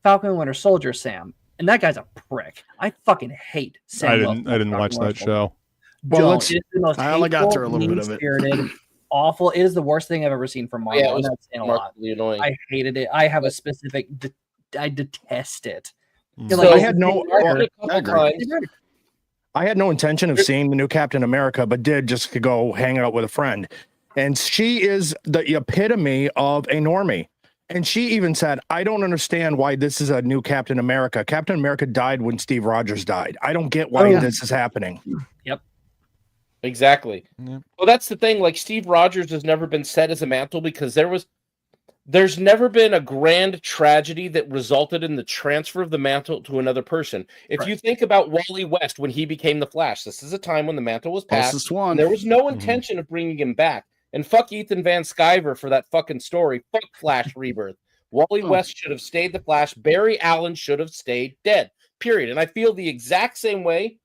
Falcon and Winter Soldier Sam, and that guy's a prick. I fucking hate Sam. I didn't watch that show. Well, I only got through a little bit of it. awful. It is the worst thing I've ever seen from Marvel. Yeah, it was and that's saying a lot. annoying. I hated it. I have a specific. I detest it. So, I had no. I had no intention of seeing the new Captain America, but did just to go hang out with a friend. And she is the epitome of a normie. And she even said, I don't understand why this is a new Captain America. Captain America died when Steve Rogers died. I don't get why this is happening. Yep. Exactly. Well, that's the thing. Like, Steve Rogers has never been set as a Mantle because there's never been a grand tragedy that resulted in the transfer of the Mantle to another person. If you think about Wally West when he became the Flash, this is a time when the Mantle was passed. There was no intention of bringing him back. And fuck Ethan Van Sciver for that fucking story. Fuck Flash Rebirth. Wally West should have stayed the Flash. Barry Allen should have stayed dead. Period. And I feel the exact same way.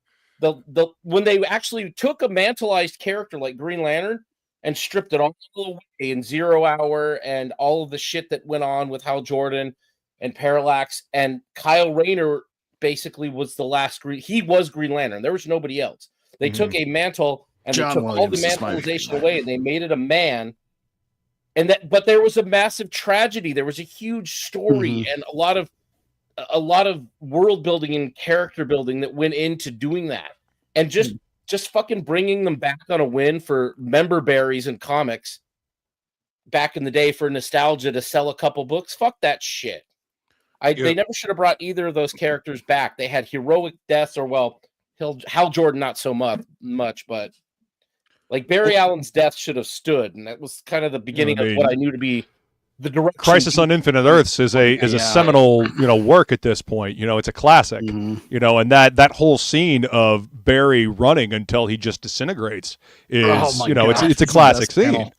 When they actually took a mantleized character like Green Lantern and stripped it all away in 0 Hour and all of the shit that went on with Hal Jordan and Parallax, and Kyle Rayner basically was the last he was Green Lantern. There was nobody else. They took a mantle and they took all the mantleization away and they made it a man. But there was a massive tragedy. There was a huge story and a lot of world building and character building that went into doing that. And just fucking bringing them back on a win for member berries and comics back in the day for nostalgia to sell a couple books. Fuck that shit. They never should have brought either of those characters back. They had heroic deaths, or Hal Jordan not so much, but like Barry Allen's death should have stood, and that was kind of the beginning of what I knew to be the direction. Crisis on Infinite Earths is a seminal work at this point. It's a classic. And that whole scene of Barry running until he just disintegrates is it's a classic scene.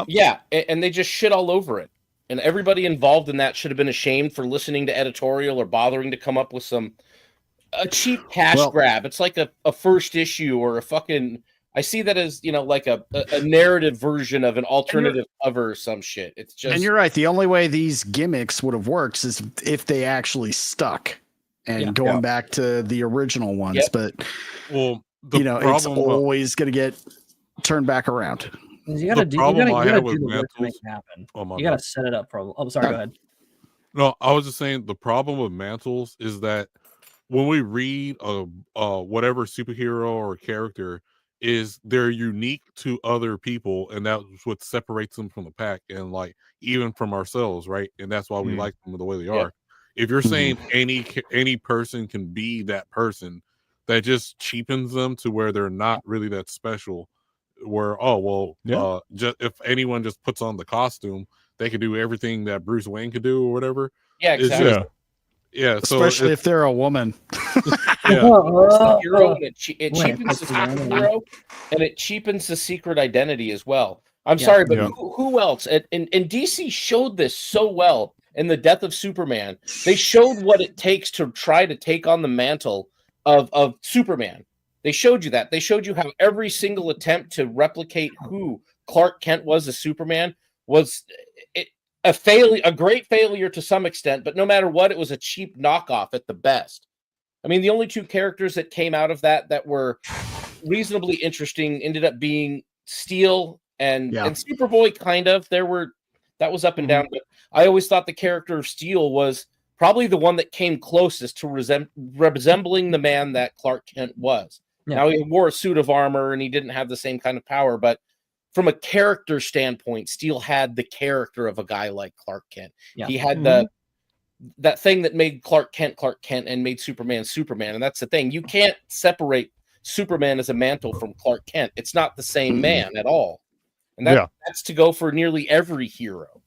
Yeah, and they just shit all over it. And everybody involved in that should have been ashamed for listening to editorial or bothering to come up with a cheap cash grab. It's like a first issue or a fucking. I see that as like a narrative version of an alternative cover or some shit. It's just. And you're right. The only way these gimmicks would have worked is if they actually stuck and going back to the original ones. Yep. But it's always going to get turned back around. You got to do the work to make it happen. You got to set it up. Go ahead. No, I was just saying the problem with mantles is that when we read whatever superhero or character, is they're unique to other people, and that's what separates them from the pack, and like even from ourselves, right? And that's why we like them the way they are. If you're saying any person can be that person, that just cheapens them to where they're not really that special. Where just if anyone just puts on the costume, they can do everything that Bruce Wayne could do or whatever. Yeah, exactly. Especially if they're a woman. It cheapens the superhero, and it cheapens the secret identity as well. I'm sorry, but who else? And DC showed this so well in the Death of Superman. They showed what it takes to try to take on the mantle of Superman. They showed you that. They showed you how every single attempt to replicate who Clark Kent was as Superman was a great failure to some extent, but no matter what, it was a cheap knockoff at the best. I mean, the only two characters that came out of that were reasonably interesting ended up being Steel and Superboy. Kind of that was up and down, but I always thought the character of Steel was probably the one that came closest to resembling the man that Clark Kent was. Now he wore a suit of armor and he didn't have the same kind of power, but from a character standpoint, Steel had the character of a guy like Clark Kent. He had that thing that made Clark Kent and made Superman Superman. And that's the thing. You can't separate Superman as a mantle from Clark Kent. It's not the same man at all. And that's to go for nearly every hero.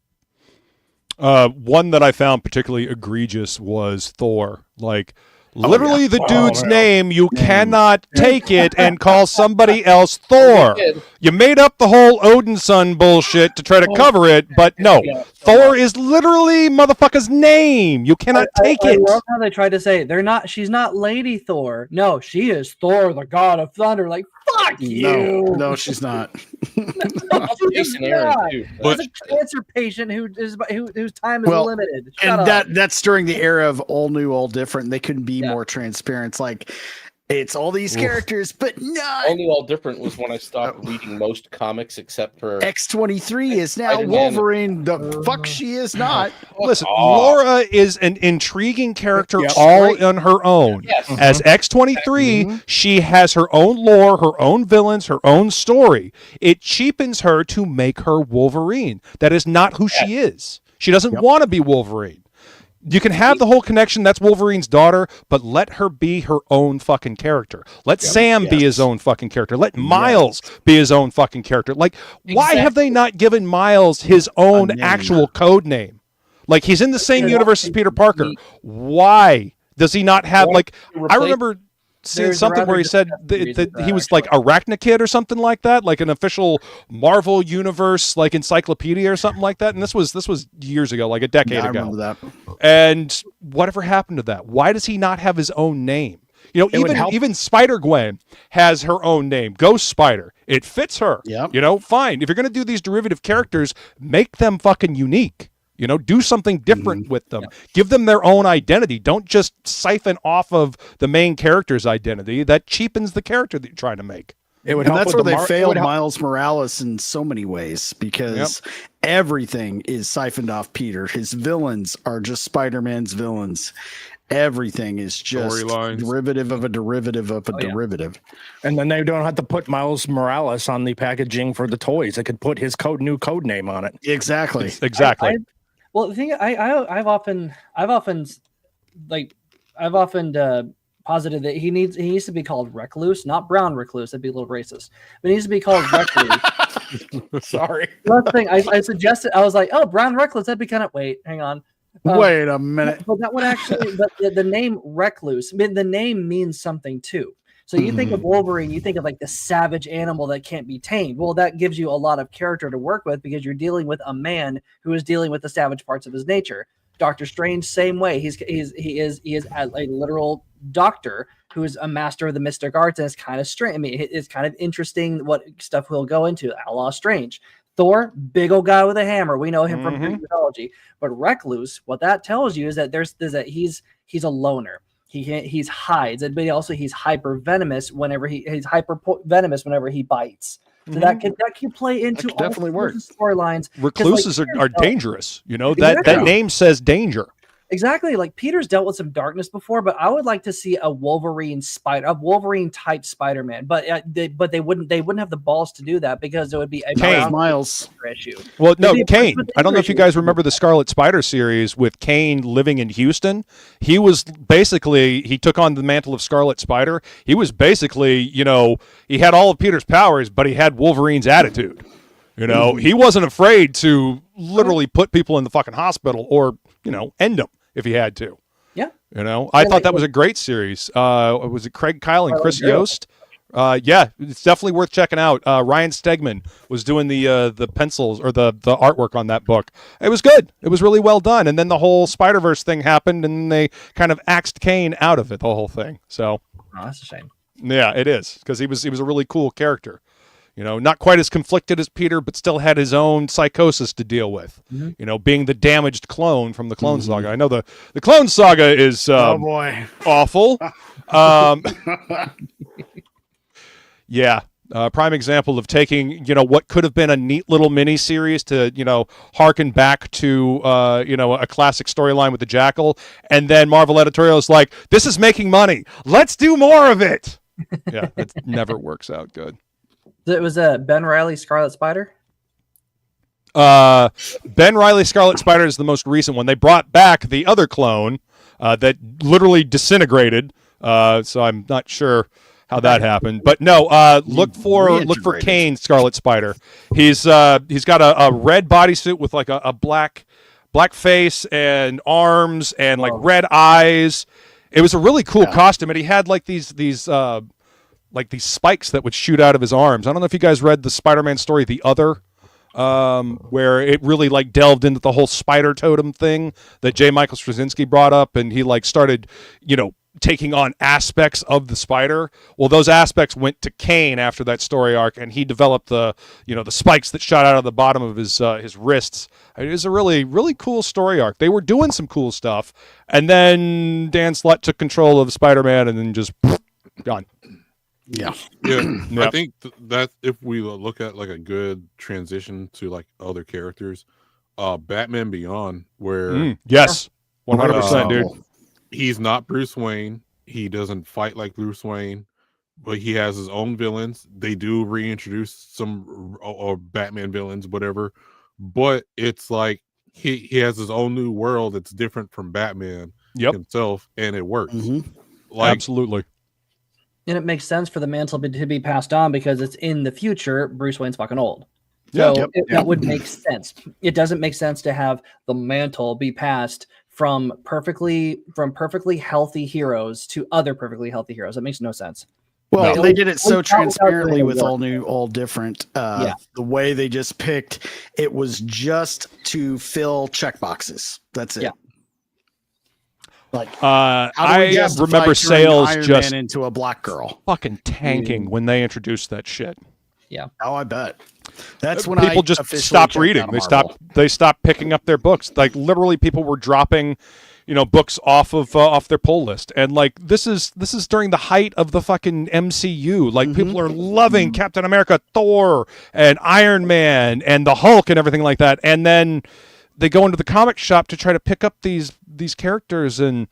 One that I found particularly egregious was Thor. Like, literally the dude's name, you cannot take it and call somebody else Thor. You made up the whole Odin's son bullshit to try to cover it, but no. Thor is literally motherfucker's name. You cannot take it. I love how they tried to say she's not Lady Thor. No, she is Thor, the god of thunder. Like, fuck you. No, she's not. She's not. But a cancer patient whose time is limited. That's during the era of all new, all different. They couldn't be more transparent. It's like It's all these characters, but not. Only all different was when I stopped reading most comics except for X-23 is now Wolverine. The fuck she is not. Listen, Laura is an intriguing character all on her own. Yes. As X-23, she has her own lore, her own villains, her own story. It cheapens her to make her Wolverine. That is not who she is. She doesn't want to be Wolverine. You can have the whole connection, that's Wolverine's daughter, but let her be her own fucking character. Let Sam be his own fucking character. Let Miles be his own fucking character. Like, why have they not given Miles his own actual code name? Like, he's in the same universe as Peter Parker. Why does he not have, like, I remember seeing something where he said that he was like Arachnakid or something like that, like an official Marvel universe like encyclopedia or something like that. And this was years ago, like a decade ago. I remember that. And whatever happened to that? Why does he not have his own name? You know, even Spider-Gwen has her own name, Ghost Spider. It fits her. You know, fine. If you're going to do these derivative characters, make them fucking unique. You know, do something different with them. Give them their own identity. Don't just siphon off of the main character's identity. That cheapens the character that you're trying to make. It would help. That's where they failed Miles Morales in so many ways, because everything is siphoned off Peter. His villains are just Spider-Man's villains. Everything is just derivative of a derivative of a derivative. And then they don't have to put Miles Morales on the packaging for the toys. They could put his new code name on it. Exactly. Exactly. Well, the thing I've often posited that he needs to be called Recluse, not Brown Recluse. That'd be a little racist. But he needs to be called Recluse. Sorry. Last thing I suggested, I was like, oh, Brown Recluse. That'd be kind of hang on. Wait a minute. But that would actually, the name Recluse, I mean, the name means something too. So you think of Wolverine, you think of like the savage animal that can't be tamed. Well, that gives you a lot of character to work with because you're dealing with a man who is dealing with the savage parts of his nature. Doctor Strange, same way. He is a literal doctor who is a master of the mystic arts, and it's kind of strange. I mean, it's kind of interesting what stuff he'll go into, a la Strange. Thor, big old guy with a hammer. We know him from Greek mythology. But Recluse, what that tells you is that he's a loner. He's hides, but also he's hyper venomous whenever he bites. So that can play into definitely work storylines. Recluses are dangerous. You know, that name says danger. Exactly. Like Peter's dealt with some darkness before, but I would like to see a Wolverine type Spider-Man. But they wouldn't have the balls to do that because it would be a Miles issue. Well, no, Kane. I don't know if you guys remember the Scarlet Spider series with Kane living in Houston. He took on the mantle of Scarlet Spider. He was basically, you know, he had all of Peter's powers, but he had Wolverine's attitude. You know, he wasn't afraid to literally put people in the fucking hospital or, you know, end them if he had to. Yeah. You know, I thought that was a great series. Was it Craig Kyle and Chris Yost? Yeah, it's definitely worth checking out. Ryan Stegman was doing the pencils or the artwork on that book. It was good. It was really well done. And then the whole Spider-Verse thing happened and they kind of axed Kane out of it, the whole thing. So that's a shame. Yeah, it is, because he was a really cool character. You know, not quite as conflicted as Peter, but still had his own psychosis to deal with. You know, being the damaged clone from the Clone Saga. I know the Clone Saga is awful. Yeah, prime example of taking, you know, what could have been a neat little mini series to, you know, harken back to, you know, a classic storyline with the Jackal, and then Marvel editorial is like, this is making money. Let's do more of it. Yeah, it never works out good. It was Ben Reilly Scarlet Spider. Ben Reilly Scarlet Spider is the most recent one. They brought back the other clone that literally disintegrated. So I'm not sure how that happened, but no. Look for Kane Scarlet Spider. He's got a red bodysuit with like a black face and arms and like red eyes. It was a really cool costume, and he had like these spikes that would shoot out of his arms. I don't know if you guys read the Spider-Man story, The Other, where it really like delved into the whole spider totem thing that J. Michael Straczynski brought up, and he like started, you know, taking on aspects of the spider. Well, those aspects went to Kane after that story arc, and he developed the spikes that shot out of the bottom of his wrists. It was a really, really cool story arc. They were doing some cool stuff, and then Dan Slott took control of Spider-Man and then just Done. Yeah. Yeah. Yep. I think that if we look at like a good transition to like other characters, Batman Beyond, where yes, 100%, dude. He's not Bruce Wayne. He doesn't fight like Bruce Wayne, but he has his own villains. They do reintroduce some or Batman villains, whatever. But it's like he has his own new world that's different from Batman himself, and it works. Like, absolutely. And it makes sense for the mantle to be passed on because it's in the future. Bruce Wayne's fucking old. Yeah. So that would make sense. It doesn't make sense to have the mantle be passed from perfectly healthy heroes to other perfectly healthy heroes. That makes no sense. Well, they did it so transparently with All New, All Different. The way they just picked, it was just to fill checkboxes. That's it. Yeah. Like, I remember sales Iron just Man into a black girl fucking tanking when they introduced that shit. Yeah. Oh, I bet. That's when people I just officially stopped checked reading. out of They Marvel. stopped picking up their books. Like literally, people were dropping, books off their pull list. And like this is during the height of the fucking MCU. Like people are loving Captain America, Thor, and Iron Man, and the Hulk, and everything like that. And then they go into the comic shop to try to pick up these characters. And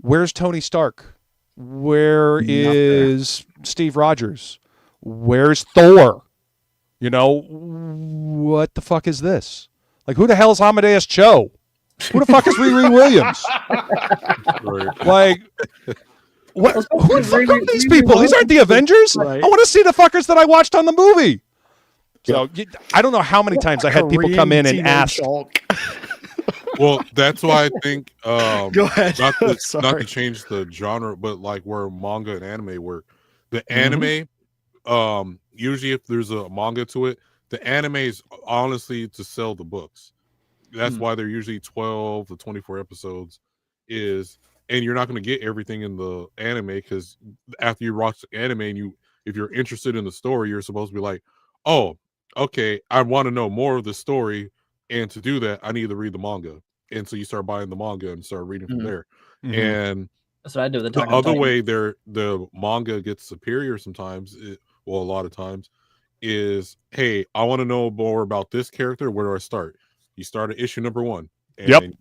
where's Tony Stark? Where is Steve Rogers? Where's Thor? What the fuck is this? Like, who the hell is Amadeus Cho? Who the fuck is Riri Williams? Like, what? Who the fuck are these people? These aren't the Avengers. I want to see the fuckers that I watched on the movie. So I don't know how many times I had people come in and ask. Well, that's why I think Go ahead. not to change the genre, but like where manga and anime work. The anime, usually if there's a manga to it, the anime is honestly to sell the books. That's why they're usually 12 to 24 episodes. And you're not going to get everything in the anime because after you watch the anime and if you're interested in the story, you're supposed to be like, oh, okay, I want to know more of the story, and to do that, I need to read the manga. And so you start buying the manga and start reading from there. And that's what I do. The other way the manga gets superior sometimes, a lot of times, is, hey, I want to know more about this character. Where do I start? You start at issue number 1. And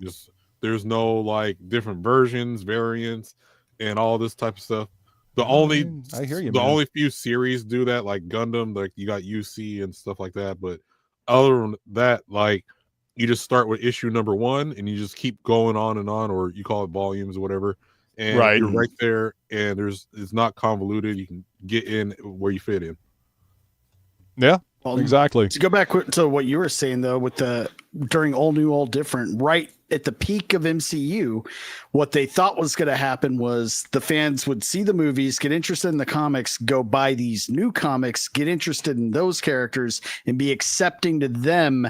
there's no like different versions, variants, and all this type of stuff. I hear you. The only few series do that, like Gundam, like you got UC and stuff like that. But other than that, like you just start with issue number 1 and you just keep going on and on, or you call it volumes or whatever. And you're right there, and it's not convoluted. You can get in where you fit in. Yeah, exactly. To go back to what you were saying though, with during All New, All Different, right at the peak of MCU, what they thought was going to happen was the fans would see the movies, get interested in the comics, go buy these new comics, get interested in those characters, and be accepting to them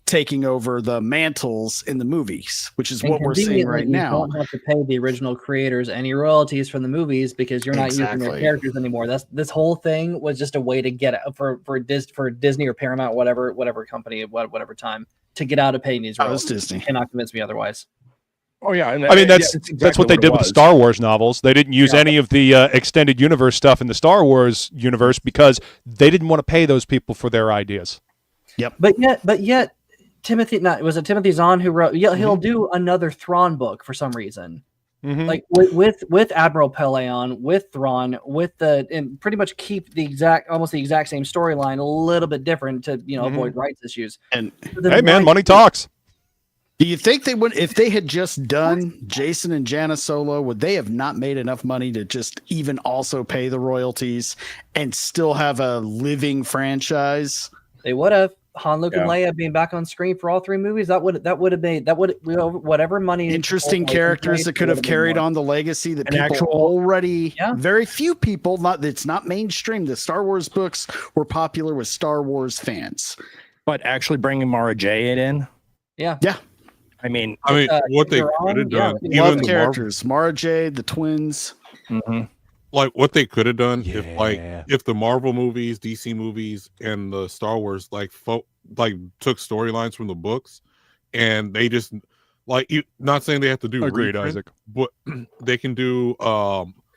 taking over the mantles in the movies, which is what we're seeing right now. You don't have to pay the original creators any royalties from the movies because you're not using their characters anymore. This whole thing was just a way to get for Disney or Paramount, whatever company, whatever time, to get out of paying these royalties. Disney. You cannot convince me otherwise. Oh yeah, I mean that's what they did with the Star Wars novels. They didn't use any of the extended universe stuff in the Star Wars universe because they didn't want to pay those people for their ideas. Yep. But yet. Timothy Zahn who wrote. Yeah, he'll do another Thrawn book for some reason, like with Admiral Peleon, with Thrawn, and pretty much keep almost the exact same storyline, a little bit different to avoid rights issues. And hey, man, money talks. Do you think they would, if they had just done Jason and Jana Solo, would they have not made enough money to just even also pay the royalties and still have a living franchise? They would have. Han, Luke, and Leia being back on screen for all 3 movies, that would whatever money. Interesting characters that could have carried on the legacy that people already. Very few people. It's not mainstream. The Star Wars books were popular with Star Wars fans, but actually bringing Mara Jade in. Yeah. I mean, what they could have done. Even the characters, Mara Jade, the twins. Like what they could have done if the Marvel movies, DC movies, and the Star Wars took storylines from the books, and they just not saying they have to do agreed, Isaac, but they can do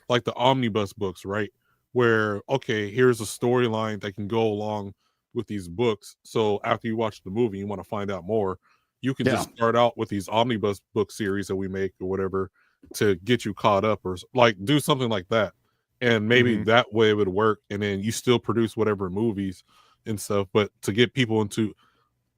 like the omnibus books, right? Where, okay, here's a storyline that can go along with these books. So after you watch the movie, you want to find out more. You can just start out with these omnibus book series that we make or whatever to get you caught up, or like do something like that. And maybe that way it would work. And then you still produce whatever movies and stuff. But to get people into,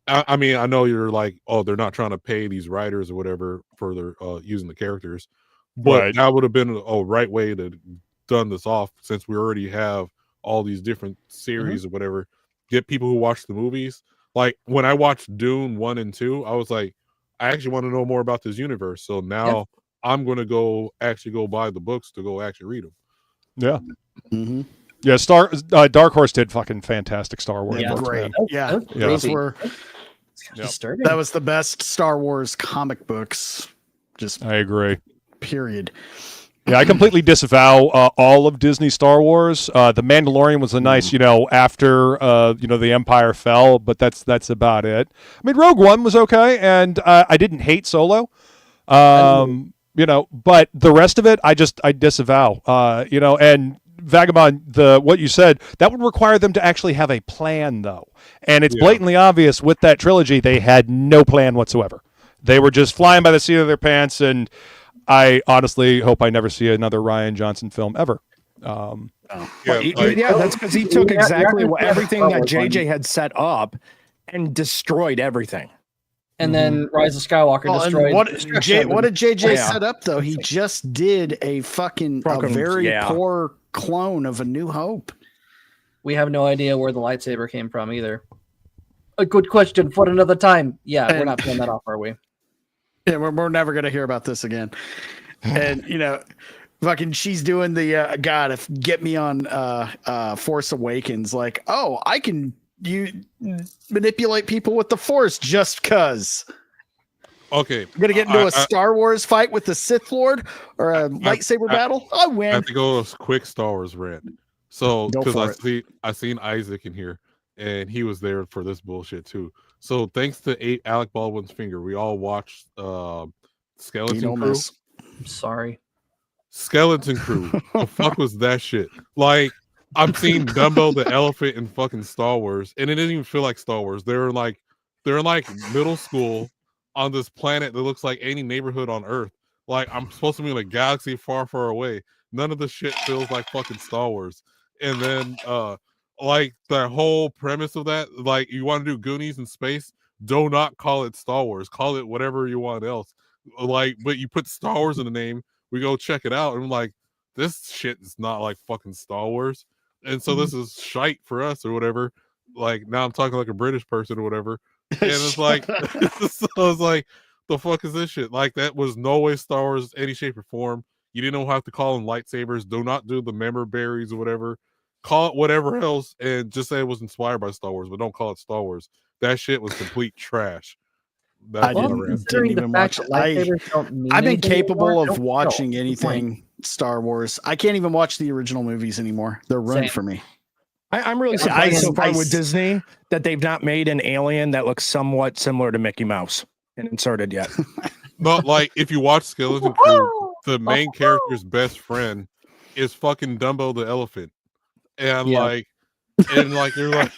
I mean, I know you're like, oh, they're not trying to pay these writers or whatever for their using the characters. But that would have been a right way to done this off, since we already have all these different series or whatever. Get people who watch the movies. Like when I watched Dune 1 and 2, I was like, I actually want to know more about this universe. So now I'm going to go buy the books to go actually read them. Yeah. Yeah, Dark Horse did fucking fantastic Star Wars. Yeah, books, great. man. Yeah, those were. Disturbing. That was the best Star Wars comic books. I agree. Period. Yeah, I completely disavow all of Disney Star Wars. The Mandalorian was a nice, after the Empire fell, but that's about it. I mean, Rogue One was okay, and I didn't hate Solo. But the rest of it, I disavow. And Vagabond, what you said, that would require them to actually have a plan, though. And it's blatantly obvious with that trilogy, they had no plan whatsoever. They were just flying by the seat of their pants, and I honestly hope I never see another Rian Johnson film ever. That's because he took exactly everything that JJ had set up and destroyed everything. And then Rise of Skywalker destroyed. What did JJ set up though? He just did a very poor clone of A New Hope. We have no idea where the lightsaber came from either. A good question for another time. Yeah, we're not pulling that off, are we? Yeah, we're never gonna hear about this again. And fucking, she's doing the God, if get me on Force Awakens. Like, oh, I can manipulate people with the Force just cause. Okay, I'm gonna get into a Star Wars fight with the Sith Lord or a lightsaber battle. I win. I have to go a quick Star Wars rant. So because I seen Isaac in here, and he was there for this bullshit too. So thanks to Alec Baldwin's finger, we all watched Skeleton Crew. I'm sorry. Skeleton Crew. The fuck was that shit? Like, I'm seeing Dumbo the elephant in fucking Star Wars, and it didn't even feel like Star Wars. They're in like middle school on this planet that looks like any neighborhood on Earth. Like, I'm supposed to be in a galaxy far, far away. None of the shit feels like fucking Star Wars. And then like the whole premise of that, like, you want to do Goonies in space, do not call it Star Wars. Call it whatever you want else. Like, but you put Star Wars in the name, we go check it out, and I'm like, this shit is not like fucking Star Wars. And so this is shite for us or whatever. Like, now I'm talking like a British person or whatever. And it's like, so it's like, the fuck is this shit? Like, that was no way Star Wars any shape or form. You didn't have to call them lightsabers. Do not do the member berries or whatever. Call it whatever else and just say it was inspired by Star Wars, but don't call it Star Wars. That shit was complete trash. I didn't even watch it. I've been capable of watching anything Star Wars. I can't even watch the original movies anymore. They're ruined for me. I'm really surprised so far with Disney that they've not made an alien that looks somewhat similar to Mickey Mouse and inserted yet. But like, if you watch Skeleton Crew, the main character's best friend is fucking Dumbo the elephant, and like you're like,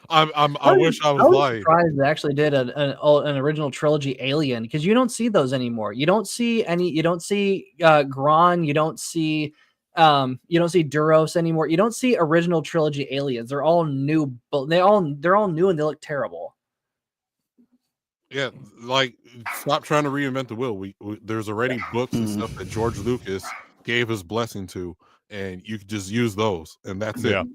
I wish I was lying. Surprised they actually did an original trilogy Alien, because you don't see those anymore. You don't see Gron. You don't see Duros anymore. You don't see original trilogy aliens. They're all new, but they're all new and they look terrible. Yeah, like, stop trying to reinvent the wheel. There's already books and stuff that George Lucas gave his blessing to, and you could just use those, and that's it.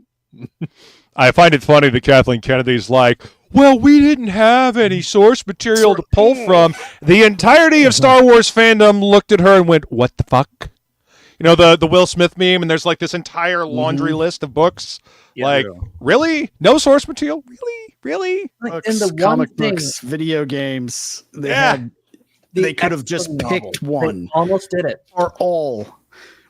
I find it funny that Kathleen Kennedy's like, well, we didn't have any source material to pull from. The entirety of Star Wars fandom looked at her and went, what the fuck? You know, the Will Smith meme, and there's like this entire laundry list of books. Really? No source material? Really? Books, comic books, video games. They could have just picked one. They almost did it. Or all.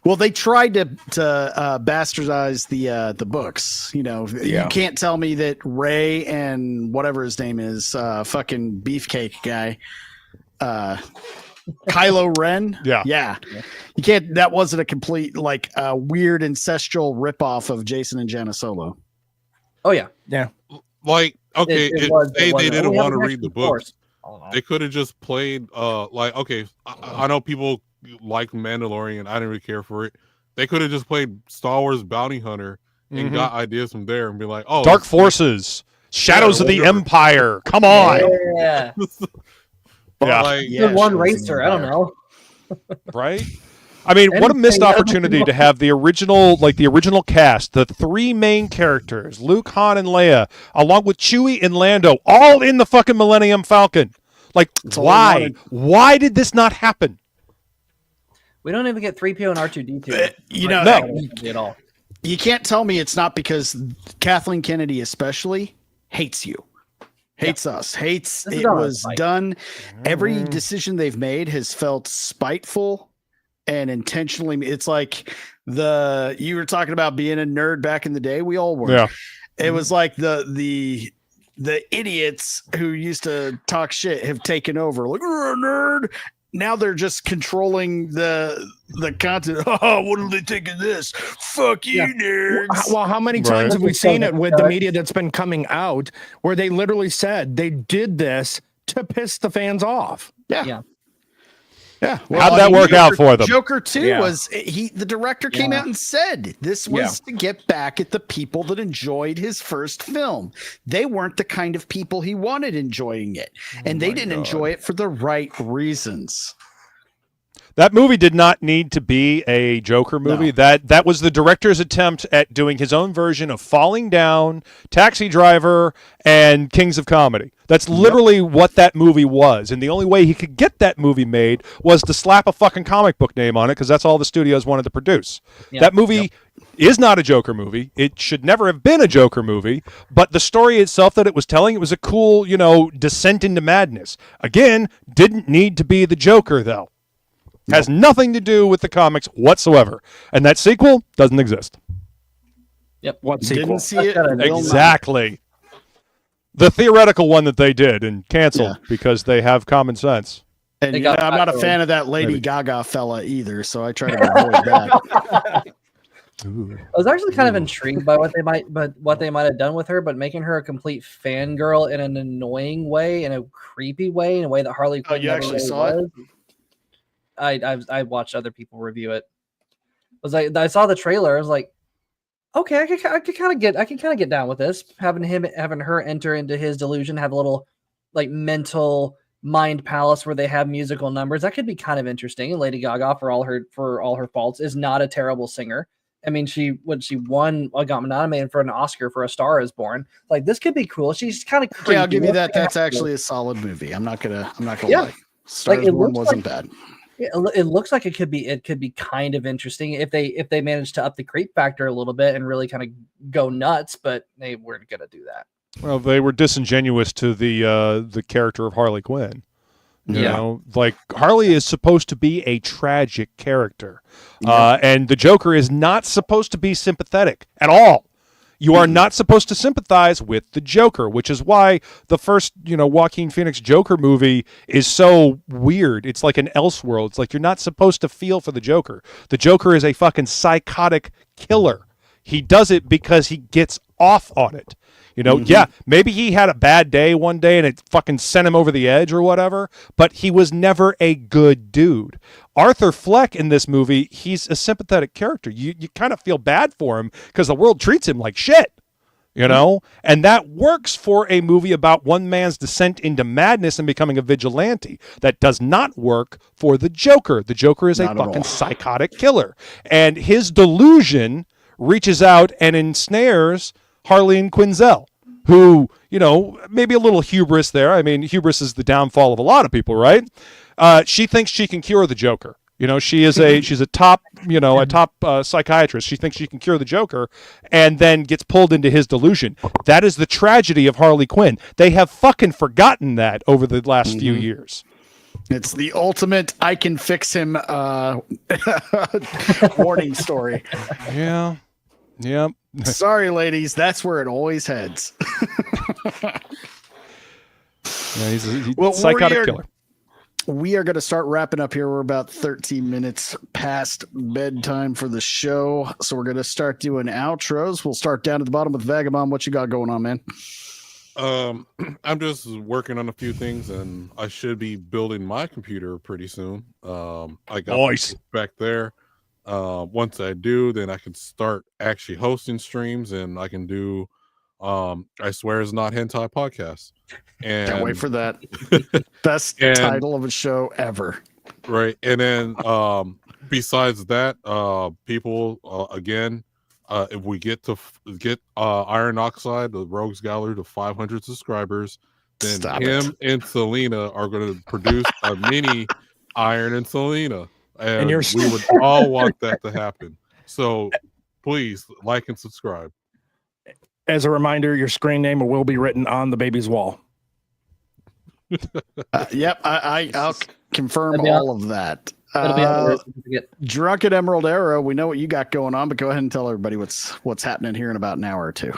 Well, they tried to bastardize the books. You know, you can't tell me that Ray and whatever his name is, fucking Beefcake guy, Kylo Ren. Yeah. You can't. That wasn't a complete like weird ancestral ripoff of Jason and Jana Solo. Oh yeah. Like, okay, they didn't want to read the books. Oh, They could have just played like, okay, I know people like Mandalorian. I didn't really care for it. They could have just played Star Wars Bounty Hunter and got ideas from there and be like, oh, Dark Forces, Shadows of the Empire. Come on. Yeah. Like, one racer. I don't know. Right? I mean, what a missed opportunity to have the original cast, the three main characters, Luke, Han, and Leia, along with Chewie and Lando, all in the fucking Millennium Falcon. Like, why? Why did this not happen? We don't even get 3PO and R2D2. At all. You can't tell me it's not because Kathleen Kennedy especially hates you. Hates us. Hates it was done. Every decision they've made has felt spiteful and intentionally. It's like you were talking about being a nerd back in the day. We all were. Yeah. It was like the idiots who used to talk shit have taken over. Like, you're a nerd. Now they're just controlling the content. Oh, what are they taking this? Fuck you, nerds. Well, how many times have we seen it with the media that's been coming out where they literally said they did this to piss the fans off? Yeah. Well, how'd that work out for them? Joker 2 was the director came out and said this was to get back at the people that enjoyed his first film. They weren't the kind of people he wanted enjoying it, and they didn't enjoy it for the right reasons. That movie did not need to be a Joker movie. No. That was the director's attempt at doing his own version of Falling Down, Taxi Driver, and Kings of Comedy. That's literally what that movie was. And the only way he could get that movie made was to slap a fucking comic book name on it, because that's all the studios wanted to produce. Yep. That movie is not a Joker movie. It should never have been a Joker movie. But the story itself that it was telling, it was a cool, descent into madness. Again, didn't need to be the Joker, though. Has nothing to do with the comics whatsoever. And that sequel doesn't exist. Yep. What sequel? Didn't see it. Exactly. The theoretical one that they did and canceled because they have common sense. And I'm not a fan of that Lady Gaga fella either, so I try to avoid that. I was actually kind of intrigued by what they might have done with her, but making her a complete fangirl in an annoying way, in a creepy way, in a way that Harley Quinn you actually saw it? I watched other people review it. I saw the trailer. I was like, okay, I can kind of get down with this. Having her enter into his delusion, have a little like mental mind palace where they have musical numbers. That could be kind of interesting. And Lady Gaga, for all her faults, is not a terrible singer. I mean, she won, got nominated for an Oscar for A Star Is Born. Like, this could be cool. She's kind of creepy. Yeah, I'll give you that. That's actually a solid movie. I'm not gonna lie. Star Is Born wasn't bad. It looks like it could be kind of interesting if they manage to up the creep factor a little bit and really kind of go nuts, but they weren't gonna do that. Well, they were disingenuous to the character of Harley Quinn. You know, like Harley is supposed to be a tragic character, and the Joker is not supposed to be sympathetic at all. You are not supposed to sympathize with the Joker, which is why the first, Joaquin Phoenix Joker movie is so weird. It's like an Elseworld. It's like you're not supposed to feel for the Joker. The Joker is a fucking psychotic killer. He does it because he gets off on it. Yeah, maybe he had a bad day one day and it fucking sent him over the edge or whatever, but he was never a good dude. Arthur Fleck in this movie, he's a sympathetic character. You kind of feel bad for him because the world treats him like shit, And that works for a movie about one man's descent into madness and becoming a vigilante. That does not work for the Joker. The Joker is a fucking psychotic killer. And his delusion reaches out and ensnares Harleen Quinzel, who, maybe a little hubris there. I mean, hubris is the downfall of a lot of people, right? She thinks she can cure the Joker. She's a top psychiatrist. She thinks she can cure the Joker and then gets pulled into his delusion. That is the tragedy of Harley Quinn. They have fucking forgotten that over the last few years. It's the ultimate I can fix him warning story. Yeah. Yeah. Sorry, ladies. That's where it always heads. He's a psychotic killer. we are going to start wrapping up here. We're about 13 minutes past bedtime for the show. So we're going to start doing outros. We'll start down at the bottom with Vagabond. What you got going on, man? I'm just working on a few things, and I should be building my computer pretty soon. I got Nice. back there. Once I do, then I can start actually hosting streams, and I can do I swear it's not hentai podcast. And can't wait for that. Best title of a show ever. Right. And then besides that, people again, if we get Iron Oxide, the Rogues Gallery, to 500 subscribers, then and Selena are going to produce a mini Iron and Selena, and we would all want that to happen. So please like and subscribe. As a reminder, your screen name will be written on the baby's wall. Yep, I'll confirm all of that. Drunken Emerald Arrow, we know what you got going on, but go ahead and tell everybody what's happening here in about an hour or two.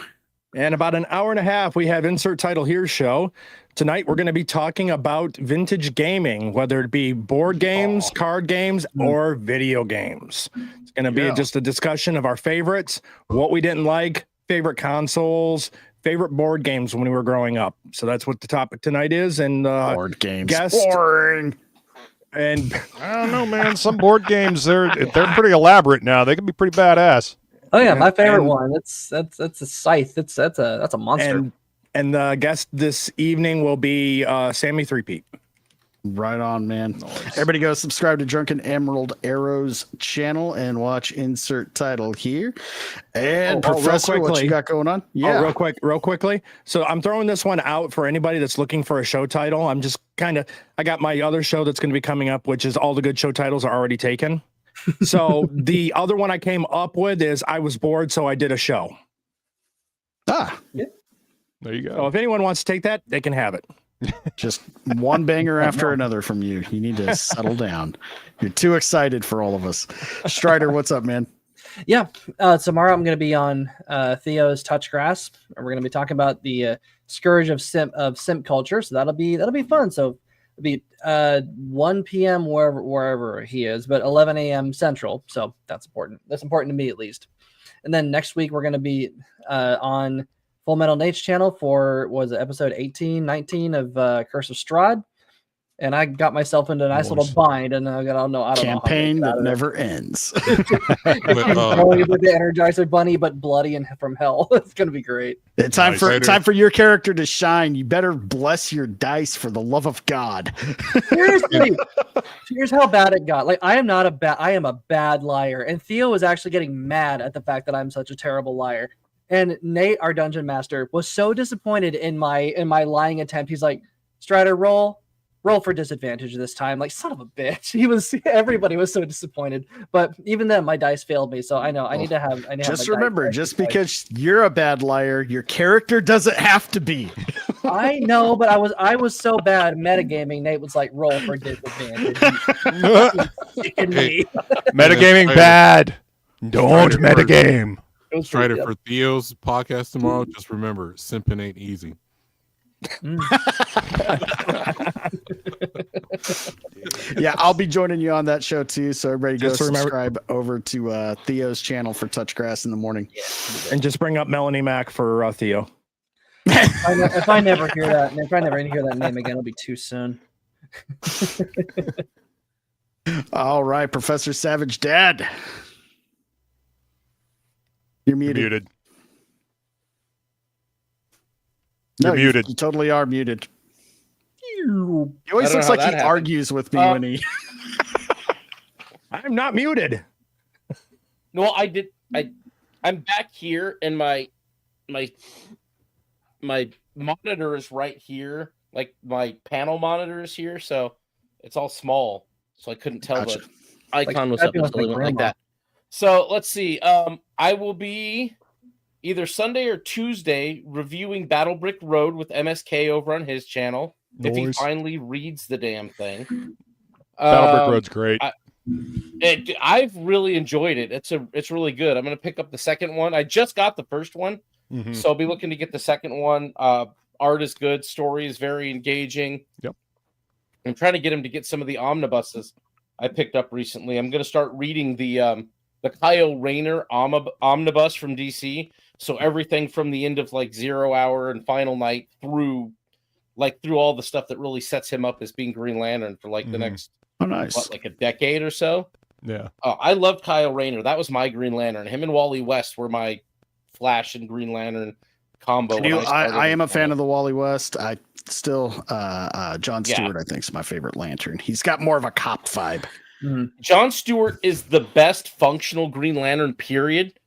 And about an hour and a half, we have Insert Title Here show. Tonight, we're going to be talking about vintage gaming, whether it be board games, card games, or video games. It's going to be just a discussion of our favorites, what we didn't like, favorite consoles, favorite board games when we were growing up. So that's what the topic tonight is. And board games, boring. And I don't know, man. Some board games they're pretty elaborate now. They can be pretty badass. Oh yeah, my favorite one. That's a scythe. That's a monster. And the guest this evening will be Sammy Threepeat. Right on, man. Nice. Everybody go subscribe to Drunken Emerald Arrow's channel and watch Insert Title Here. And Professor, what you got going on? Yeah, real quickly. So I'm throwing this one out for anybody that's looking for a show title. I'm just I got my other show that's going to be coming up, which is all the good show titles are already taken. So the other one I came up with is I was bored, so I did a show. There you go. So if anyone wants to take that, they can have it. Just one banger after another from you. You need to settle down. You're too excited for all of us. Strider, what's up, man? Yeah. Tomorrow I'm going to be on Theo's Touch Grass. We're going to be talking about the scourge of simp culture. So that'll be fun. So it'll be 1 p.m. wherever he is, but 11 a.m. Central. So that's important. That's important to me at least. And then next week we're going to be on Full Metal Nate's channel for episode 18, 19 of Curse of Strahd. And I got myself into a nice little bind, and I don't know campaign that never ends. With the Energizer Bunny, but bloody and from hell. It's gonna be great. It's time for your character to shine. You better bless your dice for the love of God. Seriously, here's how bad it got. Like I am a bad liar, and Theo was actually getting mad at the fact that I'm such a terrible liar. And Nate, our dungeon master, was so disappointed in my lying attempt. He's like, "Strider, roll for disadvantage this time." Like, son of a bitch. Everybody was so disappointed. But even then, my dice failed me. So I know I need to have. Just remember, just because you're a bad liar, your character doesn't have to be. I know, but I was so bad at metagaming. Nate was like, "Roll for disadvantage." Metagaming bad. Don't metagame. Strider, for Theo's podcast tomorrow, just remember, simping ain't easy. Yeah, I'll be joining you on that show too. So everybody go subscribe over to Theo's channel for Touchgrass in the morning. And just bring up Melanie Mac for Theo. If I never hear that name again, it'll be too soon. All right, Professor Savage Dad. You're muted. You're muted. You totally are muted. He always looks like he argues with me when he. I'm not muted. No, I'm back here, and my monitor is right here. Like my panel monitor is here, so it's all small. So I couldn't tell the icon was up until it went like that. So let's see. I will be either Sunday or Tuesday reviewing Battle Brick Road with MSK over on his channel. Nice. If he finally reads the damn thing. Battle Brick Road's great. I've really enjoyed it. It's really good. I'm going to pick up the second one. I just got the first one, so I'll be looking to get the second one. Art is good. Story is very engaging. Yep. I'm trying to get him to get some of the omnibuses I picked up recently. I'm going to start reading the Kyle Rayner omnibus from DC. So everything from the end of like 0 Hour and Final Night through all the stuff that really sets him up as being Green Lantern for like the next like a decade or so. Yeah. I loved Kyle Rayner. That was my Green Lantern. Him and Wally West were my Flash and Green Lantern combo. I am a fan of the Wally West. I still John Stewart I think is my favorite Lantern. He's got more of a cop vibe. John Stewart is the best functional Green Lantern, period.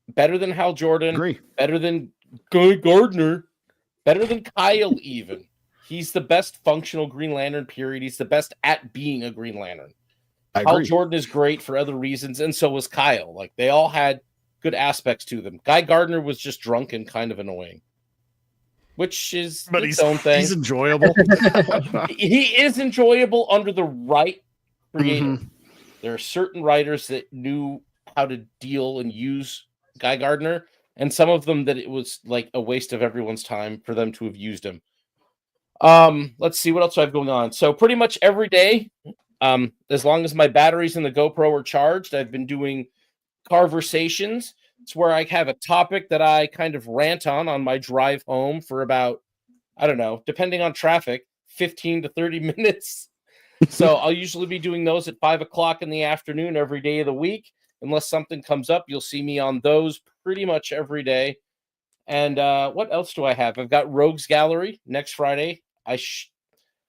Better than Hal Jordan. Agree. Better than Guy Gardner. Better than Kyle even. He's the best functional Green Lantern, period. He's the best at being a Green Lantern. Hal Jordan is great for other reasons, and so was Kyle. Like, they all had good aspects to them. Guy Gardner was just drunk and kind of annoying, which is its own thing. He's enjoyable. He is enjoyable under the right creator. There are certain writers that knew how to deal and use Guy Gardner, and some of them that it was like a waste of everyone's time for them to have used him. Let's see what else I have going on. So pretty much every day, as long as my batteries in the GoPro are charged, I've been doing Carversations. It's where I have a topic that I kind of rant on my drive home for about, I don't know, depending on traffic, 15 to 30 minutes. So I'll usually be doing those at 5 o'clock in the afternoon every day of the week. Unless something comes up, you'll see me on those pretty much every day. And what else do I have? I've got Rogues Gallery next Friday. I'll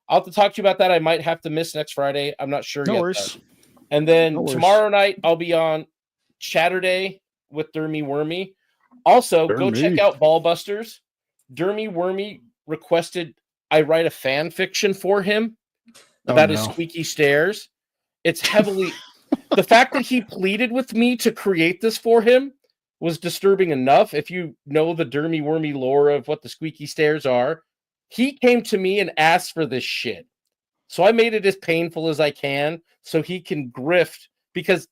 have to talk to you about that. I might have to miss next Friday. I'm not sure yet. Worries. And then tomorrow night, I'll be on Chatterday with Dermy Wormy. Also, go check out Ballbusters. Dermy Wormy requested I write a fan fiction for him about his squeaky stairs. It's heavily... The fact that he pleaded with me to create this for him was disturbing enough. If you know the Dermy Wormy lore of what the squeaky stairs are, he came to me and asked for this shit. So I made it as painful as I can so he can grift, because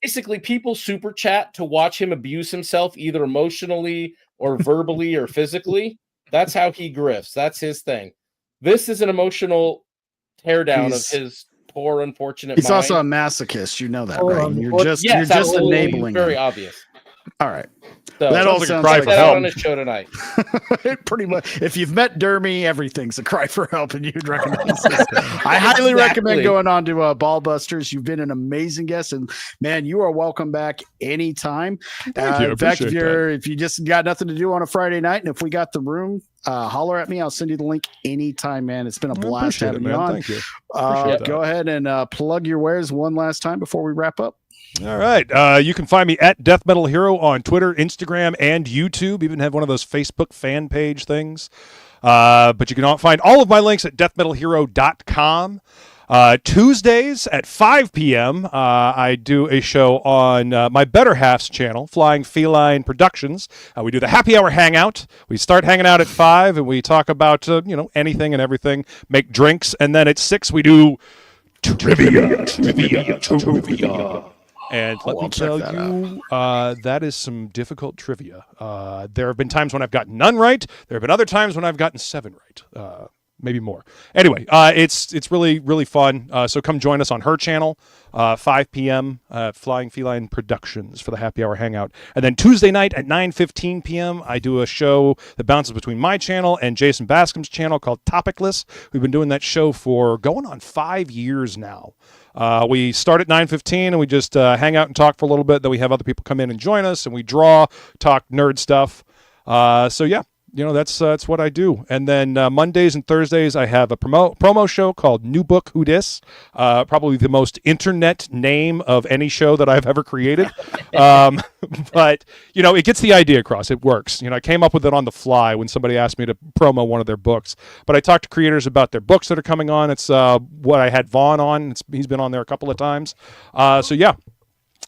basically people super chat to watch him abuse himself either emotionally or verbally or physically. That's how he grifts. That's his thing. This is an emotional teardown of his poor, unfortunate He's mind. also a masochist. You know that, right? You're just enabling very him. obvious. All right. So, that all sounds like that on his show tonight. Pretty much. If you've met Dermy, everything's a cry for help, and you'd recognize this. I highly recommend going on to Ballbusters. You've been an amazing guest, and man, you are welcome back anytime. Thank you. In fact, if you just got nothing to do on a Friday night, and if we got the room, holler at me. I'll send you the link anytime, man. It's been a blast having you on. Thank you. Go ahead and plug your wares one last time before we wrap up. All right. You can find me at DeathMetalHero on Twitter, Instagram, and YouTube. Even have one of those Facebook fan page things. But you can find all of my links at DeathMetalHero.com. Tuesdays at 5 p.m., I do a show on my Better Half's channel, Flying Feline Productions. We do the happy hour hangout. We start hanging out at 5, and we talk about anything and everything, make drinks. And then at 6, we do trivia. And let me tell you, that is some difficult trivia. There have been times when I've gotten none right. There have been other times when I've gotten 7 right. Maybe more. Anyway, it's really, really fun. So come join us on her channel, 5 p.m., Flying Feline Productions for the Happy Hour Hangout. And then Tuesday night at 9:15 p.m., I do a show that bounces between my channel and Jason Bascom's channel called Topicless. We've been doing that show for going on 5 years now. We start at 9:15 and we just hang out and talk for a little bit. Then we have other people come in and join us, and we draw, talk nerd stuff. So yeah, that's what I do. And then Mondays and Thursdays I have a promo show called New Book Who Dis. Probably the most internet name of any show that I've ever created. But it gets the idea across. It works. I came up with it on the fly when somebody asked me to promo one of their books. But I talk to creators about their books that are coming on. It's what I had Vaughn on. He's been on there a couple of times. So yeah.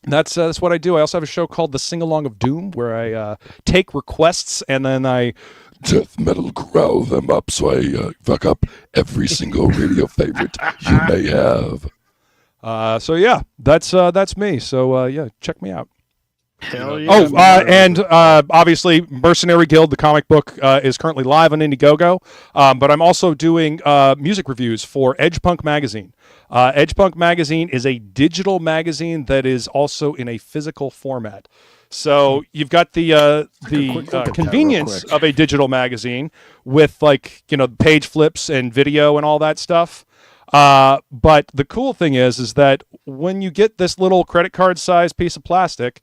That's what I do. I also have a show called The Sing Along of Doom, where I take requests and then I death metal growl them up, so I fuck up every single radio favorite you may have. So yeah, that's me. So yeah, check me out. Hell yeah. And obviously, Mercenary Guild, the comic book, is currently live on Indiegogo. But I'm also doing music reviews for Edge Punk Magazine. Edge Punk Magazine is a digital magazine that is also in a physical format. So you've got the convenience of a digital magazine with page flips and video and all that stuff. But the cool thing is that when you get this little credit card size piece of plastic,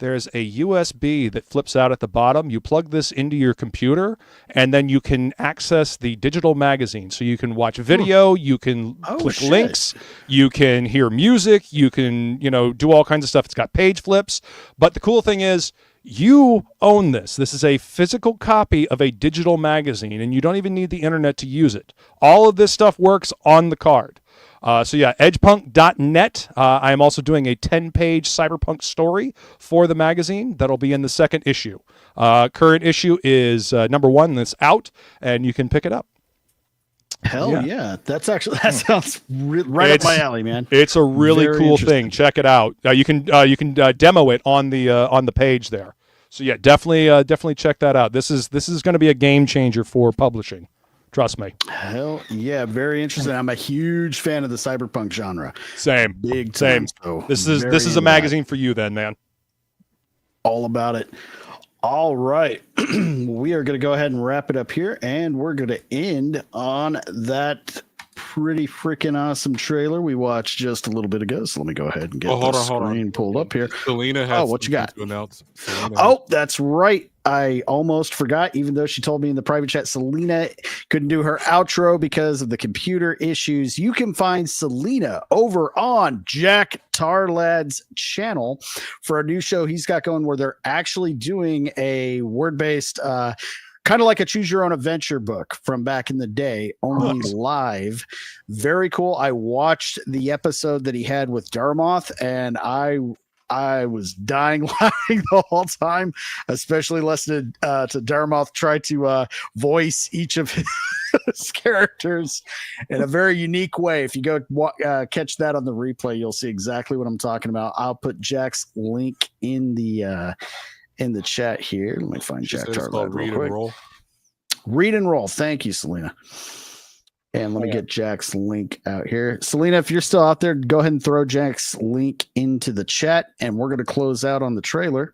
there's a USB that flips out at the bottom. You plug this into your computer, and then you can access the digital magazine. So you can watch video, you can click links, you can hear music, you can, do all kinds of stuff. It's got page flips. But the cool thing is, you own this. This is a physical copy of a digital magazine, and you don't even need the internet to use it. All of this stuff works on the card. edgepunk.net. I am also doing a 10-page cyberpunk story for the magazine that'll be in the second issue. Current issue is number 1 that's out, and you can pick it up. Hell yeah. That sounds right up my alley, man. It's a really cool thing. Check it out. You can demo it on the page there. So yeah, definitely check that out. This is going to be a game changer for publishing. Trust me. Hell yeah, very interesting. I'm a huge fan of the cyberpunk genre. Same. Big time. So this is a magazine for you then, man. All about it. All right. We are going to go ahead and wrap it up here, and we're going to end on that pretty freaking awesome trailer we watched just a little bit ago. So let me go ahead and get the screen pulled up here. Selena has what you got to announce. Oh, that's right. I almost forgot, even though she told me in the private chat, Selena couldn't do her outro because of the computer issues. You can find Selena over on Jack Tarlad's channel for a new show he's got going where they're actually doing a word-based, kind of like a choose your own adventure book from back in the day, only live. Very cool. I watched the episode that he had with Darmoth, and I was dying laughing the whole time, especially listening to Darmoth try to voice each of his characters in a very unique way. If you go catch that on the replay, you'll see exactly what I'm talking about. I'll put Jack's link in the chat here. Let me find Jack Tarlad real quick. Read and roll. Thank you, Selena. And let me get Jack's link out here. Selena, if you're still out there, go ahead and throw Jack's link into the chat, and we're going to close out on the trailer.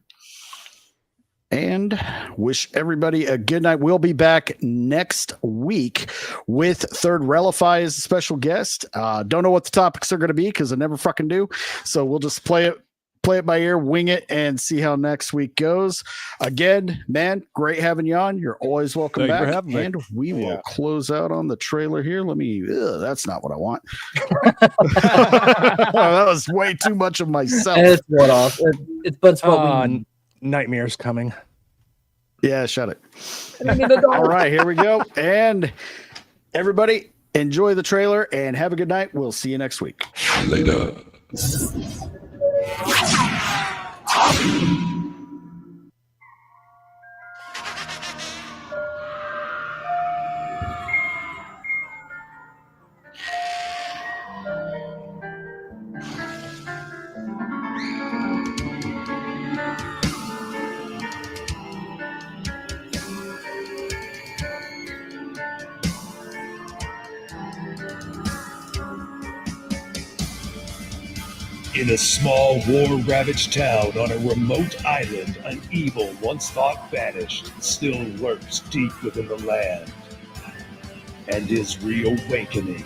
And wish everybody a good night. We'll be back next week with Third Relify as a special guest. Don't know what the topics are going to be because I never fucking do. So we'll just play it by ear, wing it, and see how next week goes. Again, man, great having you on. You're always welcome back. Thank you for having me. And we will close out on the trailer here. Let me, that's not what I want. That was way too much of myself. It's what off. It's what we nightmares coming. Yeah, shut it. All right, here we go. And everybody, enjoy the trailer and have a good night. We'll see you next week. Later. In a small, war-ravaged town on a remote island, an evil once thought banished still lurks deep within the land and is reawakening.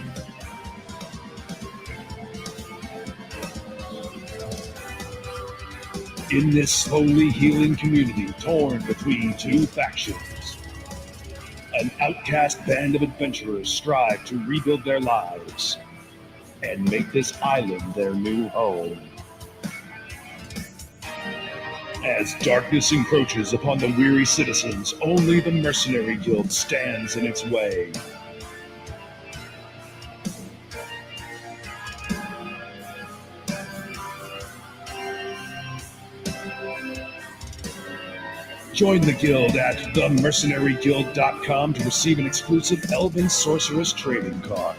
In this slowly healing community torn between two factions, an outcast band of adventurers strive to rebuild their lives and make this island their new home. As darkness encroaches upon the weary citizens, only the Mercenary Guild stands in its way. Join the guild at themercenaryguild.com to receive an exclusive Elven Sorceress trading card.